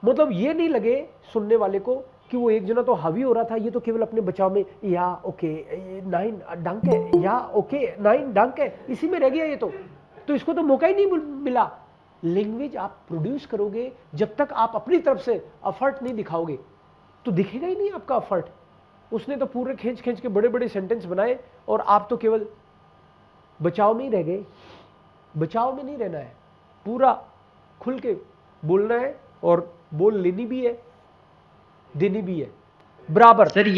मतलब ये नहीं लगे सुनने वाले को कि वो एक जना तो हावी हो रहा था, ये तो केवल अपने बचाव में या ओके 9 डंक है या ओके 9 डंक है, इसी में रह गया ये तो इसको तो मौका ही नहीं मिला। लैंग्वेज आप प्रोड्यूस करोगे जब तक आप अपनी तरफ से एफर्ट नहीं दिखाओगे तो दिखेगा ही नहीं आपका एफर्ट। उसने तो पूरे खींच खींच के बड़े बड़े सेंटेंस बनाए और आप तो केवल बचाव में ही रह गए। बचाव में नहीं रहना है, पूरा खुल के बोलना है और बोल लेनी भी है, देनी भी है बराबर। सर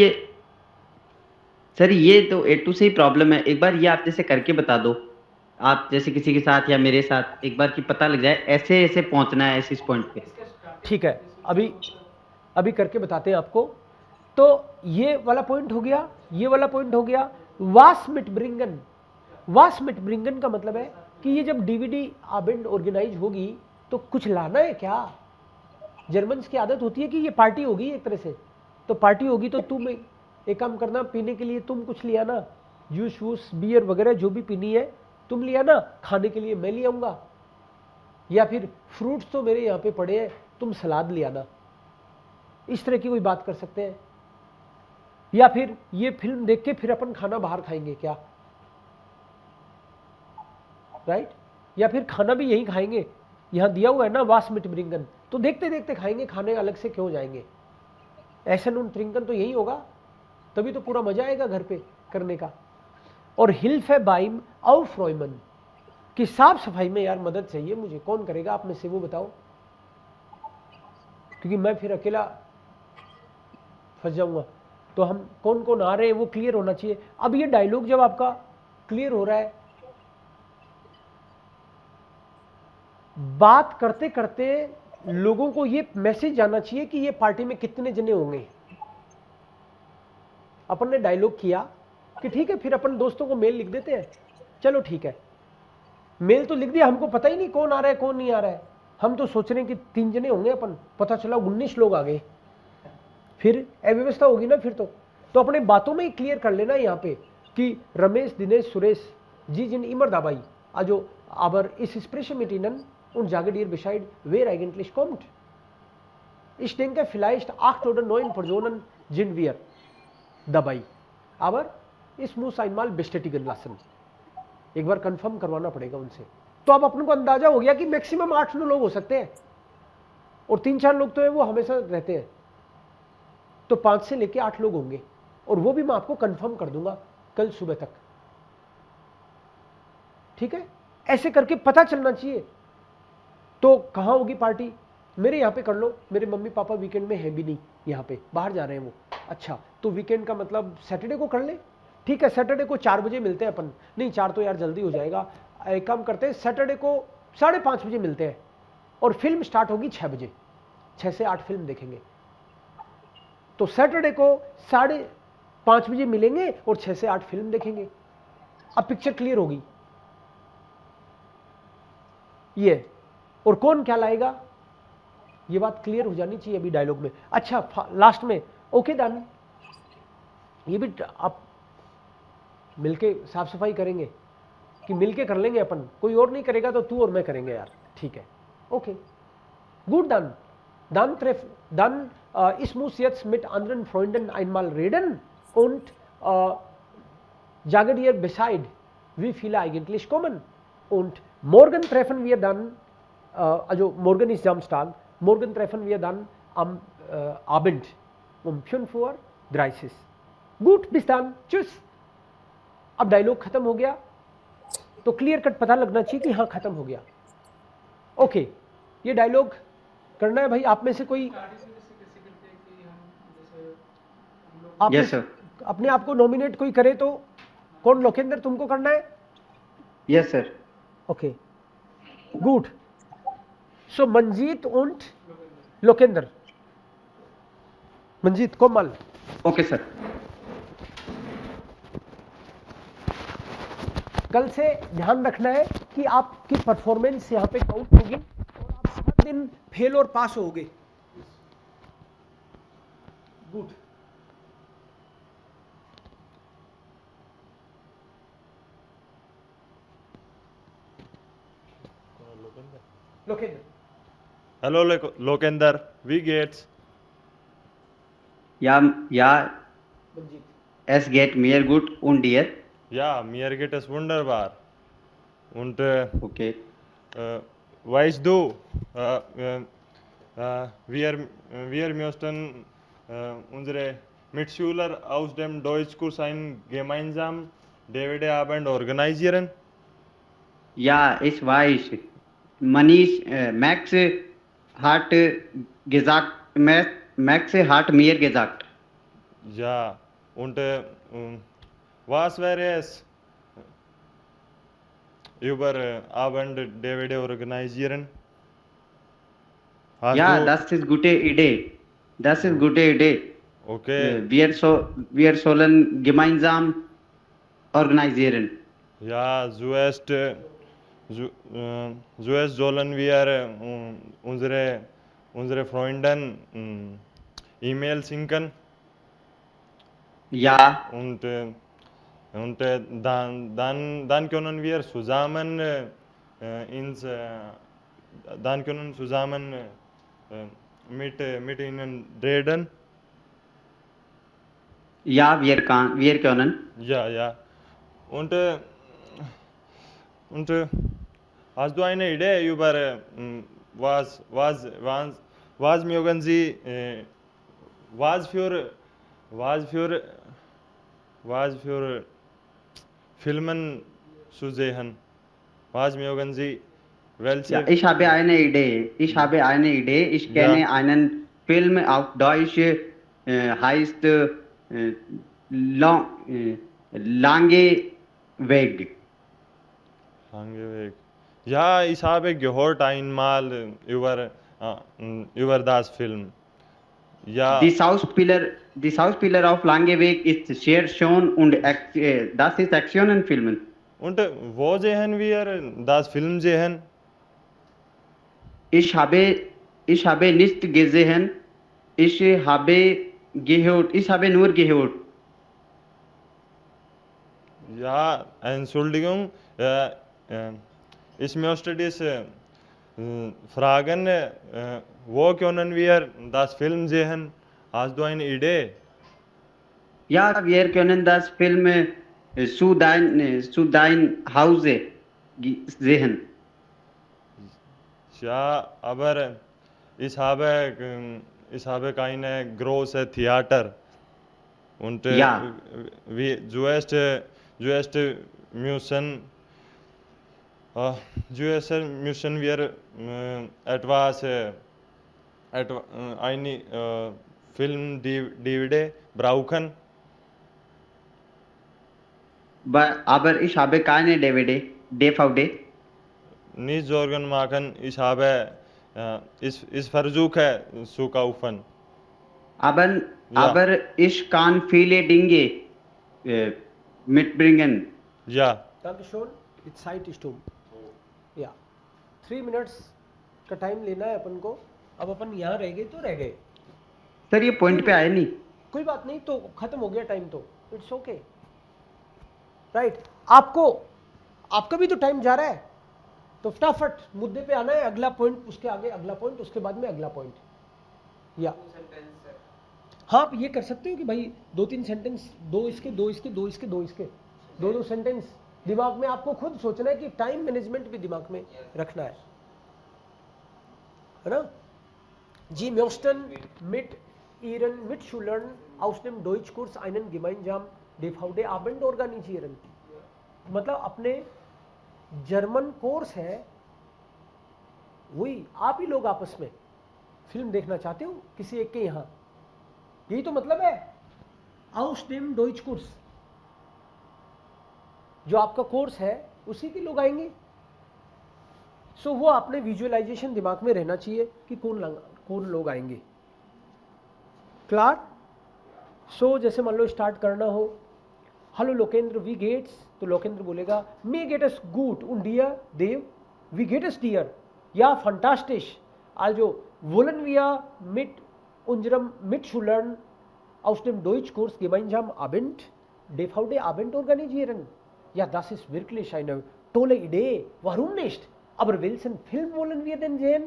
ये तो A2 से ही प्रॉब्लम है। एक बार ये आप जैसे करके बता दो, आप जैसे किसी के साथ या मेरे साथ एक बार की पता लग जाए ऐसे ऐसे पहुंचना है इस पॉइंट पे। ठीक है, अभी करके बताते हैं आपको। तो ये वाला पॉइंट हो गया, ये वाला पॉइंट हो गया। वास मिट ब्रिंगन का मतलब है कि ये जब डीवीडी आबेंड ऑर्गेनाइज होगी तो कुछ लाना है क्या। जर्मन्स की आदत होती है कि ये पार्टी होगी एक तरह से, तो पार्टी होगी तो तुम एक काम करना, पीने के लिए तुम कुछ लिया ना, जूस वूस बियर वगैरह जो भी पीनी है तुम लिया ना, खाने के लिए मैं ले आऊंगा, या फिर फ्रूट्स तो मेरे यहाँ पे पड़े हैं तुम सलाद ले आना। इस तरह की कोई बात कर सकते हैं। या फिर ये फिल्म देख के फिर अपन खाना बाहर खाएंगे क्या, राइट। या फिर खाना भी यहीं खाएंगे, यहाँ दिया हुआ है ना वास मिट ब्रिंगन, तो देखते देखते खाएंगे, खाने अलग से क्यों जाएंगे। एसन उन ट्रिंकन तो यही होगा, तभी तो पूरा मजा आएगा घर पे करने का। और हिल्फ है बाइम और फ्रॉयमन, कि साफ सफाई में यार मदद चाहिए मुझे, कौन करेगा आप में से वो बताओ, क्योंकि मैं फिर अकेला फंस जाऊंगा। तो हम कौन कौन आ रहे हैं वो क्लियर होना चाहिए। अब ये डायलॉग जब आपका क्लियर हो रहा है, बात करते करते लोगों को ये मैसेज जाना चाहिए कि ये पार्टी में कितने जने होंगे। अपन ने डायलॉग किया कि ठीक है, फिर अपन दोस्तों को मेल लिख देते हैं, चलो ठीक है, मेल तो लिख दिया, हमको पता ही नहीं कौन आ रहा है कौन नहीं आ रहा है, हम तो सोच रहे हैं कि 3 जने होंगे, अपन पता चला 19 लोग आ गए, फिर अव्यवस्था होगी ना। फिर तो अपने बातों में ही क्लियर कर लेना यहाँ पे कि रमेश, दिनेश, सुरेश जी जिन इमर दाबाई आजो aber ist spreche mit ihnen und sage dir Bescheid, wer eigentlich kommt. Ich denke vielleicht 8 oder 9 Personen sind wir dabei, aber es muss einmal bestätigen lassen, एक बार कंफर्म करवाना पड़ेगा उनसे। तो अब अपन को अंदाजा हो गया कि मैक्सिमम 8-9 लोग हो सकते हैं, और 3-4 लोग तो है वो हमेशा रहते हैं, तो 5 से लेके 8 लोग होंगे, और वो भी मैं आपको कंफर्म कर दूंगा कल सुबह तक, ठीक है। ऐसे करके पता चलना चाहिए। तो कहाँ होगी पार्टी, मेरे यहाँ पे कर लो, मेरे मम्मी पापा वीकेंड में है भी नहीं यहाँ पे, बाहर जा रहे हैं वो। अच्छा, तो वीकेंड का मतलब सैटरडे को कर ले, ठीक है। सैटरडे को 4 बजे मिलते हैं अपन, नहीं 4 तो यार जल्दी हो जाएगा, एक काम करते हैं सैटरडे को 5:30 बजे मिलते हैं, और फिल्म स्टार्ट होगी 6 बजे, 6 से 8 फिल्म देखेंगे। तो सैटरडे को 5:30 बजे मिलेंगे और 6 से 8 फिल्म देखेंगे। अब पिक्चर क्लियर होगी ये, और कौन क्या लाएगा ये बात क्लियर हो जानी चाहिए अभी डायलॉग में। अच्छा, लास्ट में ओके डन, ये भी आप मिलके साफ सफाई करेंगे कि मिलके कर लेंगे अपन, कोई और नहीं करेगा तो तू और मैं करेंगे यार, ठीक है, okay good done. Dann ich muss jetzt mit anderen Freunden einmal reden und sage dir Bescheid, wie viele eigentlich kommen. Und morgen treffen wir dann, also morgen ist Samstag, morgen treffen wir dann am Abend um 5:30 Uhr. Gut, bis dann, tschüss. अब dialogue खत्म हो गया, तो clear cut पता लगना चाहिए कि हाँ खत्म हो गया। ओके, ये डायलॉग करना है भाई। आप में से कोई आप यस सर। अपने आप को नॉमिनेट कोई करे तो कौन? लोकेंद्र, तुमको करना है? Yes sir. Okay good, so Manjeet und Lokendra, Manjeet Komal. Okay sir. कल से ध्यान रखना है कि आपकी परफॉर्मेंस यहाँ पे काउंट होगी, और आप हर दिन फेल और पास होगे। Good, Lokendra. Hallo Lokender, wie geht's? Ja, Manjeet, es geht mir gut und dir? Ja, mir geht es wunderbar. Und Okay. weißt du, wir möchten unsere Mitschüler aus dem Deutschkurs einen gemeinsamen DVD-Abend organisieren? Ja, ich weiß. Manish, Max hat gesagt, Max hat mir gesagt. Ja, und was wäre es über Abend DVD organisieren? Hast Ja, du? das ist gute Idee. Das ist gute Idee. Okay. Wir sollen gemeinsam organisieren. Ja, zuerst sollen wir unsere Freunden E-Mail schicken. Ja, Und dann können wir zusammen mit ihnen reden. ja, wir können. Ja. Und hast du eine Idee über was mögen Sie was für Filmen zu sehen? was mögen Sie Ja, welche ich habe eine Idee. Ich habe eine Idee. Ich kenne einen Film auf Deutsch, heißt Lange Weg. Lange Weg. Ja, ich habe gehört einmal über das Film. Ja, Die Schauspieler auf Lange Weg ist sehr schön und das ist Actionfilm. und wo sehen wir das Film sehen? Ich habe nicht gesehen. Ich habe gehört. Ich habe nur gehört. Ja, Entschuldigung, ich möchte dich fragen, wo können wir das Film sehen? Hast du eine Idee? Ja, wir können das Film zu dein Hause sehen. Ja, aber ich habe keine große Theater und Ja. wir zuerst müssen müssen wir eine Film DVD brauchen. Aber ich habe keine DVD. Nicht Sorgen machen, ich versuche zu kaufen. Aber ich kann viele Dinge mitbringen. Ja, Dankeschön. Die Zeit ist um. या 3 minutes का time लेना है अपन को. अब अपन यहाँ रह गए तो रह गए, सर ये पॉइंट पे आया नहीं. कोई बात नहीं, तो खत्म हो गया टाइम, तो इट्स ओके राइट. आपका भी तो टाइम जा रहा है, तो फटाफट मुद्दे पे आना है. अगला पॉइंट, उसके आगे अगला पॉइंट, उसके बाद में अगला पॉइंट. या हाँ, आप ये कर सकते हो कि भाई 2-3 सेंटेंस, दो इसके, दो सेंटेंस दिमाग में आपको खुद सोचना है कि टाइम मैनेजमेंट भी दिमाग में रखना है ना. जी म्योस्टन मिट इरन Mitschülern aus dem Deutschkurs einen gemeinsam DVD-Abend organisieren. मतलब अपने जर्मन कोर्स है, वही आप ही लोग आपस में फिल्म देखना चाहते हो किसी एक के यहाँ, यही तो मतलब है. aus dem Deutschkurs, जो आपका कोर्स है उसी के लोग आएंगे. सो वो आपने विजुअलाइजेशन दिमाग में रहना चाहिए कि कौन लोग आएंगे. क्लार. सो जैसे मान लो स्टार्ट करना हो, हेलो लोकेंद्र, वी गेट्स, तो लोकेंद्र बोलेगा मे गेट अस गुड und डियर देव, वी गेट अस डियर. या फंटास्टिश, also wollen wir mit unserem Mitschülern aus dem Deutschkurs gemeinsam DVD-Abend organisieren. Ja, das ist wirklich eine tolle Idee. Warum nicht? Aber welchen Film wollen wir denn sehen?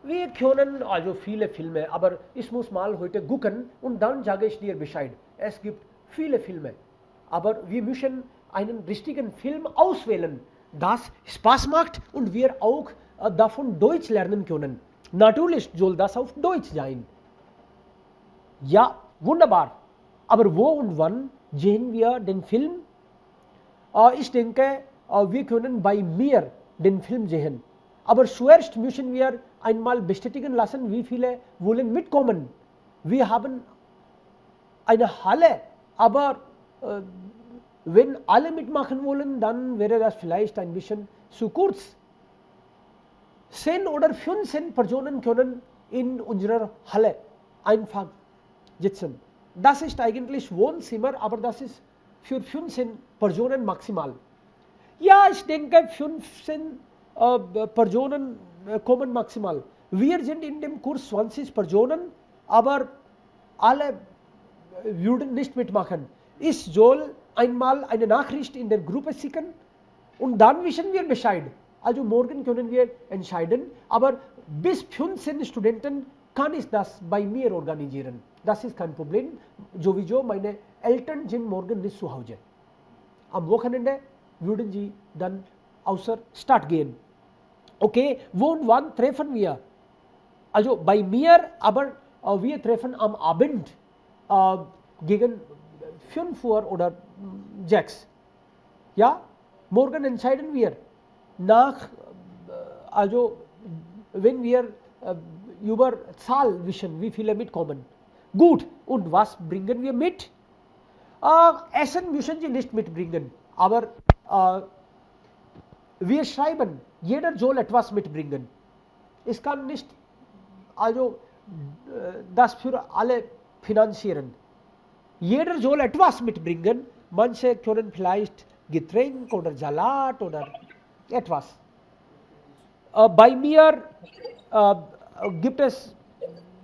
Wir können also viele Filme, aber ich muss mal heute gucken und dann sage ich dir Bescheid. Es gibt viele Filme, aber wir müssen einen richtigen Film auswählen, das Spaß macht und wir auch davon Deutsch lernen können. Natürlich soll das auf Deutsch sein. Ja, wunderbar. Aber wo und wann sehen wir den Film? Ich denke, wir können bei mir den Film sehen. Aber zuerst müssen wir einmal bestätigen lassen, wie viele wollen mitkommen. Wir haben eine Halle, aber wenn alle mitmachen wollen, dann wäre das vielleicht ein bisschen zu kurz. 10 oder 15 Personen können in unserer Halle einfach sitzen. Das ist eigentlich Wohnzimmer, aber das ist für 15 Personen maximal. Ja, ich denke 15 Personen kommen maximal. Wir sind in dem Kurs 20 Personen, aber alle würden nicht mitmachen. Ich soll einmal eine Nachricht in der Gruppe schicken und dann wissen wir Bescheid. Also morgen können wir entscheiden, aber bis 15 Studenten kann ich das bei mir organisieren. Das ist kein Problem. Sowieso meine Eltern sind morgen nicht zu Hause. Am Wochenende würden sie dann außer Stadt gehen. Okay, wo und wann treffen wir? Also bei mir, aber wir treffen am Abend gegen 5 Uhr oder 6. Ja, morgen entscheiden wir. nach also wenn wir über Zahlwissen, wie viele mitkommen. Gut, und was bringen wir mit? Essen müssen Sie nicht mitbringen, aber wir schreiben, jeder soll etwas mitbringen. Es kann nicht also das für alle finanzieren. Jeder soll etwas mitbringen. Manche können vielleicht Getränk oder Salat oder etwas. Bei mir gibt es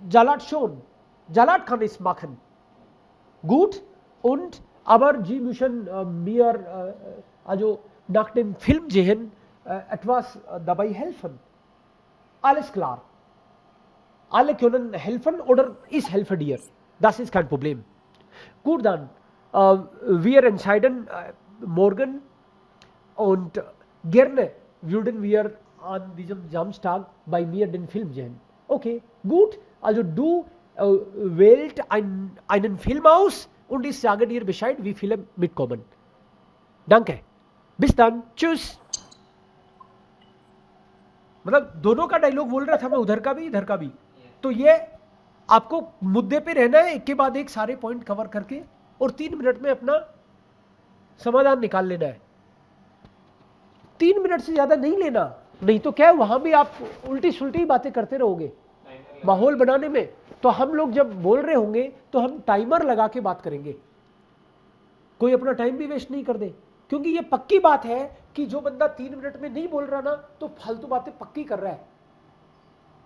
Salat schon. Salat kann ich machen. Gut, und aber Sie müssen mir also nach dem Film sehen etwas dabei helfen. Alles klar. Alle können helfen oder ich helfe dir. Das ist kein Problem. Gut, dann wir entscheiden morgen und gerne würden wir an diesem Samstag bei mir den Film sehen. Okay, gut, also du wählst einen Film aus und ich sage dir Bescheid, wie viele mitkommen. Danke. bis dann, tschüss. मतलब दोनों का dialogue बोल रहा था मैं, उधर का भी इधर का भी. तो ये आपको मुद्दे पे रहना है, एक के बाद एक सारे पॉइंट कवर करके और 3 मिनट में अपना समाधान निकाल लेना है. 3 मिनट से ज्यादा नहीं लेना, नहीं तो क्या है वहां भी आप उल्टी सुल्टी बातें करते रहोगे माहौल बनाने में. तो हम लोग जब बोल रहे होंगे तो हम टाइमर लगा के बात करेंगे, कोई अपना टाइम भी वेस्ट नहीं कर दे. क्योंकि ये पक्की बात है कि जो बंदा 3 मिनट में नहीं बोल रहा ना तो फालतू बातें पक्की कर रहा है.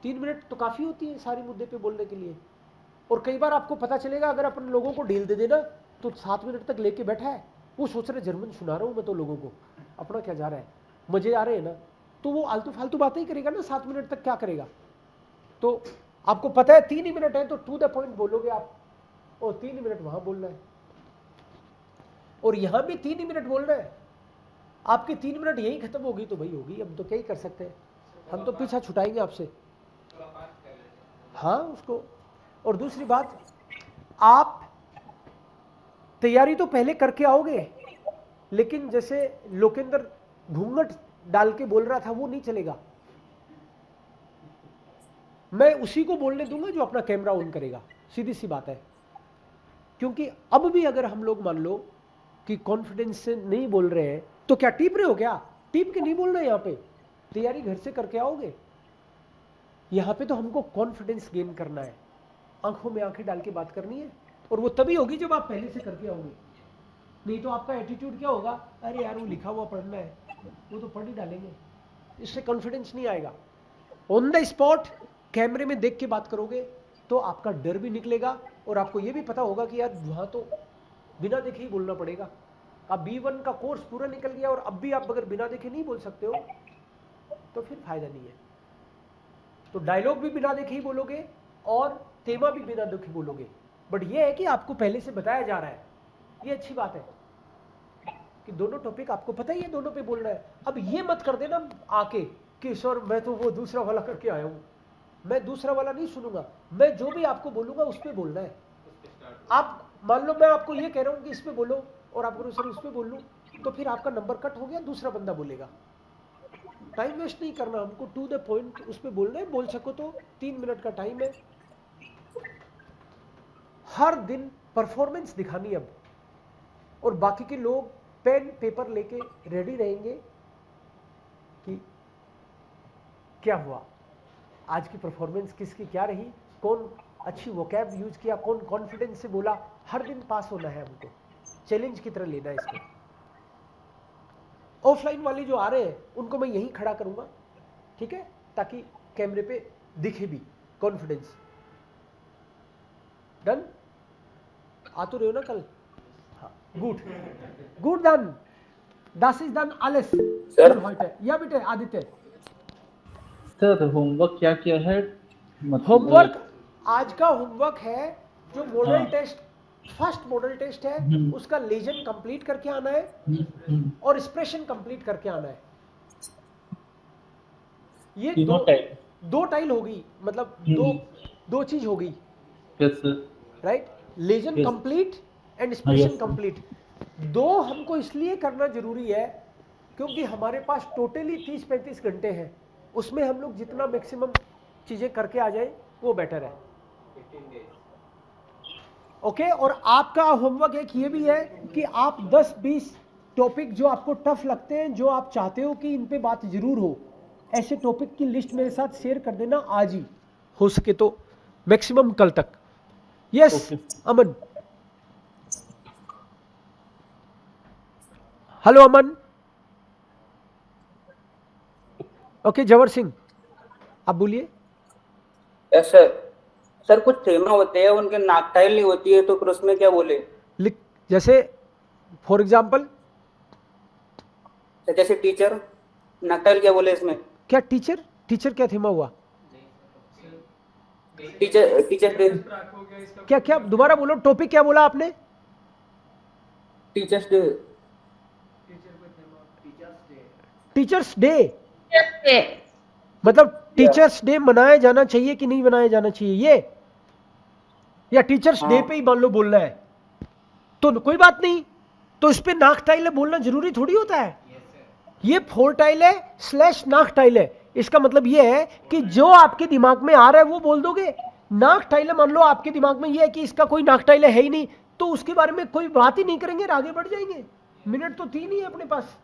3 मिनट तो काफी होती है सारी मुद्दे पे बोलने के लिए. और कई बार आपको पता चलेगा अगर अपन लोगों को ढील दे देना तो 7 मिनट तक लेके बैठा है, वो सोच रहे जर्मन सुना रहा हूं मैं तो लोगों को, अपना क्या जा रहा है, मजे आ रहे हैं ना, तो वो आलतू फालतू बातें ही करेगा ना. 7 मिनट तक क्या करेगा. तो आपको पता है 3 ही मिनट है तो टू द पॉइंट बोलोगे आप, और 3 ही मिनट वहां बोलना है और यहां भी 3 ही मिनट बोलना है. आपकी 3 मिनट यही खत्म होगी तो भाई होगी, हम तो क्या ही कर सकते हैं, हम तो पीछा छुटाएंगे आपसे. हाँ उसको. और दूसरी बात, आप तैयारी तो पहले करके आओगे, लेकिन जैसे लोकेंद्र घूंघट डाल के बोल रहा था वो नहीं चलेगा. मैं उसी को बोलने दूंगा जो अपना कैमरा ऑन करेगा, सीधी सी बात है. क्योंकि अब भी अगर हम लोग मान लो कि कॉन्फिडेंस से नहीं बोल रहे हैं तो क्या टीप रहे हो, क्या टीप के नहीं बोलना है. यहाँ पे तैयारी घर से करके आओगे, यहाँ पे तो हमको कॉन्फिडेंस गेन करना है, आंखों में आंखें डाल के बात करनी है. और वो तभी होगी जब आप पहले से करके आओगे. नहीं तो आपका एटीट्यूड क्या होगा, अरे यार वो लिखा हुआ पढ़ना है, वो तो पढ़ ही डालेंगे, इससे कॉन्फिडेंस नहीं आएगा. ऑन द स्पॉट कैमरे में देख के बात करोगे तो आपका डर भी निकलेगा और आपको ये भी पता होगा कि यार वहां तो बिना देखे ही बोलना पड़ेगा. अब B1 का कोर्स पूरा निकल गया और अब भी आप अगर बिना देखे नहीं बोल सकते हो तो फिर फायदा नहीं है. तो डायलॉग भी बिना देखे ही बोलोगे और तेमा भी बिना देखे बोलोगे. बट ये है कि आपको पहले से बताया जा रहा है, ये अच्छी बात है कि दोनों टॉपिक आपको पता ही है, दोनों पे बोलना है. अब ये मत कर देना आके कि सर मैं तो वो दूसरा वाला करके आया हूं, मैं दूसरा वाला नहीं सुनूंगा, मैं जो भी आपको बोलूंगा उस पर बोलना है. आप मान लो मैं आपको ये कह रहा हूं कि इस पे बोलो और आप बोलो सर उस पे बोल लूं, तो फिर आपका नंबर कट हो गया, दूसरा बंदा बोलेगा. टाइम वेस्ट नहीं करना, हमको टू द पॉइंट उस पे बोलना है. बोल सको तो 3 मिनट का टाइम है. हर दिन परफॉर्मेंस दिखानी अब, और बाकी के लोग पेन पेपर लेके रेडी रहेंगे कि क्या हुआ, आज की परफॉर्मेंस किसकी क्या रही, कौन अच्छी वोकैब यूज किया, कौन कॉन्फिडेंस से बोला. हर दिन पास होना है हमको, चैलेंज की तरह लेना है इसको. ऑफलाइन वाले जो आ रहे हैं उनको मैं यहीं खड़ा करूंगा, ठीक है, ताकि कैमरे पे दिखे भी कॉन्फिडेंस. डन. आ तो रहे हो ना कल. हाँ good good. Done. Das ist dann alles für heute. Ja bitte Aditya. Sir homework क्या क्या है, होमवर्क आज का होमवर्क है जो model test, first model test है उसका लेजन कंप्लीट करके आना है और एक्सप्रेशन कंप्लीट करके आना है. ये दो टाइल होगी, मतलब दो चीज होगी. Yes sir. राइट. लेजन कंप्लीट एंड एक्सप्रेशन कंप्लीट. दो हमको इसलिए करना जरूरी है क्योंकि हमारे पास टोटली 30-35 घंटे हैं, उसमें हम लोग जितना मैक्सिमम चीजें करके आ जाए वो बेटर है। ओके, और आपका होमवर्क एक ये भी है कि आप 10-20 टॉपिक जो आपको टफ लगते हैं, जो आप चाहते हो कि इन पे बात जरूर हो, ऐसे टॉपिक की लिस्ट मेरे साथ शेयर कर देना आज ही, हो सके तो मैक्सिमम कल तक। यस अमन। हेलो अमन। ओके जवर सिंह, आप बोलिए। Yes sir. सर कुछ थेमा होते हैं उनके नाकटाइल नहीं होती है, तो फिर उसमें क्या बोले? लिख, जैसे फॉर एग्जाम्पल जैसे टीचर, नाकटाइल क्या बोले इसमें? क्या टीचर, टीचर क्या थीमा हुआ? Teacher day. क्या क्या दोबारा बोलो, टॉपिक क्या बोला आपने? Teachers day. टीचर्स डे मतलब टीचर्स डे मनाया जाना चाहिए कि नहीं मनाया जाना चाहिए ये, या टीचर्स डे पे ही मान लो बोलना है तो कोई बात नहीं, तो इस पे नाक टाइल है बोलना जरूरी थोड़ी होता है। ये फोर टाइल है स्लैश नाक टाइल है, इसका मतलब ये है कि जो आपके दिमाग में आ रहा है वो बोल दोगे। नाक टाइल है, मान लो आपके दिमाग में ये है कि इसका कोई नाक टाइल है ही नहीं, तो उसके बारे में कोई बात ही नहीं करेंगे और आगे बढ़ जाएंगे। मिनट तो 3 ही है अपने पास।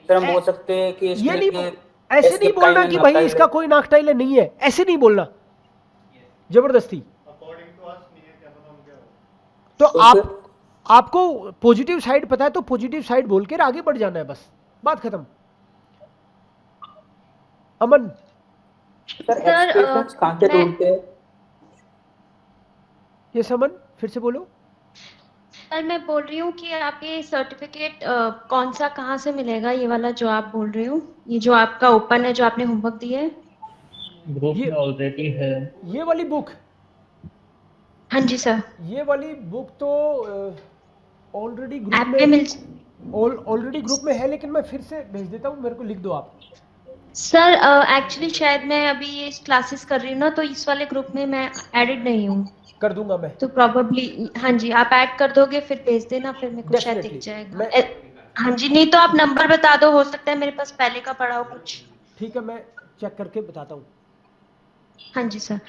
सर हम बोल सकते हैं कि ये नहीं, ऐसे नहीं बोलना कि भाई इसका कोई नाक टाइल है नहीं है, ऐसे नहीं बोलना जबरदस्ती। तो आपको पॉजिटिव साइड पता है तो पॉजिटिव साइड बोल के आगे बढ़ जाना है, बस बात खत्म। अमन। सर कहां से ढूंढते हैं? ये समन फिर से बोलो। सर मैं बोल रही हूँ कि आप ये सर्टिफिकेट कौन सा कहाँ से मिलेगा, ये वाला जो आप बोल रहे हो, ये जो आपका ओपन है जो आपने होमवर्क दिया है? ग्रुप में ऑलरेडी है ये वाली बुक। हाँ जी सर। ये वाली बुक तो ऑलरेडी ग्रुप में ऑलरेडी ग्रुप में है, लेकिन मैं फिर से भेज देता हूँ, मेरे को लिख दो आप। सर एक्चुअली शायद मैं अभी ये क्लासेस कर रही हूँ ना, तो इस वाले ग्रुप में मैं एडिड नहीं हूँ। कर दूंगा मैं, तो प्रॉबेबली हाँ जी आप ऐड कर दोगे, फिर भेज देना, फिर मेरे को शायद दिख जाएगा। हाँ जी, नहीं तो आप नंबर बता दो, हो सकता है मेरे पास पहले का पड़ा हो कुछ। ठीक है, मैं चेक करके बताता हूँ। हाँ जी सर।